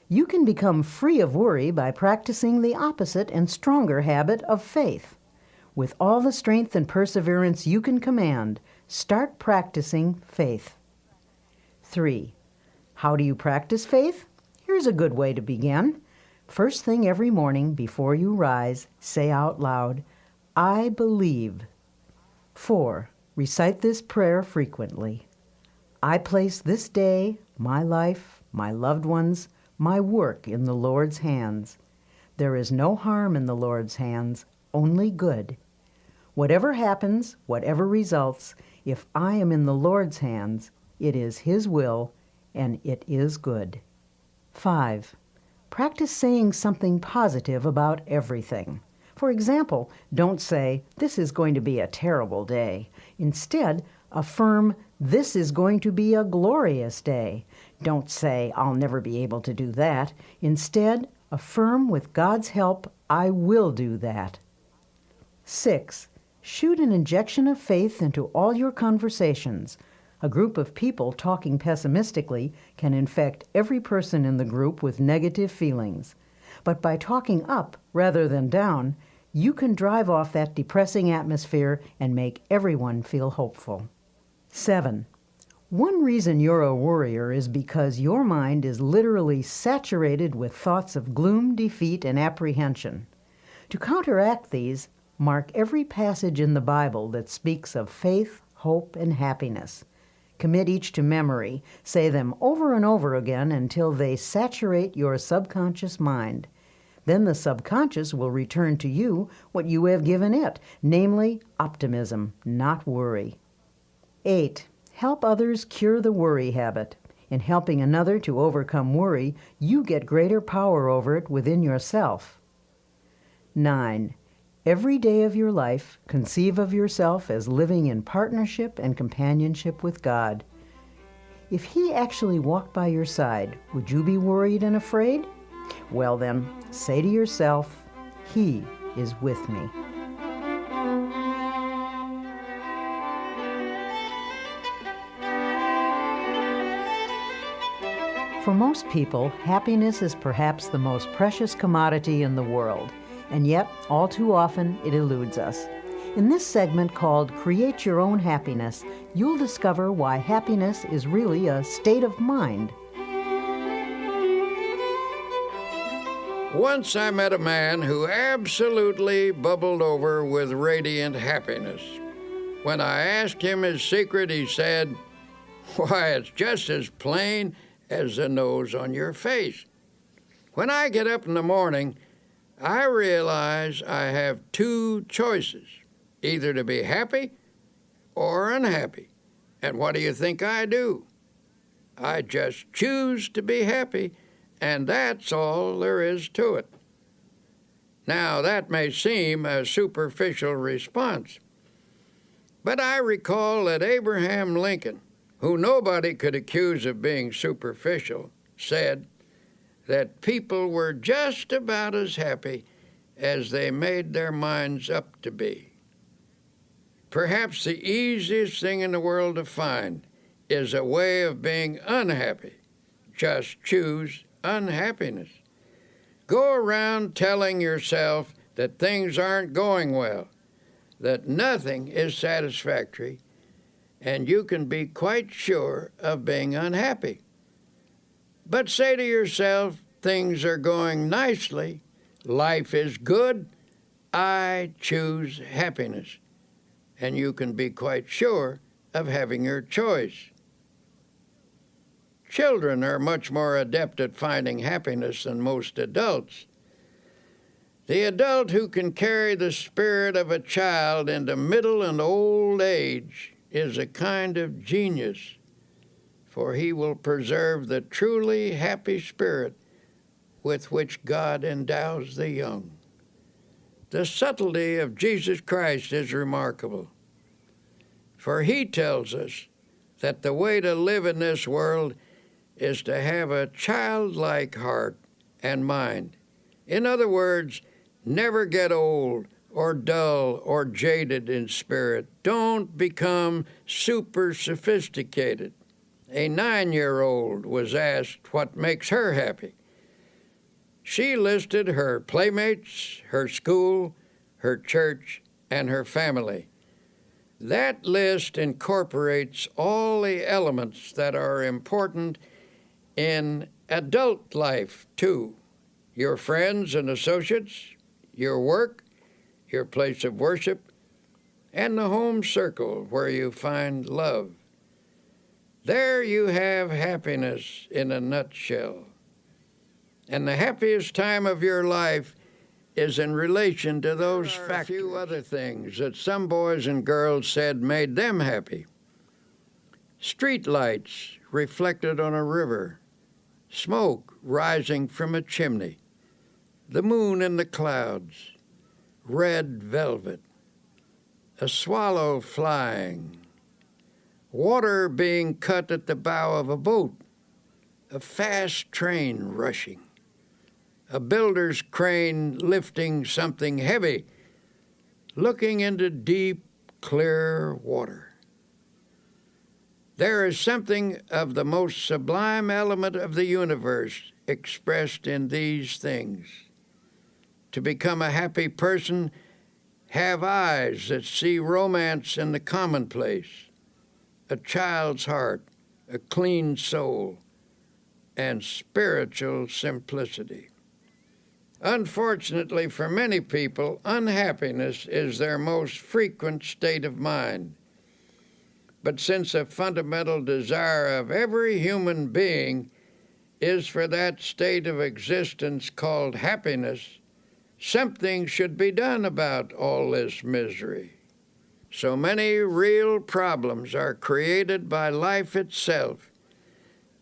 You can become free of worry by practicing the opposite and stronger habit of faith. With all the strength and perseverance you can command, start practicing faith. 3. How do you practice faith? Here's a good way to begin. First thing every morning before you rise, say out loud, I believe. 4. Recite this prayer frequently. I place this day, my life, my loved ones, my work in the Lord's hands. There is no harm in the Lord's hands, only good. Whatever happens, whatever results, if I am in the Lord's hands, it is His will, and it is good. 5. Practice saying something positive about everything. For example, don't say, this is going to be a terrible day. Instead, affirm, this is going to be a glorious day. Don't say, I'll never be able to do that. Instead, affirm with God's help, I will do that. 6. Shoot an injection of faith into all your conversations. A group of people talking pessimistically can infect every person in the group with negative feelings. But by talking up rather than down, you can drive off that depressing atmosphere and make everyone feel hopeful. 7. One reason you're a worrier is because your mind is literally saturated with thoughts of gloom, defeat, and apprehension. To counteract these, mark every passage in the Bible that speaks of faith, hope, and happiness. Commit each to memory. Say them over and over again until they saturate your subconscious mind. Then the subconscious will return to you what you have given it, namely optimism, not worry. 8. Help others cure the worry habit. In helping another to overcome worry, you get greater power over it within yourself. 9. Every day of your life, conceive of yourself as living in partnership and companionship with God. If He actually walked by your side, would you be worried and afraid? Well then, say to yourself, He is with me. For most people, happiness is perhaps the most precious commodity in the world. And yet, all too often, it eludes us. In this segment called Create Your Own Happiness, you'll discover why happiness is really a state of mind. Once I met a man who absolutely bubbled over with radiant happiness. When I asked him his secret, he said, "Why, it's just as plain as the nose on your face." When I get up in the morning, I realize I have two choices, either to be happy or unhappy. And what do you think I do? I just choose to be happy, and that's all there is to it. Now, that may seem a superficial response, but I recall that Abraham Lincoln, who nobody could accuse of being superficial, said that people were just about as happy as they made their minds up to be. Perhaps the easiest thing in the world to find is a way of being unhappy. Just choose unhappiness. Go around telling yourself that things aren't going well, that nothing is satisfactory, and you can be quite sure of being unhappy. But say to yourself, things are going nicely, life is good, I choose happiness. And you can be quite sure of having your choice. Children are much more adept at finding happiness than most adults. The adult who can carry the spirit of a child into middle and old age is a kind of genius, for he will preserve the truly happy spirit with which God endows the young. The subtlety of Jesus Christ is remarkable, for he tells us that the way to live in this world is to have a childlike heart and mind. In other words, never get old or dull or jaded in spirit. Don't become super sophisticated. A 9-year-old was asked what makes her happy. She listed her playmates, her school, her church, and her family. That list incorporates all the elements that are important in adult life, too. Your friends and associates, your work, your place of worship, and the home circle where you find love. There you have happiness in a nutshell. And the happiest time of your life is in relation to those factors. A few other things that some boys and girls said made them happy. Street lights reflected on a river, smoke rising from a chimney, the moon in the clouds, red velvet, a swallow flying, water being cut at the bow of a boat, a fast train rushing, a builder's crane lifting something heavy, looking into deep, clear water. There is something of the most sublime element of the universe expressed in these things. To become a happy person, have eyes that see romance in the commonplace, a child's heart, a clean soul, and spiritual simplicity. Unfortunately for many people, unhappiness is their most frequent state of mind. But since a fundamental desire of every human being is for that state of existence called happiness, something should be done about all this misery. So many real problems are created by life itself,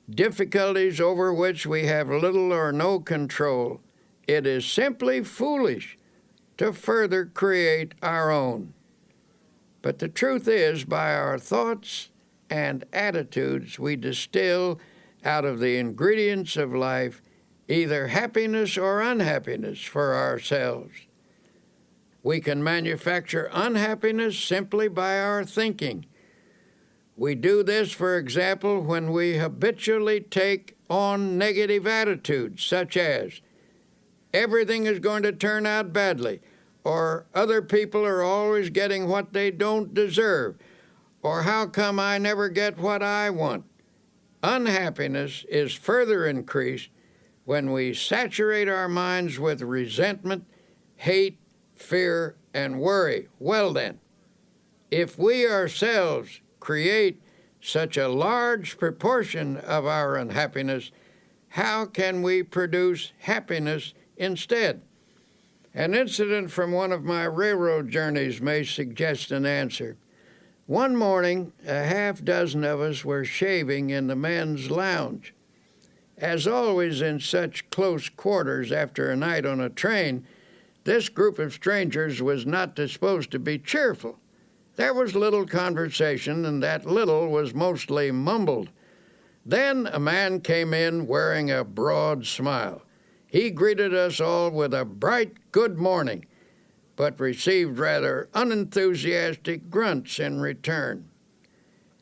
difficulties over which we have little or no control. It is simply foolish to further create our own. But the truth is, by our thoughts and attitudes, we distill out of the ingredients of life either happiness or unhappiness for ourselves. We can manufacture unhappiness simply by our thinking. We do this, for example, when we habitually take on negative attitudes, such as, everything is going to turn out badly, or other people are always getting what they don't deserve, or how come I never get what I want. Unhappiness is further increased when we saturate our minds with resentment, hate, fear, and worry. Well then, if we ourselves create such a large proportion of our unhappiness, how can we produce happiness instead? An incident from one of my railroad journeys may suggest an answer. One morning, a half dozen of us were shaving in the men's lounge. As always in such close quarters after a night on a train, this group of strangers was not disposed to be cheerful. There was little conversation, and that little was mostly mumbled. Then a man came in wearing a broad smile. He greeted us all with a bright good morning, but received rather unenthusiastic grunts in return.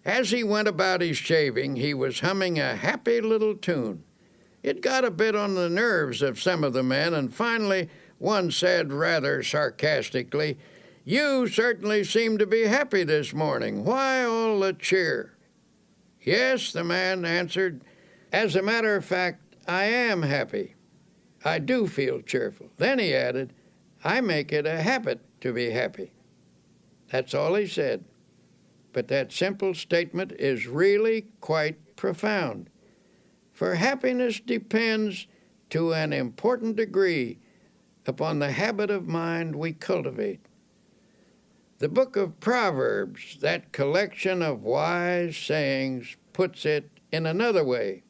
As he went about his shaving, he was humming a happy little tune. It got a bit on the nerves of some of the men, and finally one said rather sarcastically, "You certainly seem to be happy this morning. Why all the cheer?" "Yes," the man answered. "As a matter of fact, I am happy. I do feel cheerful." Then he added, "I make it a habit to be happy." That's all he said. But that simple statement is really quite profound. For happiness depends, to an important degree, upon the habit of mind we cultivate. The book of Proverbs, that collection of wise sayings, puts it in another way.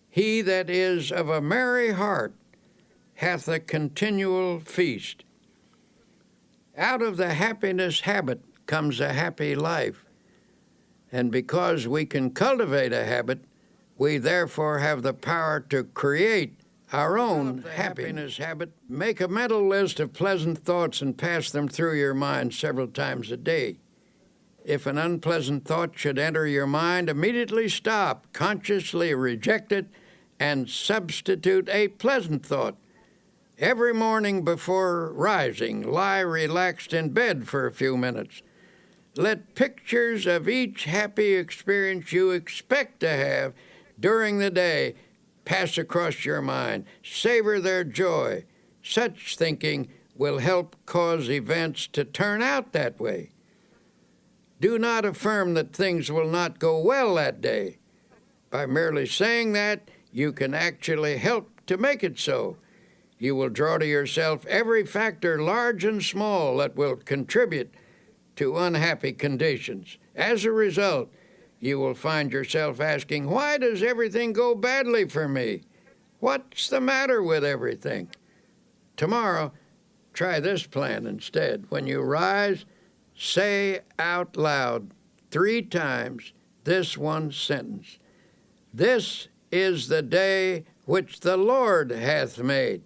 He that is of a merry heart hath a continual feast. Out of the happiness habit comes a happy life. And because we can cultivate a habit, we therefore have the power to create our own happiness habit. Make a mental list of pleasant thoughts and pass them through your mind several times a day. If an unpleasant thought should enter your mind, immediately stop, consciously reject it, and substitute a pleasant thought. Every morning before rising, lie relaxed in bed for a few minutes. Let pictures of each happy experience you expect to have during the day pass across your mind. Savor their joy. Such thinking will help cause events to turn out that way. Do not affirm that things will not go well that day. By merely saying that, you can actually help to make it so. You will draw to yourself every factor, large and small, that will contribute to unhappy conditions. As a result, you will find yourself asking, why does everything go badly for me? What's the matter with everything? Tomorrow, try this plan instead. When you rise, say out loud 3 times this one sentence. This is the day which the Lord hath made.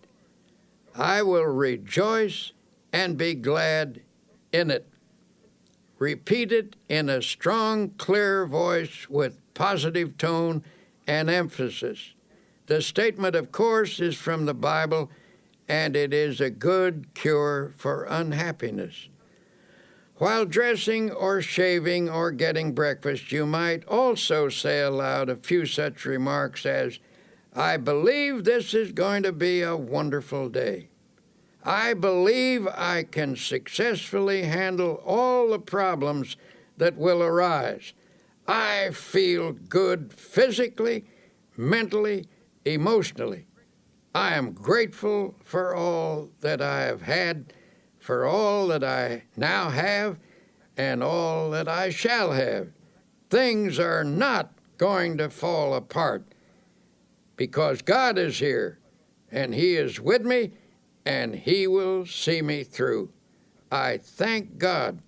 I will rejoice and be glad in it. Repeat it in a strong, clear voice with positive tone and emphasis. The statement, of course, is from the Bible, and it is a good cure for unhappiness. While dressing or shaving or getting breakfast, you might also say aloud a few such remarks as, I believe this is going to be a wonderful day. I believe I can successfully handle all the problems that will arise. I feel good physically, mentally, emotionally. I am grateful for all that I have had, for all that I now have, and all that I shall have. Things are not going to fall apart because God is here, and He is with me, and He will see me through. I thank God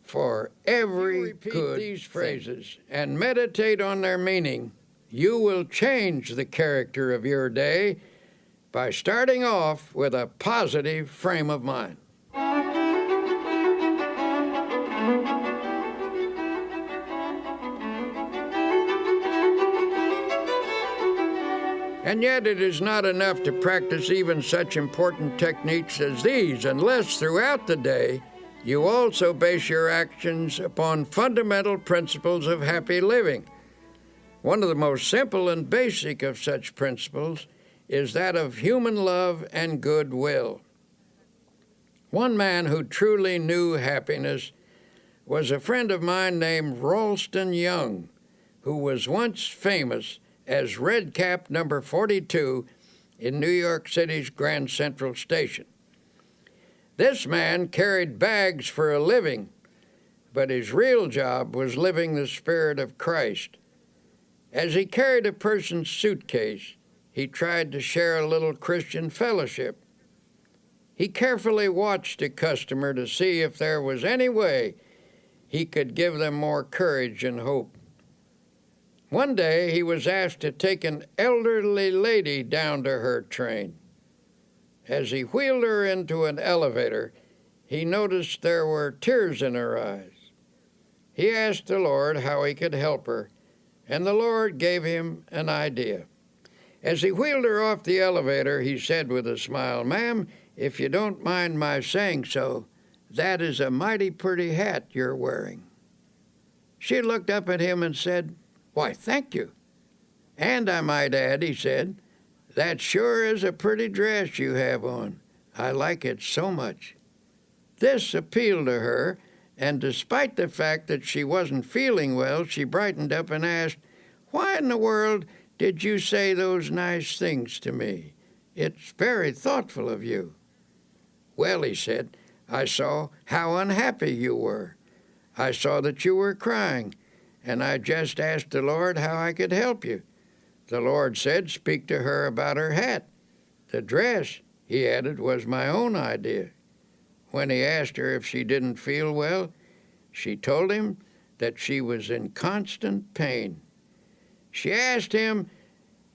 for every good these phrases and meditate on their meaning. You will change the character of your day by starting off with a positive frame of mind. And yet it is not enough to practice even such important techniques as these unless throughout the day you also base your actions upon fundamental principles of happy living. One of the most simple and basic of such principles is that of human love and goodwill. One man who truly knew happiness was a friend of mine named Ralston Young, who was once famous as Red Cap number 42 in New York City's Grand Central Station. This man carried bags for a living, but his real job was living the Spirit of Christ. As he carried a person's suitcase, he tried to share a little Christian fellowship. He carefully watched a customer to see if there was any way he could give them more courage and hope. One day he was asked to take an elderly lady down to her train. As he wheeled her into an elevator, he noticed there were tears in her eyes. He asked the Lord how he could help her, and the Lord gave him an idea. As he wheeled her off the elevator, he said with a smile, "Ma'am, if you don't mind my saying so, that is a mighty pretty hat you're wearing." She looked up at him and said, "Why, thank you. And I might add," he said, "that sure is a pretty dress you have on. I like it so much." This appealed to her, and despite the fact that she wasn't feeling well, she brightened up and asked, "Why in the world did you say those nice things to me? It's very thoughtful of you." "Well," he said, "I saw how unhappy you were. I saw that you were crying, and I just asked the Lord how I could help you. The Lord said, speak to her about her hat. The dress," he added, "was my own idea." When he asked her if she didn't feel well, she told him that she was in constant pain. She asked him,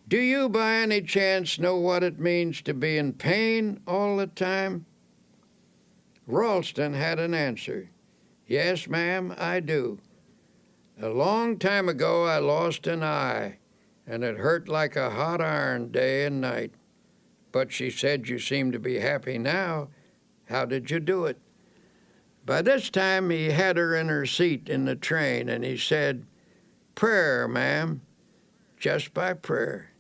"Do you by any chance know what it means to be in pain all the time?" Ralston had an answer. "Yes, ma'am, I do. A long time ago I lost an eye, and it hurt like a hot iron day and night. But," she said, "you seem to be happy now. How did you do it?" By this time he had her in her seat in the train, and he said, "Prayer, ma'am, just by prayer."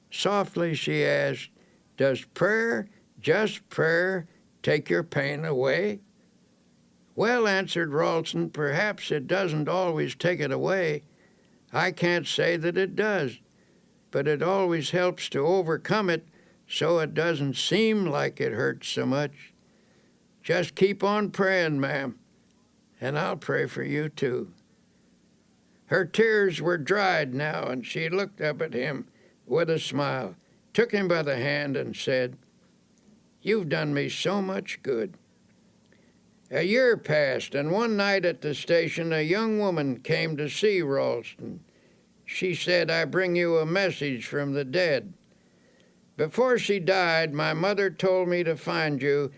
Softly she asked, "Does prayer, just prayer, take your pain away?" "Well," answered Ralston, "perhaps it doesn't always take it away. I can't say that it does, but it always helps to overcome it so it doesn't seem like it hurts so much. Just keep on praying, ma'am, and I'll pray for you too." Her tears were dried now, and she looked up at him with a smile, took him by the hand, and said, "You've done me so much good." A year passed, and one night at the station a young woman came to see Ralston. She said, "I bring you a message from the dead. Before she died, my mother told me to find you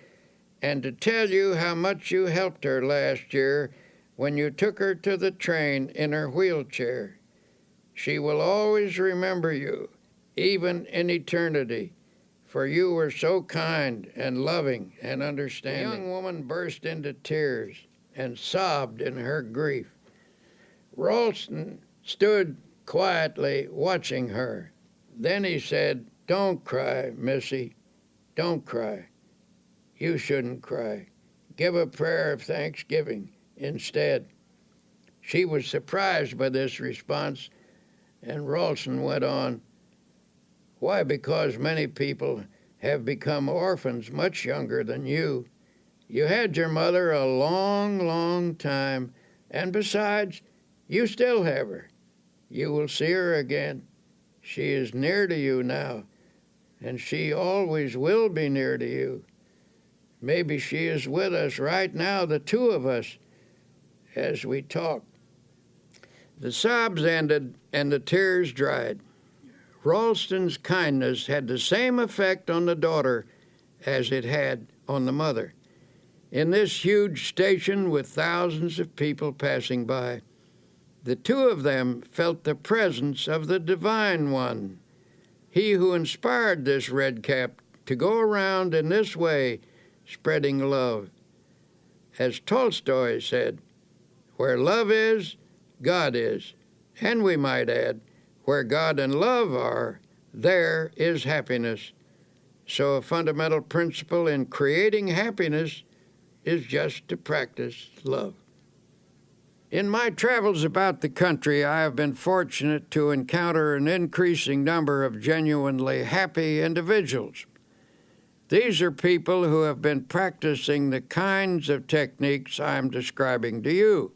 and to tell you how much you helped her last year when you took her to the train in her wheelchair. She will always remember you, even in eternity, for you were so kind and loving and understanding." The young woman burst into tears and sobbed in her grief. Ralston stood quietly watching her. Then he said, "Don't cry, Missy. Don't cry. You shouldn't cry. Give a prayer of thanksgiving instead." She was surprised by this response, and Ralston went on, "Why, because many people have become orphans much younger than you. You had your mother a long, long time, and besides, you still have her. You will see her again. She is near to you now, and she always will be near to you. Maybe she is with us right now, the two of us, as we talk." The sobs ended, and the tears dried. Ralston's kindness had the same effect on the daughter as it had on the mother. In this huge station with thousands of people passing by, the two of them felt the presence of the Divine One, he who inspired this red cap to go around in this way, spreading love. As Tolstoy said, "Where love is, God is," and we might add, where God and love are, there is happiness. So a fundamental principle in creating happiness is just to practice love. In my travels about the country, I have been fortunate to encounter an increasing number of genuinely happy individuals. These are people who have been practicing the kinds of techniques I'm describing to you.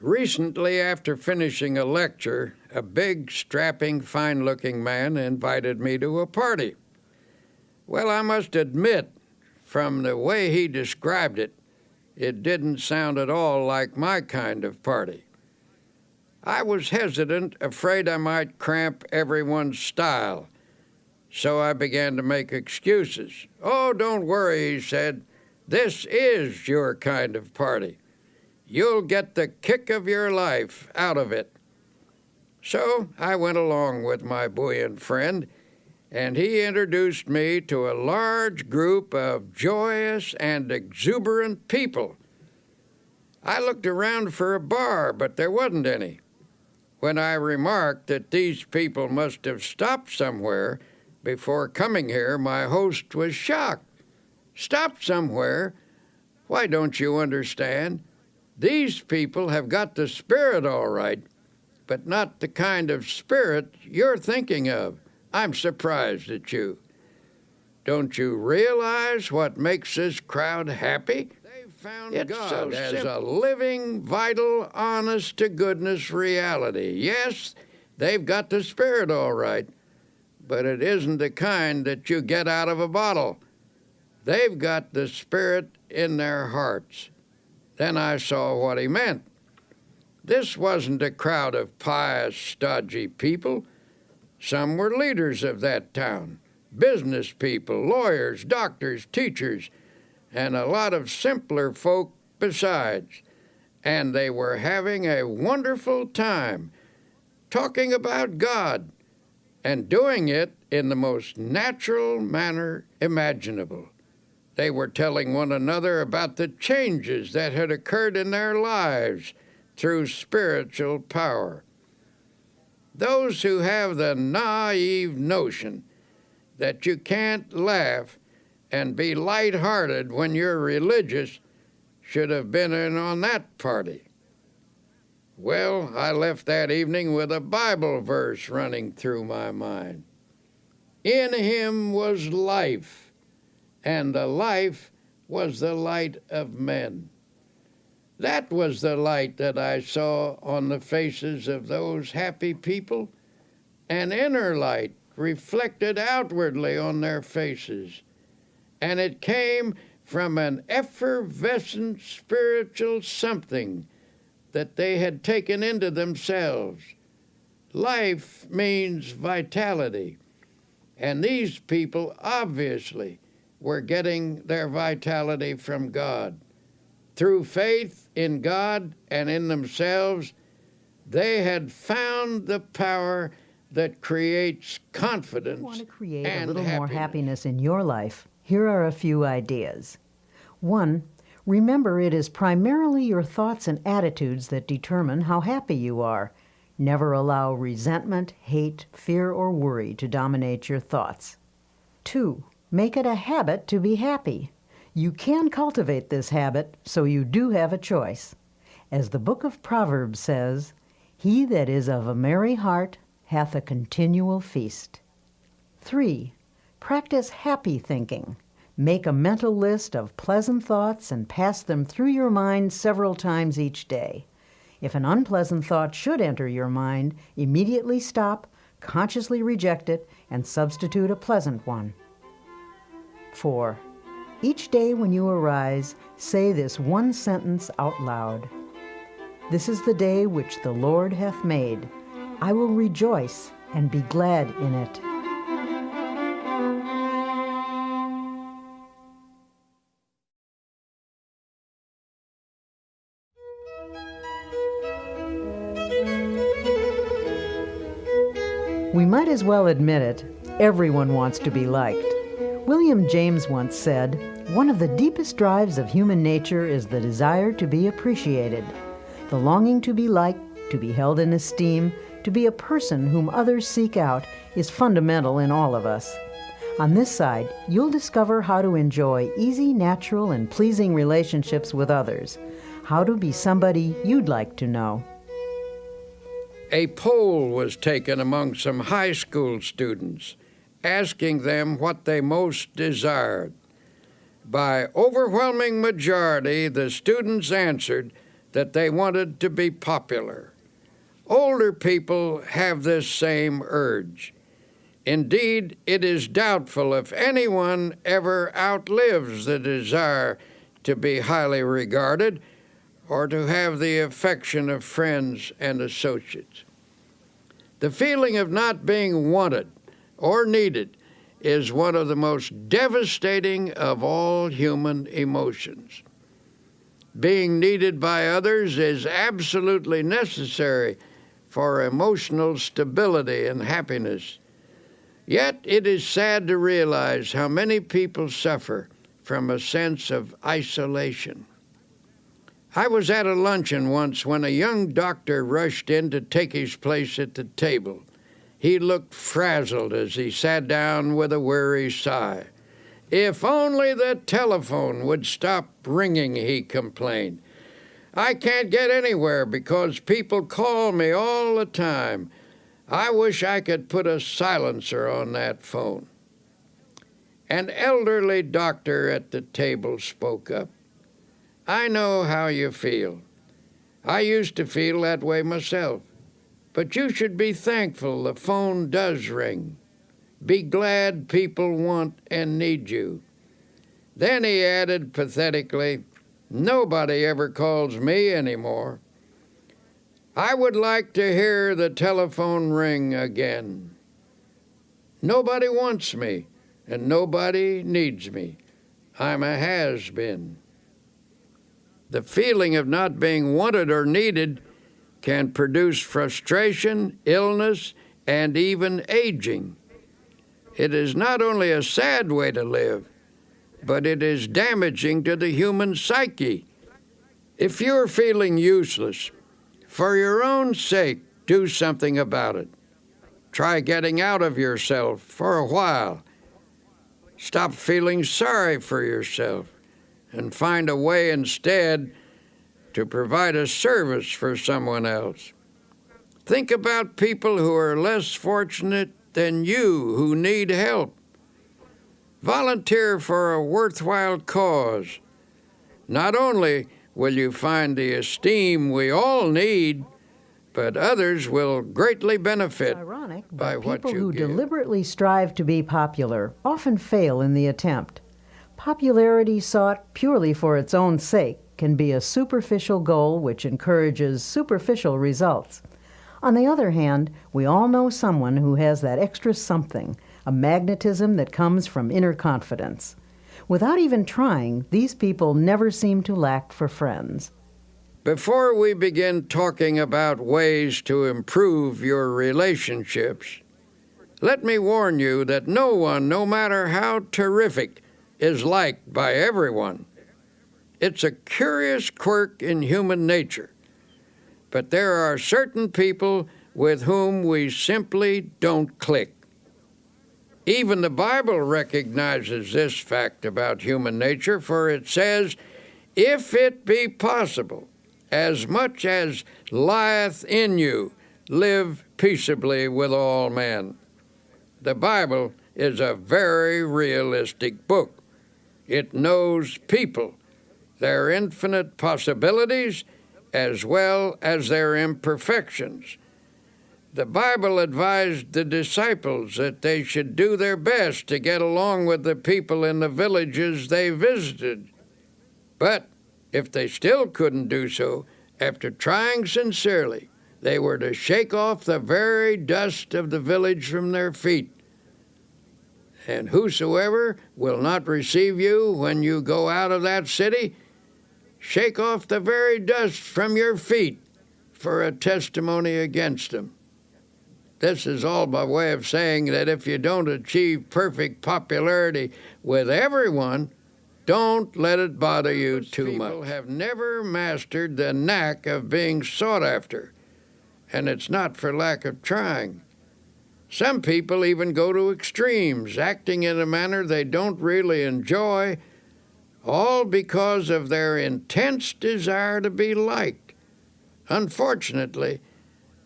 Recently, after finishing a lecture, a big, strapping, fine-looking man invited me to a party. Well, I must admit, from the way he described it, it didn't sound at all like my kind of party. I was hesitant, afraid I might cramp everyone's style, so I began to make excuses. "Oh, don't worry," he said. "This is your kind of party. You'll get the kick of your life out of it." So I went along with my buoyant friend, and he introduced me to a large group of joyous and exuberant people. I looked around for a bar, but there wasn't any. When I remarked that these people must have stopped somewhere before coming here, my host was shocked. "Stopped somewhere? Why, don't you understand? These people have got the spirit all right, but not the kind of spirit you're thinking of. I'm surprised at you. Don't you realize what makes this crowd happy? They've found God as a living, vital, honest-to-goodness reality. Yes, they've got the spirit all right, but it isn't the kind that you get out of a bottle. They've got the spirit in their hearts." Then I saw what he meant. This wasn't a crowd of pious, stodgy people. Some were leaders of that town, business people, lawyers, doctors, teachers, and a lot of simpler folk besides. And they were having a wonderful time, talking about God, and doing it in the most natural manner imaginable. They were telling one another about the changes that had occurred in their lives through spiritual power. Those who have the naive notion that you can't laugh and be light-hearted when you're religious should have been in on that party. Well, I left that evening with a Bible verse running through my mind. "In him was life, and the life was the light of men." That was the light that I saw on the faces of those happy people, an inner light reflected outwardly on their faces, and it came from an effervescent spiritual something that they had taken into themselves. Life means vitality, and these people obviously were getting their vitality from God. Through faith in God and in themselves, they had found the power that creates confidence. If you want to create and a little more happiness. happiness in your life, here are a few ideas. 1. Remember it is primarily your thoughts and attitudes that determine how happy you are. Never allow resentment, hate, fear, or worry to dominate your thoughts. 2. Make it a habit to be happy. You can cultivate this habit, so you do have a choice. As the book of Proverbs says, "He that is of a merry heart hath a continual feast." 3. Practice happy thinking. Make a mental list of pleasant thoughts and pass them through your mind several times each day. If an unpleasant thought should enter your mind, immediately stop, consciously reject it, and substitute a pleasant one. 4. Each day when you arise, say this one sentence out loud. "This is the day which the Lord hath made. I will rejoice and be glad in it." We might as well admit it, everyone wants to be liked. William James once said, "One of the deepest drives of human nature is the desire to be appreciated. The longing to be liked, to be held in esteem, to be a person whom others seek out is fundamental in all of us. On this side, you'll discover how to enjoy easy, natural, and pleasing relationships with others, how to be somebody you'd like to know. A poll was taken among some high school students, asking them what they most desired. By overwhelming majority, the students answered that they wanted to be popular. Older people have this same urge. Indeed, it is doubtful if anyone ever outlives the desire to be highly regarded or to have the affection of friends and associates. The feeling of not being wanted or needed is one of the most devastating of all human emotions. Being needed by others is absolutely necessary for emotional stability and happiness. Yet it is sad to realize how many people suffer from a sense of isolation. I was at a luncheon once when a young doctor rushed in to take his place at the table. He looked frazzled as he sat down with a weary sigh. "If only the telephone would stop ringing," he complained. "I can't get anywhere because people call me all the time. I wish I could put a silencer on that phone." An elderly doctor at the table spoke up. "I know how you feel. I used to feel that way myself. But you should be thankful the phone does ring. Be glad people want and need you." Then he added pathetically, "Nobody ever calls me anymore. I would like to hear the telephone ring again. Nobody wants me, and nobody needs me. I'm a has-been." The feeling of not being wanted or needed can produce frustration, illness, and even aging. It is not only a sad way to live, but it is damaging to the human psyche. If you're feeling useless, for your own sake, do something about it. Try getting out of yourself for a while. Stop feeling sorry for yourself and find a way instead to provide a service for someone else. Think about people who are less fortunate than you who need help. Volunteer for a worthwhile cause. Not only will you find the esteem we all need, but others will greatly benefit by what people you who give. deliberately strive to be popular often fail in the attempt. Popularity sought purely for its own sake can be a superficial goal which encourages superficial results. On the other hand, we all know someone who has that extra something, a magnetism that comes from inner confidence. Without even trying, these people never seem to lack for friends. Before we begin talking about ways to improve your relationships, let me warn you that no one, no matter how terrific, is liked by everyone. It's a curious quirk in human nature, but there are certain people with whom we simply don't click. Even the Bible recognizes this fact about human nature, for it says, "If it be possible, as much as lieth in you, live peaceably with all men." The Bible is a very realistic book. It knows people, their infinite possibilities, as well as their imperfections. The Bible advised the disciples that they should do their best to get along with the people in the villages they visited. But if they still couldn't do so, after trying sincerely, they were to shake off the very dust of the village from their feet. "And whosoever will not receive you when you go out of that city, shake off the very dust from your feet for a testimony against them." This is all by way of saying that if you don't achieve perfect popularity with everyone, don't let it bother you too much. People have never mastered the knack of being sought after, and it's not for lack of trying. Some people even go to extremes, acting in a manner they don't really enjoy, all because of their intense desire to be liked. Unfortunately,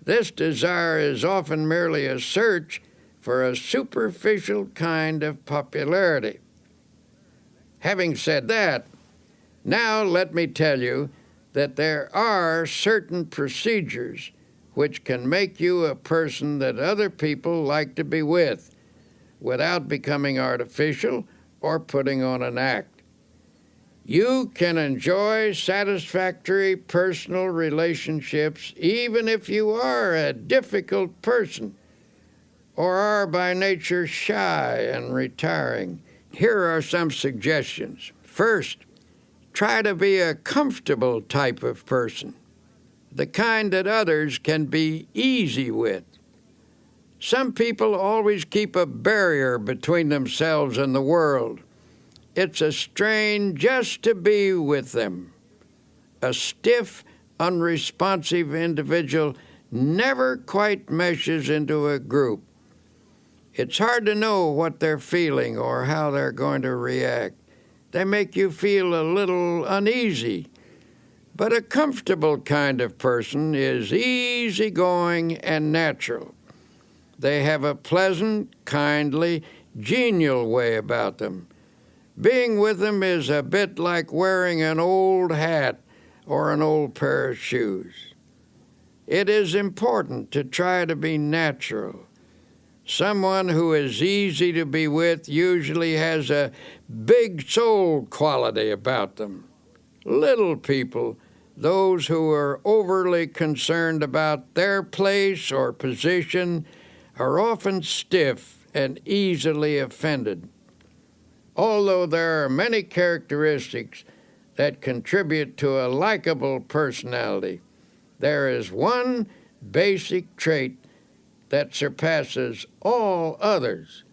this desire is often merely a search for a superficial kind of popularity. Having said that, now let me tell you that there are certain procedures which can make you a person that other people like to be with, without becoming artificial or putting on an act. You can enjoy satisfactory personal relationships even if you are a difficult person or are by nature shy and retiring. Here are some suggestions. First, try to be a comfortable type of person, the kind that others can be easy with. Some people always keep a barrier between themselves and the world. It's a strain just to be with them. A stiff, unresponsive individual never quite meshes into a group. It's hard to know what they're feeling or how they're going to react. They make you feel a little uneasy. But a comfortable kind of person is easygoing and natural. They have a pleasant, kindly, genial way about them. Being with them is a bit like wearing an old hat or an old pair of shoes. It is important to try to be natural. Someone who is easy to be with usually has a big soul quality about them. Little people, those who are overly concerned about their place or position, are often stiff and easily offended. Although there are many characteristics that contribute to a likable personality, there is one basic trait that surpasses all others.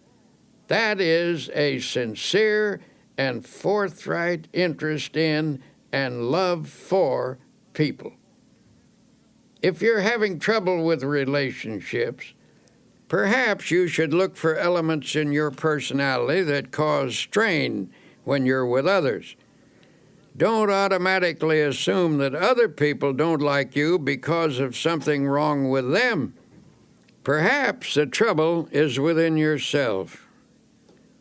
That is a sincere and forthright interest in and love for people. If you're having trouble with relationships, perhaps you should look for elements in your personality that cause strain when you're with others. Don't automatically assume that other people don't like you because of something wrong with them. Perhaps the trouble is within yourself.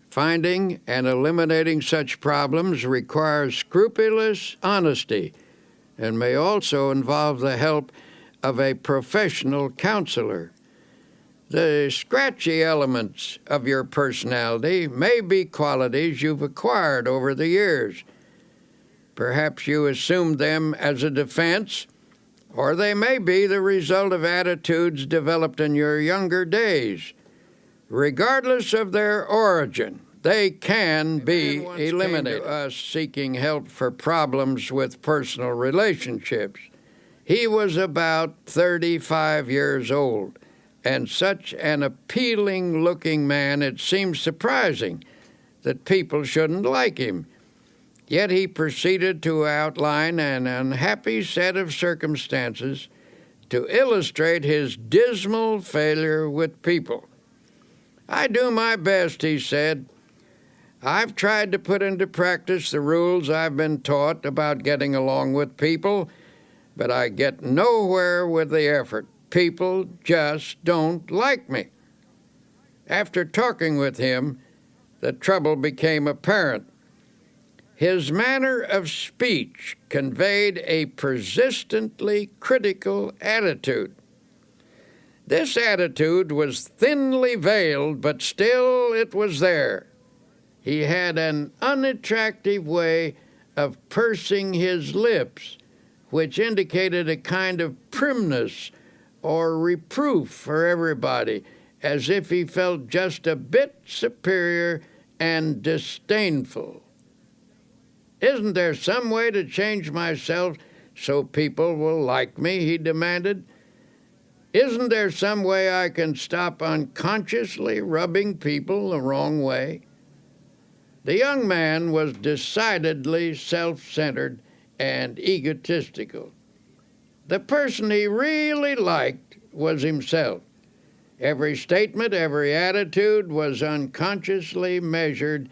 Finding and eliminating such problems requires scrupulous honesty and may also involve the help of a professional counselor. The scratchy elements of your personality may be qualities you've acquired over the years. Perhaps you assumed them as a defense, or they may be the result of attitudes developed in your younger days. Regardless of their origin, they can be eliminated. Came to us seeking help for problems with personal relationships. He was about 35 years old, and such an appealing-looking man, it seemed surprising that people shouldn't like him. Yet he proceeded to outline an unhappy set of circumstances to illustrate his dismal failure with people. "I do my best," he said. "I've tried to put into practice the rules I've been taught about getting along with people, but I get nowhere with the effort. People just don't like me." After talking with him, the trouble became apparent. His manner of speech conveyed a persistently critical attitude. This attitude was thinly veiled, but still it was there. He had an unattractive way of pursing his lips, which indicated a kind of primness or reproof for everybody, as if he felt just a bit superior and disdainful. "Isn't there some way to change myself so people will like me?" he demanded. "Isn't there some way I can stop unconsciously rubbing people the wrong way?" The young man was decidedly self-centered and egotistical. The person he really liked was himself. Every statement, every attitude was unconsciously measured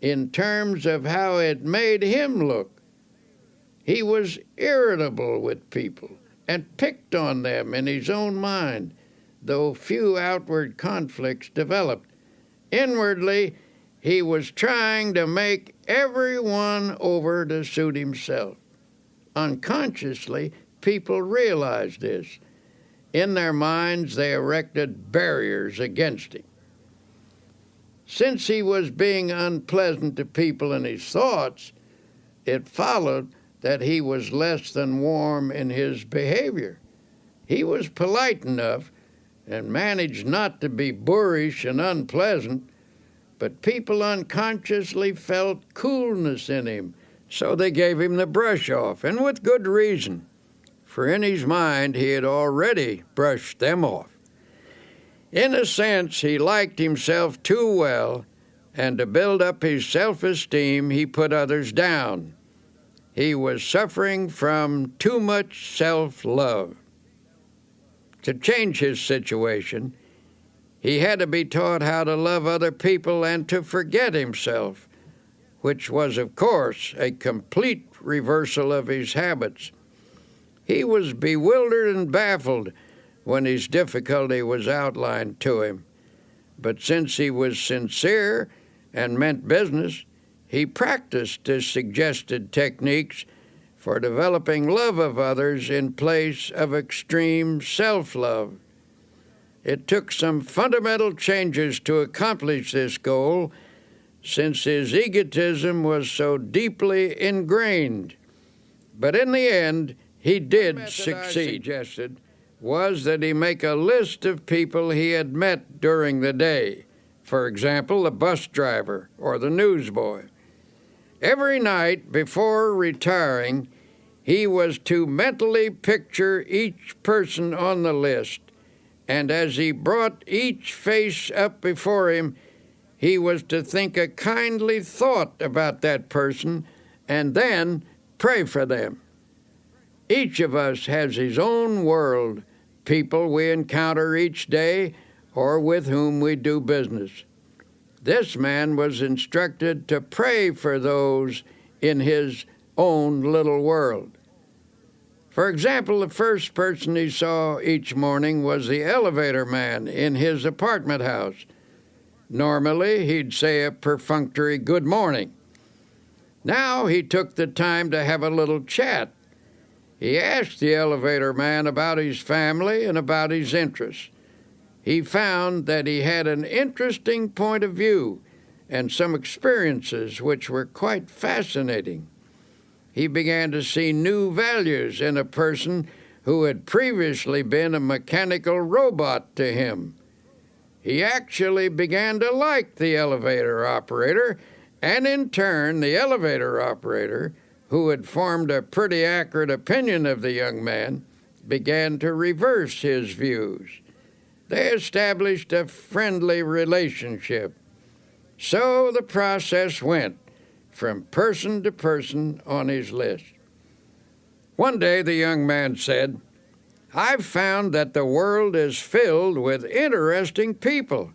in terms of how it made him look. He was irritable with people and picked on them in his own mind, though few outward conflicts developed. Inwardly, he was trying to make everyone over to suit himself. Unconsciously, people realized this. In their minds, they erected barriers against him. Since he was being unpleasant to people in his thoughts, it followed that he was less than warm in his behavior. He was polite enough and managed not to be boorish and unpleasant, but people unconsciously felt coolness in him, so they gave him the brush off, and with good reason, for in his mind he had already brushed them off. In a sense, he liked himself too well, and to build up his self-esteem, he put others down. He was suffering from too much self-love. To change his situation, he had to be taught how to love other people and to forget himself, which was, of course, a complete reversal of his habits. He was bewildered and baffled when his difficulty was outlined to him. But since he was sincere and meant business, he practiced his suggested techniques for developing love of others in place of extreme self-love. It took some fundamental changes to accomplish this goal, since his egotism was so deeply ingrained. But in the end, he did succeed. Suggested was that he make a list of people he had met during the day. For example, the bus driver or the newsboy. Every night before retiring, he was to mentally picture each person on the list, and as he brought each face up before him, he was to think a kindly thought about that person and then pray for them. Each of us has his own world, people we encounter each day or with whom we do business. This man was instructed to pray for those in his own little world. For example, the first person he saw each morning was the elevator man in his apartment house. Normally, he'd say a perfunctory good morning. Now he took the time to have a little chat. He asked the elevator man about his family and about his interests. He found that he had an interesting point of view and some experiences which were quite fascinating. He began to see new values in a person who had previously been a mechanical robot to him. He actually began to like the elevator operator, and in turn, the elevator operator, who had formed a pretty accurate opinion of the young man, began to reverse his views. They established a friendly relationship. So the process went from person to person on his list. One day the young man said, "I've found that the world is filled with interesting people,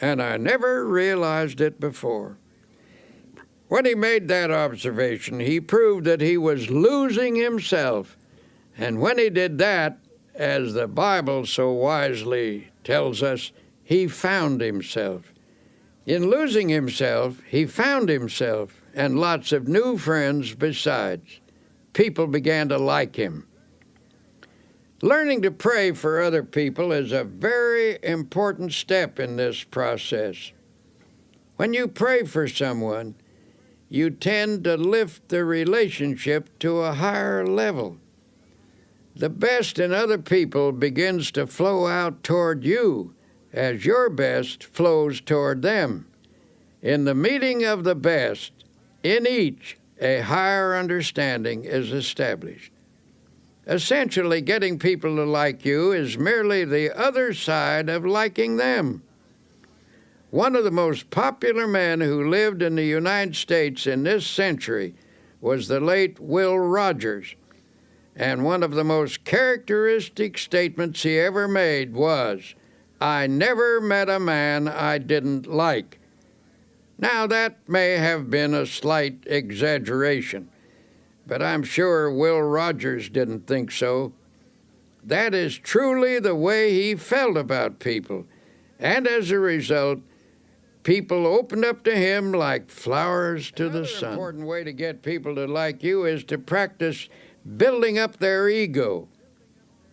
and I never realized it before." When he made that observation, he proved that he was losing himself. And when he did that, as the Bible so wisely tells us, he found himself. In losing himself, he found himself and lots of new friends besides. People began to like him. Learning to pray for other people is a very important step in this process. When you pray for someone, you tend to lift the relationship to a higher level. The best in other people begins to flow out toward you as your best flows toward them. In the meeting of the best, in each, a higher understanding is established. Essentially, getting people to like you is merely the other side of liking them. One of the most popular men who lived in the United States in this century was the late Will Rogers, and one of the most characteristic statements he ever made was, I never met a man I didn't like. Now, that may have been a slight exaggeration, but I'm sure Will Rogers didn't think so. That is truly the way he felt about people, and as a result, people opened up to him like flowers to the sun. Another important way to get people to like you is to practice building up their ego.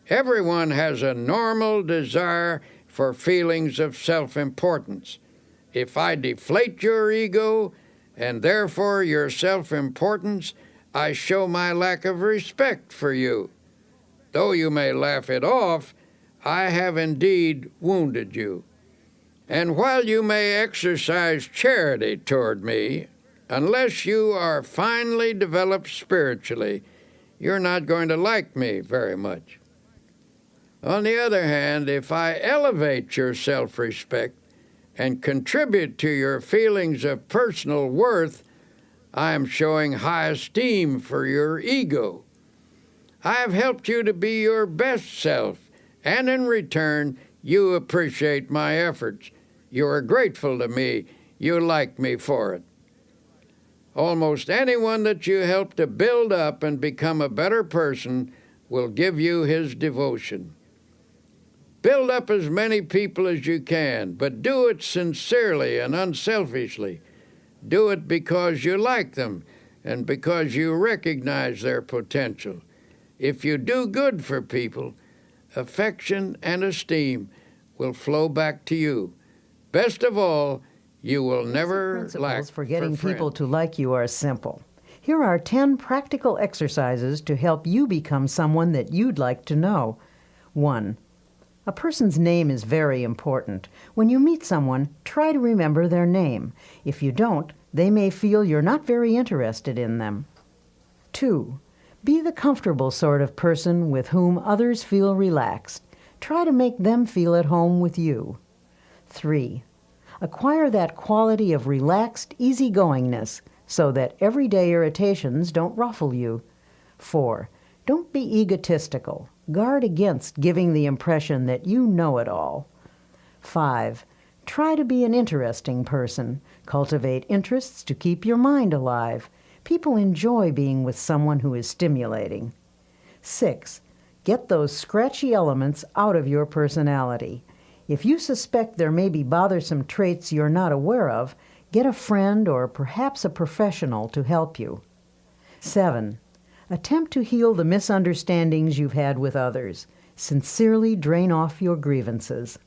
Everyone has a normal desire for feelings of self-importance. If I deflate your ego, and therefore your self-importance, I show my lack of respect for you. Though you may laugh it off, I have indeed wounded you. And while you may exercise charity toward me, unless you are finely developed spiritually, you're not going to like me very much. On the other hand, if I elevate your self-respect and contribute to your feelings of personal worth, I am showing high esteem for your ego. I have helped you to be your best self, and in return, you appreciate my efforts. You are grateful to me. You like me for it. Almost anyone that you help to build up and become a better person will give you his devotion. Build up as many people as you can, but do it sincerely and unselfishly. Do it because you like them and because you recognize their potential. If you do good for people, affection and esteem will flow back to you. Best of all, you will never lack principles for getting for people friends. to like you are simple. Here are 10 practical exercises to help you become someone that you'd like to know. 1. A person's name is very important. When you meet someone, try to remember their name. If you don't, they may feel you're not very interested in them. 2. Be the comfortable sort of person with whom others feel relaxed. Try to make them feel at home with you. 3. Acquire that quality of relaxed easygoingness so that everyday irritations don't ruffle you. 4. Don't be egotistical. Guard against giving the impression that you know it all. 5. Try to be an interesting person. Cultivate interests to keep your mind alive. People enjoy being with someone who is stimulating. 6. Get those scratchy elements out of your personality. If you suspect there may be bothersome traits you're not aware of, get a friend or perhaps a professional to help you. 7. Attempt to heal the misunderstandings you've had with others. Sincerely drain off your grievances.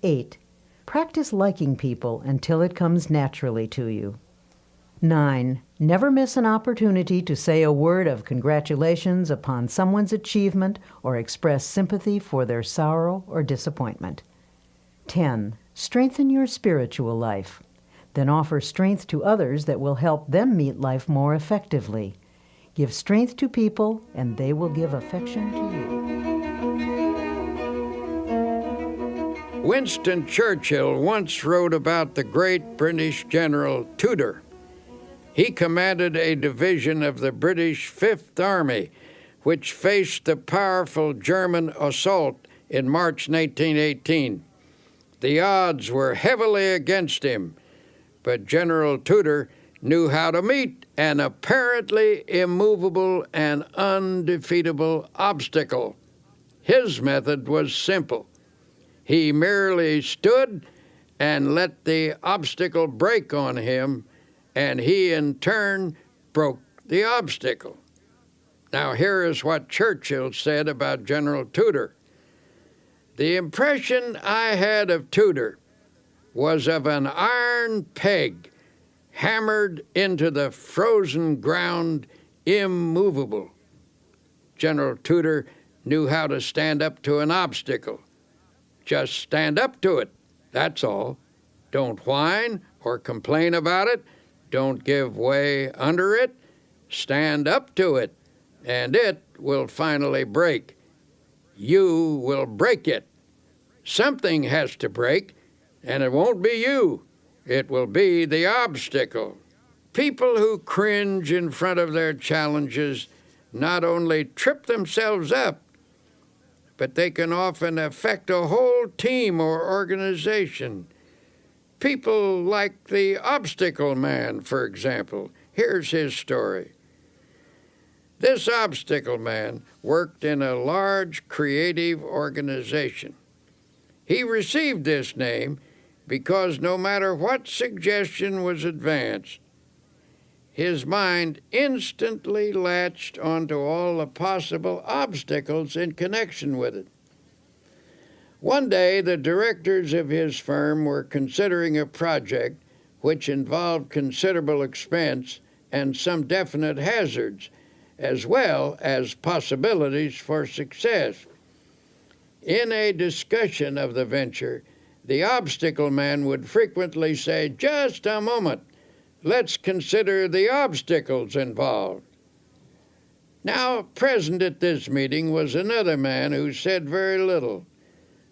8. Practice liking people until it comes naturally to you. 9. Never miss an opportunity to say a word of congratulations upon someone's achievement or express sympathy for their sorrow or disappointment. 10. Strengthen your spiritual life. Then offer strength to others that will help them meet life more effectively. Give strength to people, and they will give affection to you. Winston Churchill once wrote about the great British General Tudor. He commanded a division of the British Fifth Army, which faced the powerful German assault in March 1918. The odds were heavily against him, but General Tudor knew how to meet an apparently immovable and undefeatable obstacle. His method was simple. He merely stood and let the obstacle break on him, and he in turn broke the obstacle. Now here is what Churchill said about General Tudor. The impression I had of Tudor was of an iron peg hammered into the frozen ground, immovable. General Tudor knew how to stand up to an obstacle. Just stand up to it, that's all. Don't whine or complain about it. Don't give way under it. Stand up to it, and it will finally break. You will break it. Something has to break, and it won't be you. It will be the obstacle. People who cringe in front of their challenges not only trip themselves up, but they can often affect a whole team or organization. People like the obstacle man, for example. Here's his story. This obstacle man worked in a large creative organization. He received this name because no matter what suggestion was advanced, his mind instantly latched onto all the possible obstacles in connection with it. One day, the directors of his firm were considering a project which involved considerable expense and some definite hazards, as well as possibilities for success. In a discussion of the venture, the obstacle man would frequently say, "Just a moment. Let's consider the obstacles involved." Now, present at this meeting was another man who said very little,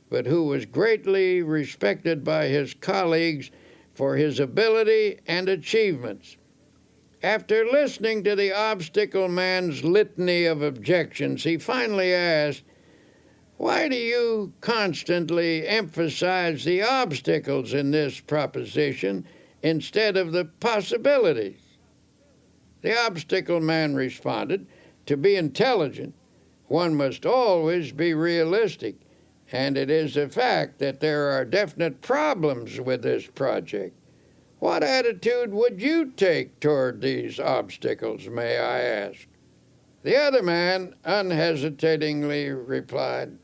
but who was greatly respected by his colleagues for his ability and achievements. After listening to the obstacle man's litany of objections, he finally asked, "Why do you constantly emphasize the obstacles in this proposition instead of the possibilities?" The obstacle man responded, "To be intelligent, one must always be realistic, and it is a fact that there are definite problems with this project. What attitude would you take toward these obstacles, may I ask?" The other man unhesitatingly replied,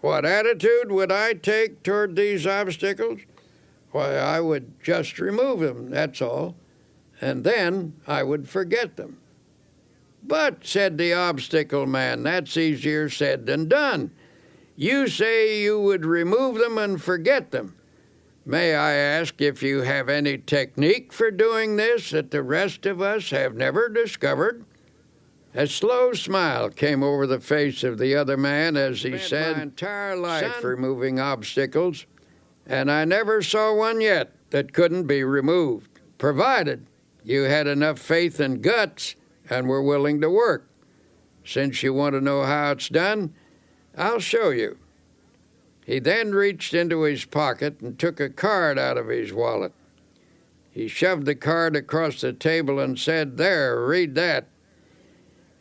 "What attitude would I take toward these obstacles? Why, I would just remove them, that's all, and then I would forget them." "But," said the obstacle man, "that's easier said than done. You say you would remove them and forget them. May I ask if you have any technique for doing this that the rest of us have never discovered?" A slow smile came over the face of the other man as he said, "My entire life removing obstacles, and I never saw one yet that couldn't be removed, provided you had enough faith and guts and were willing to work. Since you want to know how it's done, I'll show you." He then reached into his pocket and took a card out of his wallet. He shoved the card across the table and said, "There, read that.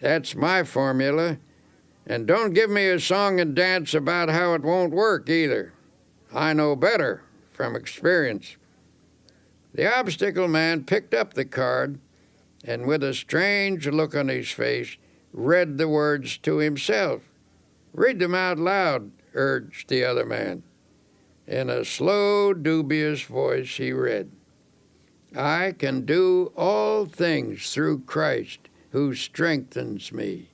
That's my formula. And don't give me a song and dance about how it won't work either. I know better from experience." The obstacle man picked up the card and, with a strange look on his face, read the words to himself. "Read them out loud," urged the other man. In a slow, dubious voice he read, "I can do all things through Christ who strengthens me."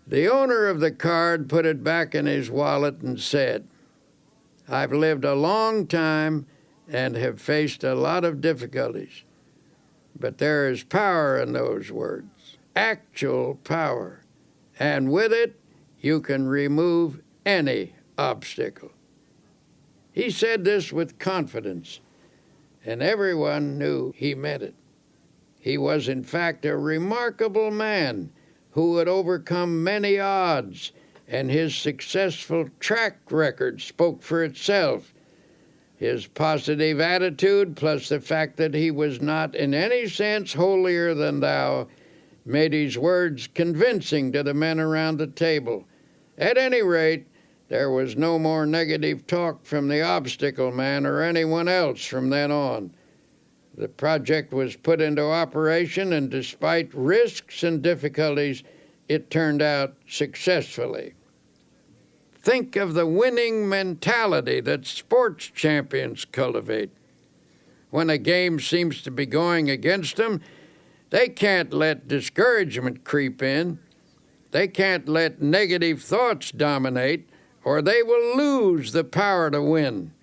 The owner of the card put it back in his wallet and said, "I've lived a long time and have faced a lot of difficulties, but there is power in those words, actual power, and with it you can remove any obstacle." He said this with confidence, and everyone knew he meant it. He was, in fact, a remarkable man who had overcome many odds, and his successful track record spoke for itself. His positive attitude, plus the fact that he was not in any sense holier than thou, made his words convincing to the men around the table. At any rate, there was no more negative talk from the obstacle man or anyone else from then on. The project was put into operation, and despite risks and difficulties, it turned out successfully. Think of the winning mentality that sports champions cultivate. When a game seems to be going against them, they can't let discouragement creep in. They can't let negative thoughts dominate, or they will lose the power to win.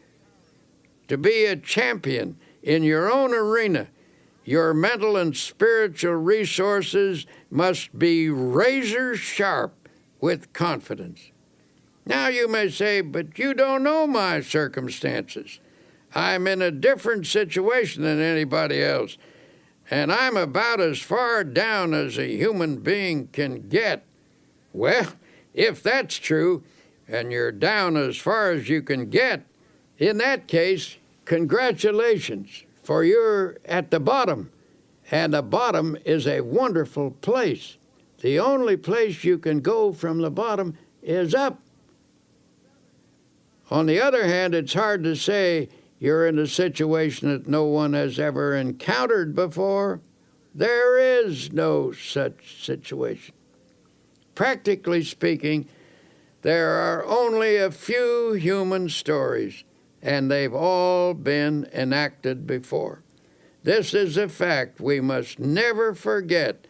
To be a champion in your own arena, your mental and spiritual resources must be razor sharp with confidence. Now you may say, "But you don't know my circumstances. I'm in a different situation than anybody else, and I'm about as far down as a human being can get." Well, If that's true, and you're down as far as you can get, in that case, congratulations, for you're at the bottom. And the bottom is a wonderful place. The only place you can go from the bottom is up. On the other hand, it's hard to say you're in a situation that no one has ever encountered before. There is no such situation. Practically speaking, there are only a few human stories, and they've all been enacted before. This is a fact we must never forget.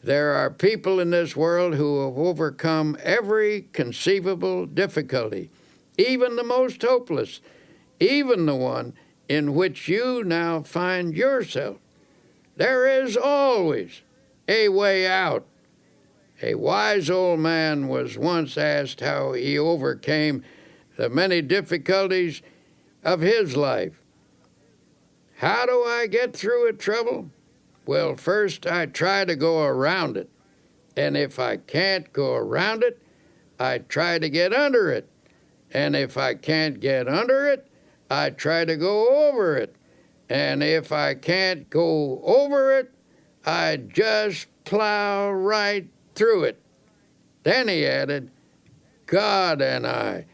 There are people in this world who have overcome every conceivable difficulty, even the most hopeless, even the one in which you now find yourself. There is always a way out. A wise old man was once asked how he overcame the many difficulties of his life. How do I get through a trouble? Well, first I try to go around it. And if I can't go around it, I try to get under it. And if I can't get under it, I try to go over it. And if I can't go over it, I just plow right through it. Then he added, God and I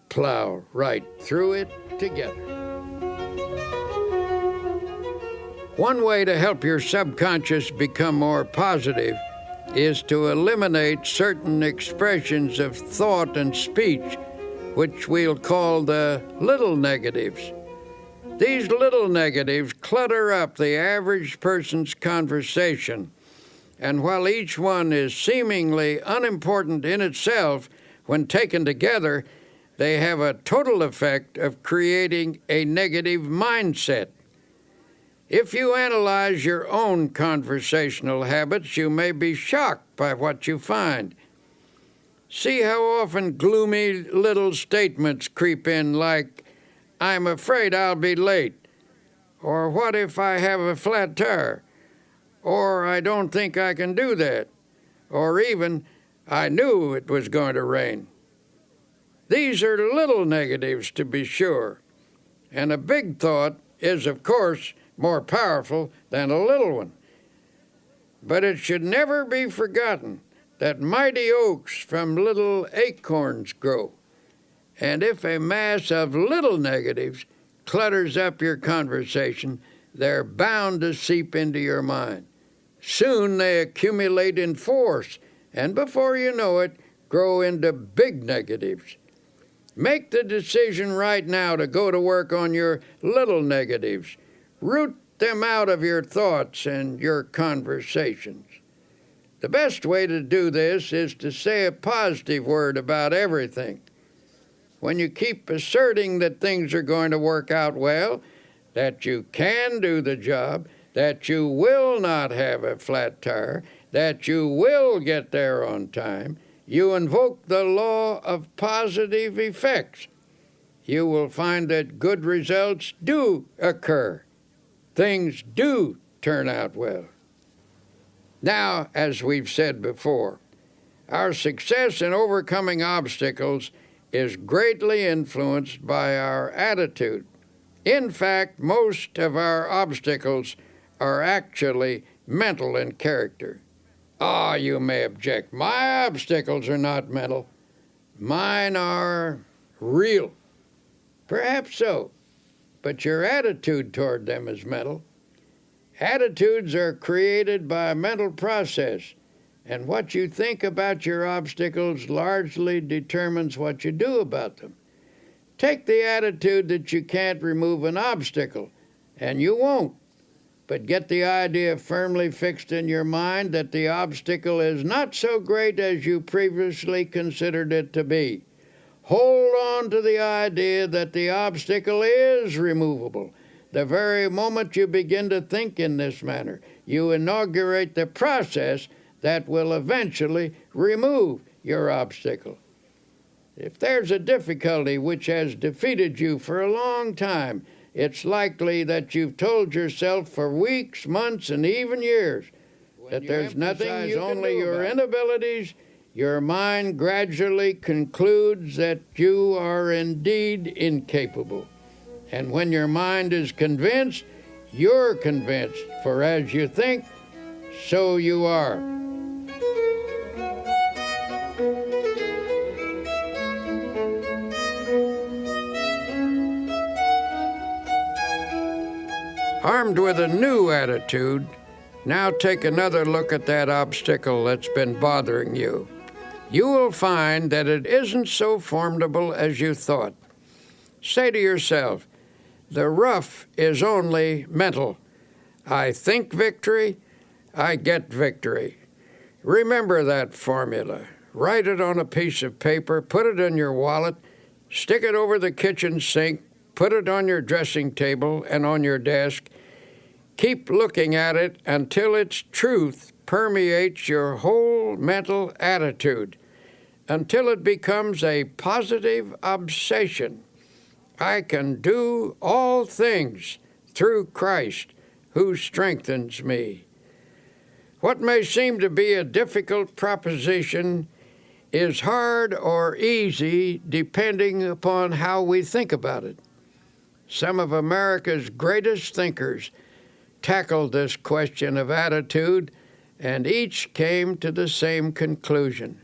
plow right through it together. One way to help your subconscious become more positive is to eliminate certain expressions of thought and speech, which we'll call the little negatives. These little negatives clutter up the average person's conversation, and while each one is seemingly unimportant in itself, when taken together, they have a total effect of creating a negative mindset. If you analyze your own conversational habits, you may be shocked by what you find. See how often gloomy little statements creep in like, I'm afraid I'll be late, or what if I have a flat tire, or I don't think I can do that, or even, I knew it was going to rain. These are little negatives, to be sure, and a big thought is, of course, more powerful than a little one. But it should never be forgotten that mighty oaks from little acorns grow. And if a mass of little negatives clutters up your conversation, they're bound to seep into your mind. Soon they accumulate in force, and before you know it, grow into big negatives. Make the decision right now to go to work on your little negatives. Root them out of your thoughts and your conversations. The best way to do this is to say a positive word about everything. When you keep asserting that things are going to work out well, that you can do the job, that you will not have a flat tire, that you will get there on time, you invoke the law of positive effects. You will find that good results do occur. Things do turn out well. Now, as we've said before, our success in overcoming obstacles is greatly influenced by our attitude. In fact, most of our obstacles are actually mental in character. Ah, you may object. My obstacles are not mental. Mine are real. Perhaps so, but your attitude toward them is mental. Attitudes are created by a mental process, and what you think about your obstacles largely determines what you do about them. Take the attitude that you can't remove an obstacle, and you won't. But get the idea firmly fixed in your mind that the obstacle is not so great as you previously considered it to be. Hold on to the idea that the obstacle is removable. The very moment you begin to think in this manner, you inaugurate the process that will eventually remove your obstacle. If there's a difficulty which has defeated you for a long time, it's likely that you've told yourself for weeks, months, and even years that there's nothing you can do about it. Only your inabilities, your mind gradually concludes that you are indeed incapable. And when your mind is convinced, you're convinced, for as you think, so you are. Armed with a new attitude, now take another look at that obstacle that's been bothering you. You will find that it isn't so formidable as you thought. Say to yourself, the rough is only mental. I think victory, I get victory. Remember that formula. Write it on a piece of paper, put it in your wallet, stick it over the kitchen sink, put it on your dressing table and on your desk. Keep looking at it until its truth permeates your whole mental attitude, until it becomes a positive obsession. I can do all things through Christ who strengthens me. What may seem to be a difficult proposition is hard or easy depending upon how we think about it. Some of America's greatest thinkers tackled this question of attitude, and each came to the same conclusion.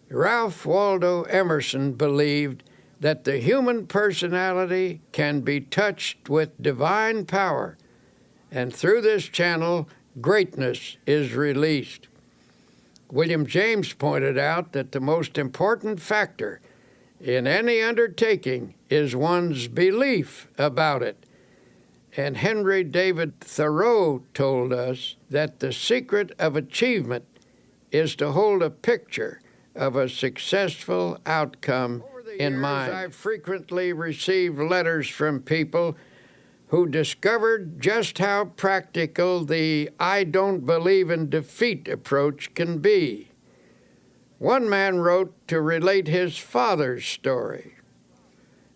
Ralph Waldo Emerson believed that the human personality can be touched with divine power, and through this channel, greatness is released. William James pointed out that the most important factor in any undertaking is one's belief about it. And Henry David Thoreau told us that the secret of achievement is to hold a picture of a successful outcome in mind. I frequently receive letters from people who discovered just how practical the I don't believe in defeat approach can be. One man wrote to relate his father's story.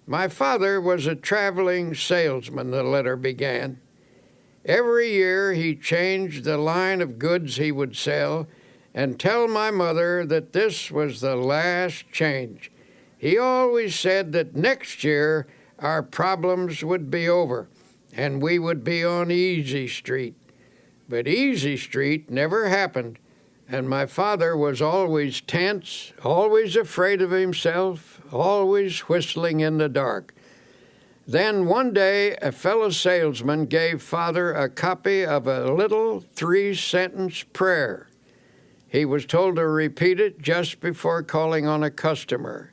My father was a traveling salesman, the letter began. Every year he changed the line of goods he would sell and tell my mother that this was the last change. He always said that next year our problems would be over and we would be on Easy Street. But Easy Street never happened, and my father was always tense, always afraid of himself, always whistling in the dark. Then one day a fellow salesman gave Father a copy of a little 3-sentence prayer. He was told to repeat it just before calling on a customer.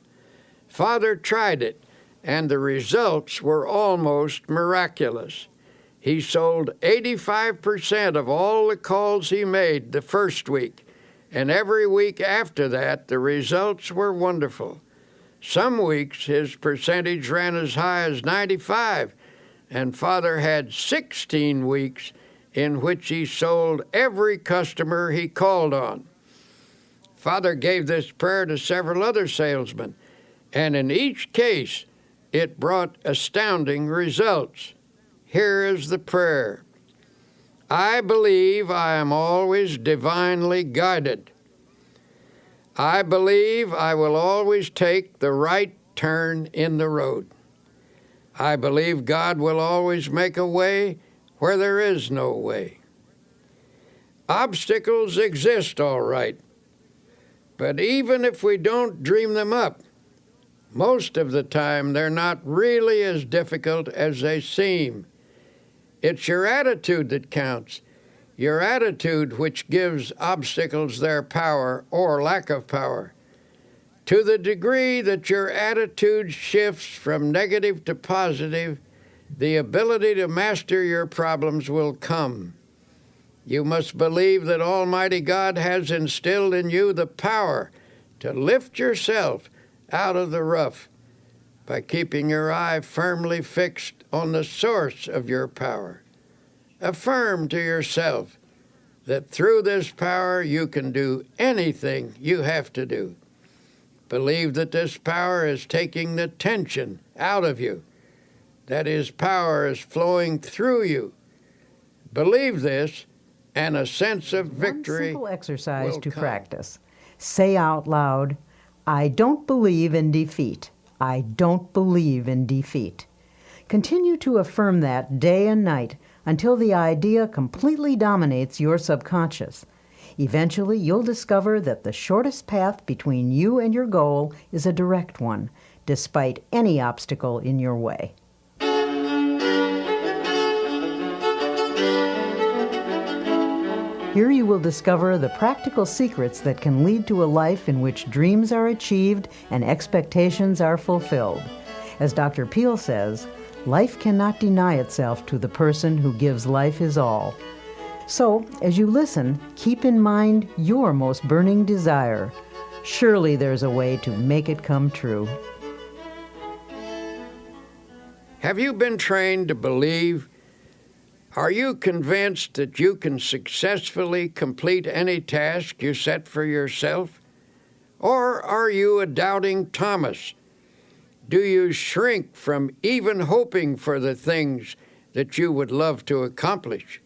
Father tried it, and the results were almost miraculous. He sold 85% of all the calls he made the first week, and every week after that, the results were wonderful. Some weeks his percentage ran as high as 95, and Father had 16 weeks in which he sold every customer he called on. Father gave this prayer to several other salesmen, and in each case, it brought astounding results. Here is the prayer. I believe I am always divinely guided. I believe I will always take the right turn in the road. I believe God will always make a way where there is no way. Obstacles exist, all right, but even if we don't dream them up, most of the time they're not really as difficult as they seem. It's your attitude that counts. Your attitude which gives obstacles their power or lack of power. To the degree that your attitude shifts from negative to positive, the ability to master your problems will come. You must believe that Almighty God has instilled in you the power to lift yourself out of the rough by keeping your eye firmly fixed on the source of your power. Affirm to yourself that through this power you can do anything you have to do. Believe that this power is taking the tension out of you, that His power is flowing through you. Believe this, and a sense of victory One simple exercise to come. practice. say out loud, "I don't believe in defeat. I don't believe in defeat." Continue to affirm that day and night until the idea completely dominates your subconscious. Eventually, you'll discover that the shortest path between you and your goal is a direct one, despite any obstacle in your way. Here you will discover the practical secrets that can lead to a life in which dreams are achieved and expectations are fulfilled. As Dr. Peale says, life cannot deny itself to the person who gives life his all. So, as you listen, keep in mind your most burning desire. Surely there's a way to make it come true. Have you been trained to believe? Are you convinced that you can successfully complete any task you set for yourself? Or are you a doubting Thomas? Do you shrink from even hoping for the things that you would love to accomplish?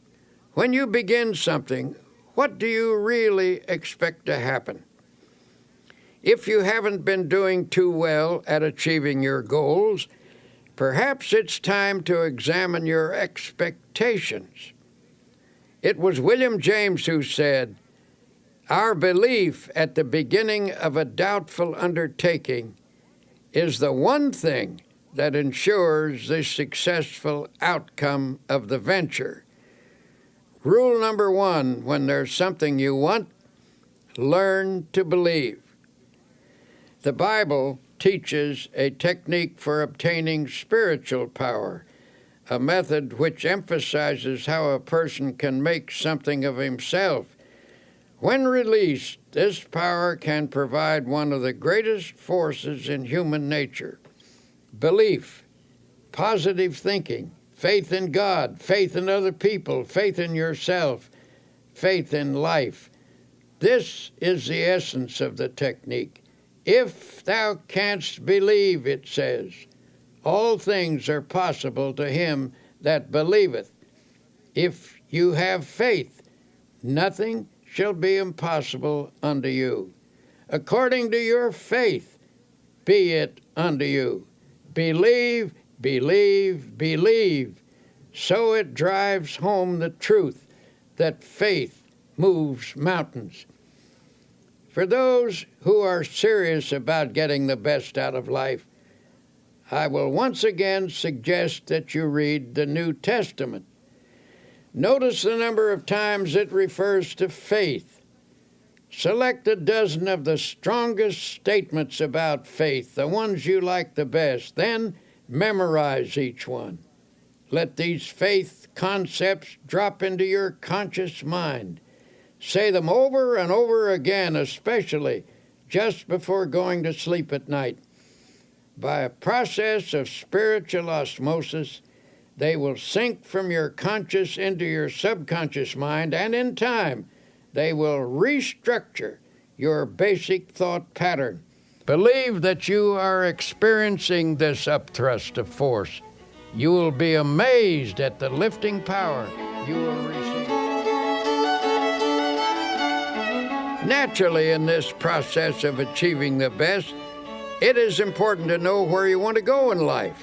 When you begin something, what do you really expect to happen? If you haven't been doing too well at achieving your goals, perhaps it's time to examine your expectations. It was William James who said, "Our belief at the beginning of a doubtful undertaking is the one thing that ensures the successful outcome of the venture." Rule number 1, when there's something you want, learn to believe. The Bible teaches a technique for obtaining spiritual power, a method which emphasizes how a person can make something of himself. When released, this power can provide one of the greatest forces in human nature: belief, positive thinking, faith in God, faith in other people, faith in yourself, faith in life. This is the essence of the technique. If thou canst believe, it says, all things are possible to him that believeth. If you have faith, nothing shall be impossible unto you. According to your faith, be it unto you. Believe, believe, believe. So it drives home the truth that faith moves mountains. For those who are serious about getting the best out of life, I will once again suggest that you read the New Testament. Notice the number of times it refers to faith. Select a dozen of the strongest statements about faith, the ones you like the best, then memorize each one. Let these faith concepts drop into your conscious mind. Say them over and over again, especially just before going to sleep at night. By a process of spiritual osmosis, they will sink from your conscious into your subconscious mind, and in time, they will restructure your basic thought pattern. Believe that you are experiencing this upthrust of force. You will be amazed at the lifting power you will receive. Naturally, in this process of achieving the best, it is important to know where you want to go in life.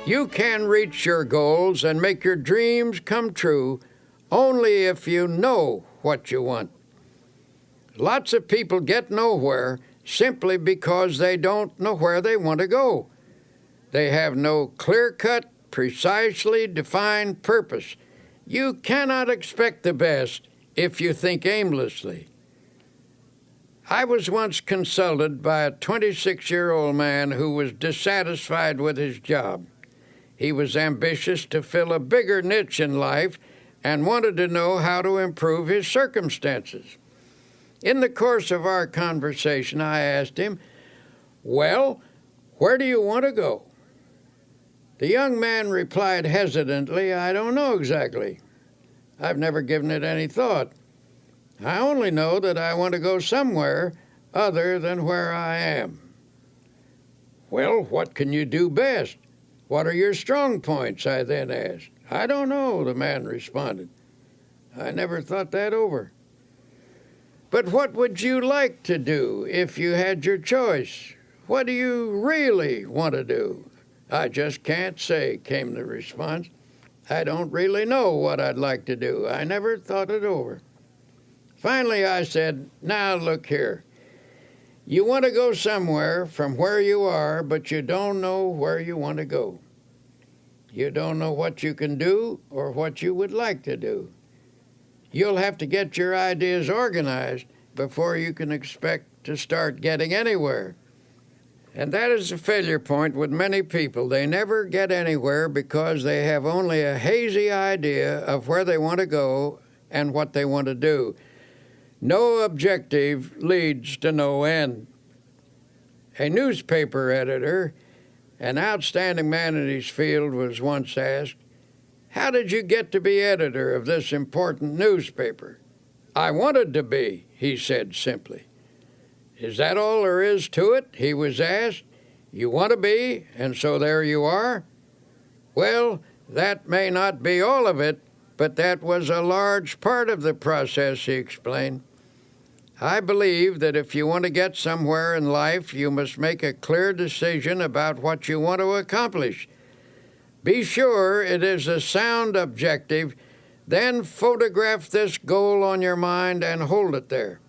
You can reach your goals and make your dreams come true only if you know what you want. Lots of people get nowhere simply because they don't know where they want to go. They have no clear-cut, precisely defined purpose. You cannot expect the best if you think aimlessly. I was once consulted by a 26-year-old man who was dissatisfied with his job. He was ambitious to fill a bigger niche in life and wanted to know how to improve his circumstances. In the course of our conversation, I asked him, "Well, where do you want to go?" The young man replied hesitantly, "I don't know exactly. I've never given it any thought. I only know that I want to go somewhere other than where I am." "Well, what can you do best? What are your strong points?" I then asked. "I don't know," the man responded. I never thought that over. But what would you like to do if you had your choice? What do you really want to do? I just can't say, came the response. I don't really know what I'd like to do. I never thought it over. Finally, I said, now look here. You want to go somewhere from where you are, but you don't know where you want to go. You don't know what you can do or what you would like to do. You'll have to get your ideas organized before you can expect to start getting anywhere. And that is a failure point with many people. They never get anywhere because they have only a hazy idea of where they want to go and what they want to do. No objective leads to no end. A newspaper editor, an outstanding man in his field, was once asked, "How did you get to be editor of this important newspaper?" "I wanted to be," he said simply. "Is that all there is to it?" he was asked. "You want to be, and so there you are?" Well, that may not be all of it, but that was a large part of the process, he explained. I believe that if you want to get somewhere in life, you must make a clear decision about what you want to accomplish. Be sure it is a sound objective, then photograph this goal on your mind and hold it there.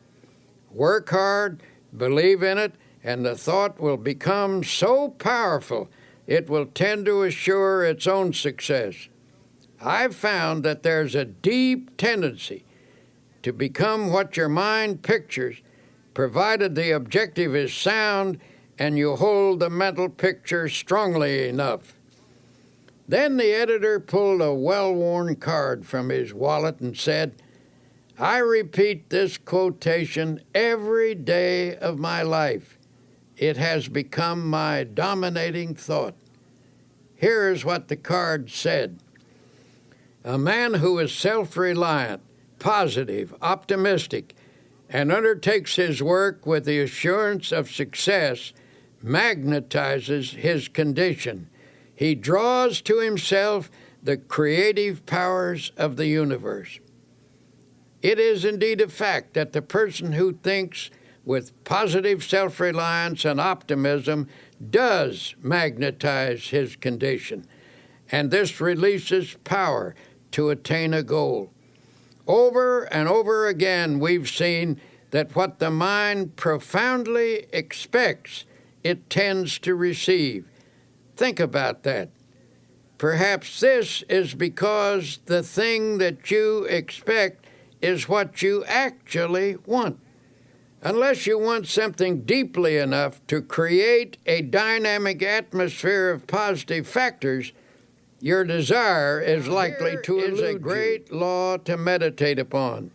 Work hard, believe in it, and the thought will become so powerful it will tend to assure its own success. I've found that there's a deep tendency to become what your mind pictures, provided the objective is sound and you hold the mental picture strongly enough. Then the editor pulled a well-worn card from his wallet and said, "I repeat this quotation every day of my life. It has become my dominating thought." Here is what the card said. "A man who is self-reliant, positive, optimistic, and undertakes his work with the assurance of success magnetizes his condition. He draws to himself the creative powers of the universe." It is indeed a fact that the person who thinks with positive self-reliance and optimism does magnetize his condition, and this releases power to attain a goal. Over and over again, we've seen that what the mind profoundly expects, it tends to receive. Think about that. Perhaps this is because the thing that you expect is what you actually want. Unless you want something deeply enough to create a dynamic atmosphere of positive factors, your desire is likely to elude you. Here is a great law to meditate upon.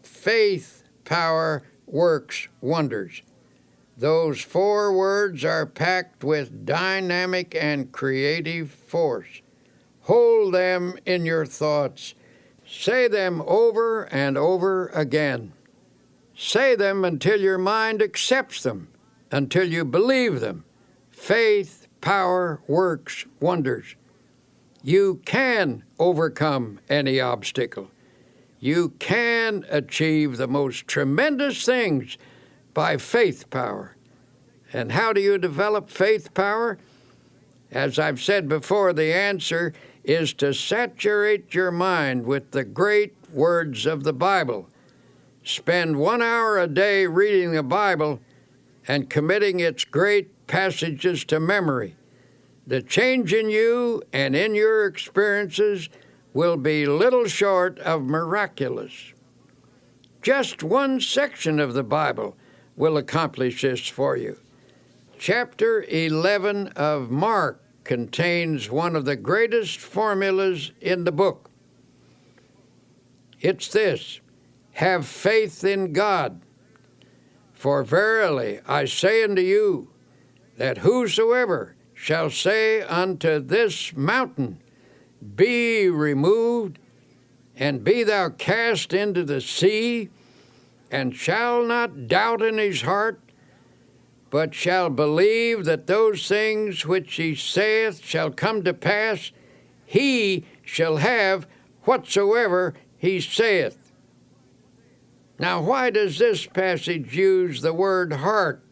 Faith, power, works wonders. Those 4 words are packed with dynamic and creative force. Hold them in your thoughts. Say them over and over again. Say them until your mind accepts them, until you believe them. Faith, power, works wonders. You can overcome any obstacle. You can achieve the most tremendous things by faith power. And how do you develop faith power? As I've said before, the answer is to saturate your mind with the great words of the Bible. Spend 1 hour a day reading the Bible and committing its great passages to memory. The change in you and in your experiences will be little short of miraculous. Just one section of the Bible will accomplish this for you. Chapter 11 of Mark contains one of the greatest formulas in the book. It's this: have faith in God. For verily I say unto you, that whosoever shall say unto this mountain, Be removed, and be thou cast into the sea, and shall not doubt in his heart, but shall believe that those things which he saith shall come to pass, he shall have whatsoever he saith. Now, why does this passage use the word heart?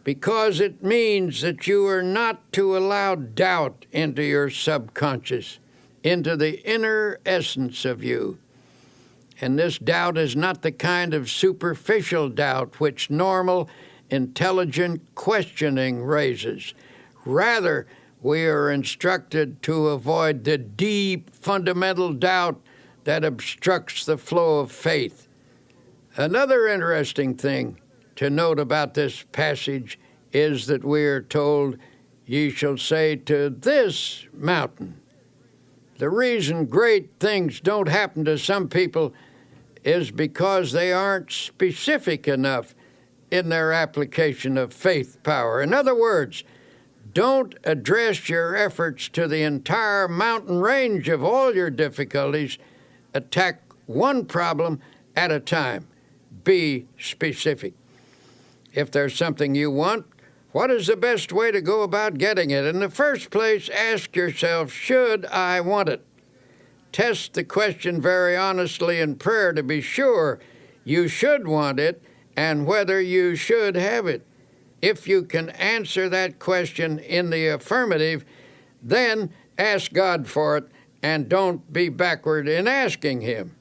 Because it means that you are not to allow doubt into your subconscious, into the inner essence of you. And this doubt is not the kind of superficial doubt which normal, intelligent questioning raises. Rather, we are instructed to avoid the deep, fundamental doubt that obstructs the flow of faith. Another interesting thing to note about this passage is that we are told, "Ye shall say to this mountain." The reason great things don't happen to some people is because they aren't specific enough in their application of faith power. In other words, don't address your efforts to the entire mountain range of all your difficulties. Attack one problem at a time. Be specific. If there's something you want, what is the best way to go about getting it? In the first place, ask yourself, should I want it? Test the question very honestly in prayer to be sure you should want it and whether you should have it. If you can answer that question in the affirmative, then ask God for it and don't be backward in asking Him.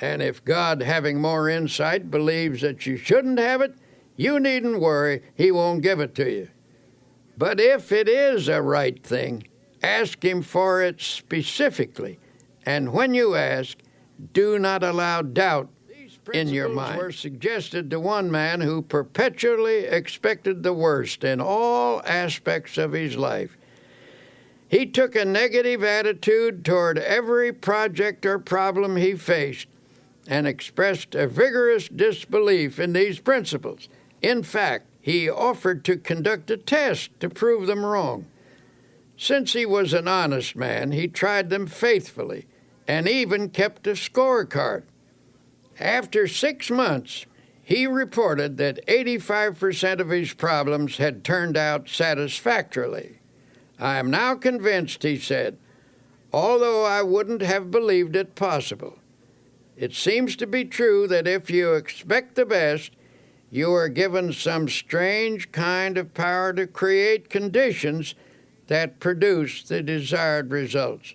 And if God, having more insight, believes that you shouldn't have it, you needn't worry, He won't give it to you. But if it is a right thing, ask Him for it specifically. And when you ask, do not allow doubt in your mind. These principles were suggested to one man who perpetually expected the worst in all aspects of his life. He took a negative attitude toward every project or problem he faced and expressed a vigorous disbelief in these principles. In fact, he offered to conduct a test to prove them wrong. Since he was an honest man, he tried them faithfully and even kept a scorecard. After 6 months, he reported that 85% of his problems had turned out satisfactorily. "I am now convinced," he said, "although I wouldn't have believed it possible. It seems to be true that if you expect the best, you are given some strange kind of power to create conditions that produce the desired results.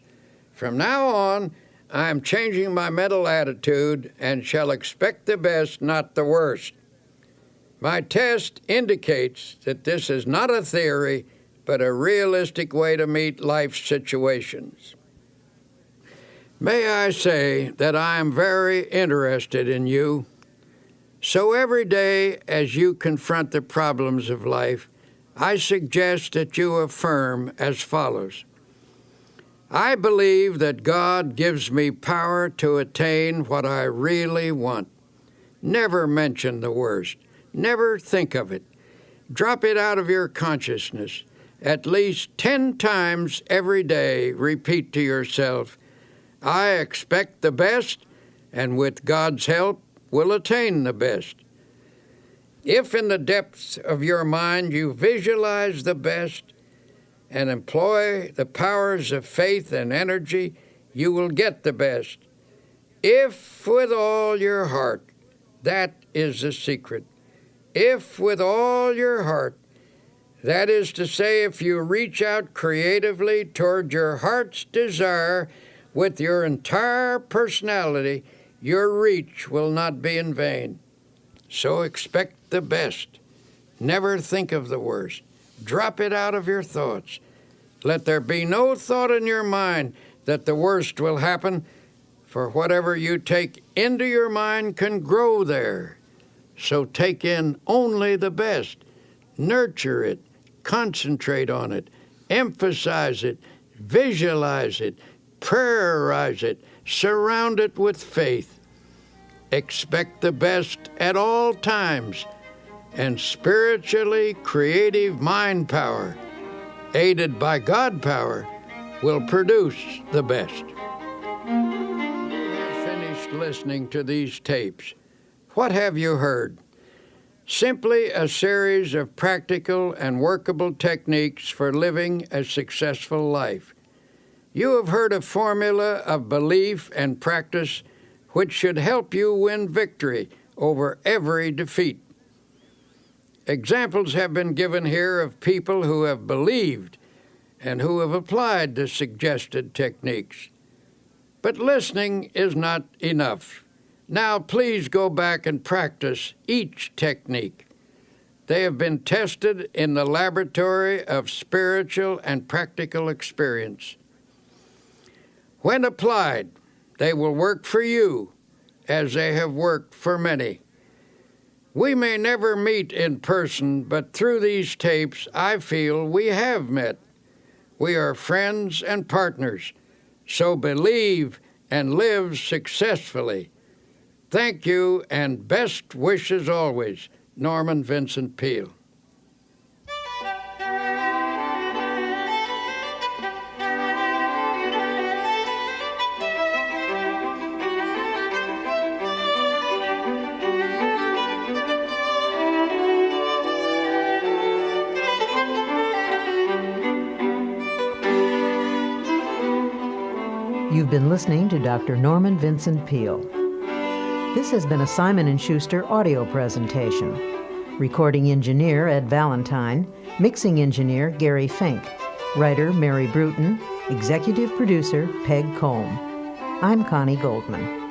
From now on, I am changing my mental attitude and shall expect the best, not the worst. My test indicates that this is not a theory, but a realistic way to meet life's situations." May I say that I am very interested in you. So every day as you confront the problems of life, I suggest that you affirm as follows: I believe that God gives me power to attain what I really want. Never mention the worst. Never think of it. Drop it out of your consciousness. At least 10 times every day, repeat to yourself, I expect the best, and with God's help, will attain the best. If in the depths of your mind you visualize the best and employ the powers of faith and energy, you will get the best. If with all your heart, that is the secret. If with all your heart, that is to say, if you reach out creatively toward your heart's desire with your entire personality, your reach will not be in vain. So expect the best. Never think of the worst. Drop it out of your thoughts. Let there be no thought in your mind that the worst will happen, for whatever you take into your mind can grow there. So take in only the best. Nurture it. Concentrate on it. Emphasize it. Visualize it. Prayerize it. Surround it with faith. Expect the best at all times, and spiritually creative mind power, aided by God power, will produce the best. You have finished listening to these tapes. What have you heard? Simply a series of practical and workable techniques for living a successful life. You have heard a formula of belief and practice which should help you win victory over every defeat. Examples have been given here of people who have believed and who have applied the suggested techniques. But listening is not enough. Now please go back and practice each technique. They have been tested in the laboratory of spiritual and practical experience. When applied, they will work for you as they have worked for many. We may never meet in person, but through these tapes, I feel we have met. We are friends and partners, so believe and live successfully. Thank you, and best wishes always, Norman Vincent Peale. You've been listening to Dr. Norman Vincent Peale. This has been a Simon & Schuster audio presentation. Recording engineer Ed Valentine, mixing engineer Gary Fink, writer Mary Bruton, executive producer Peg Combe. I'm Connie Goldman.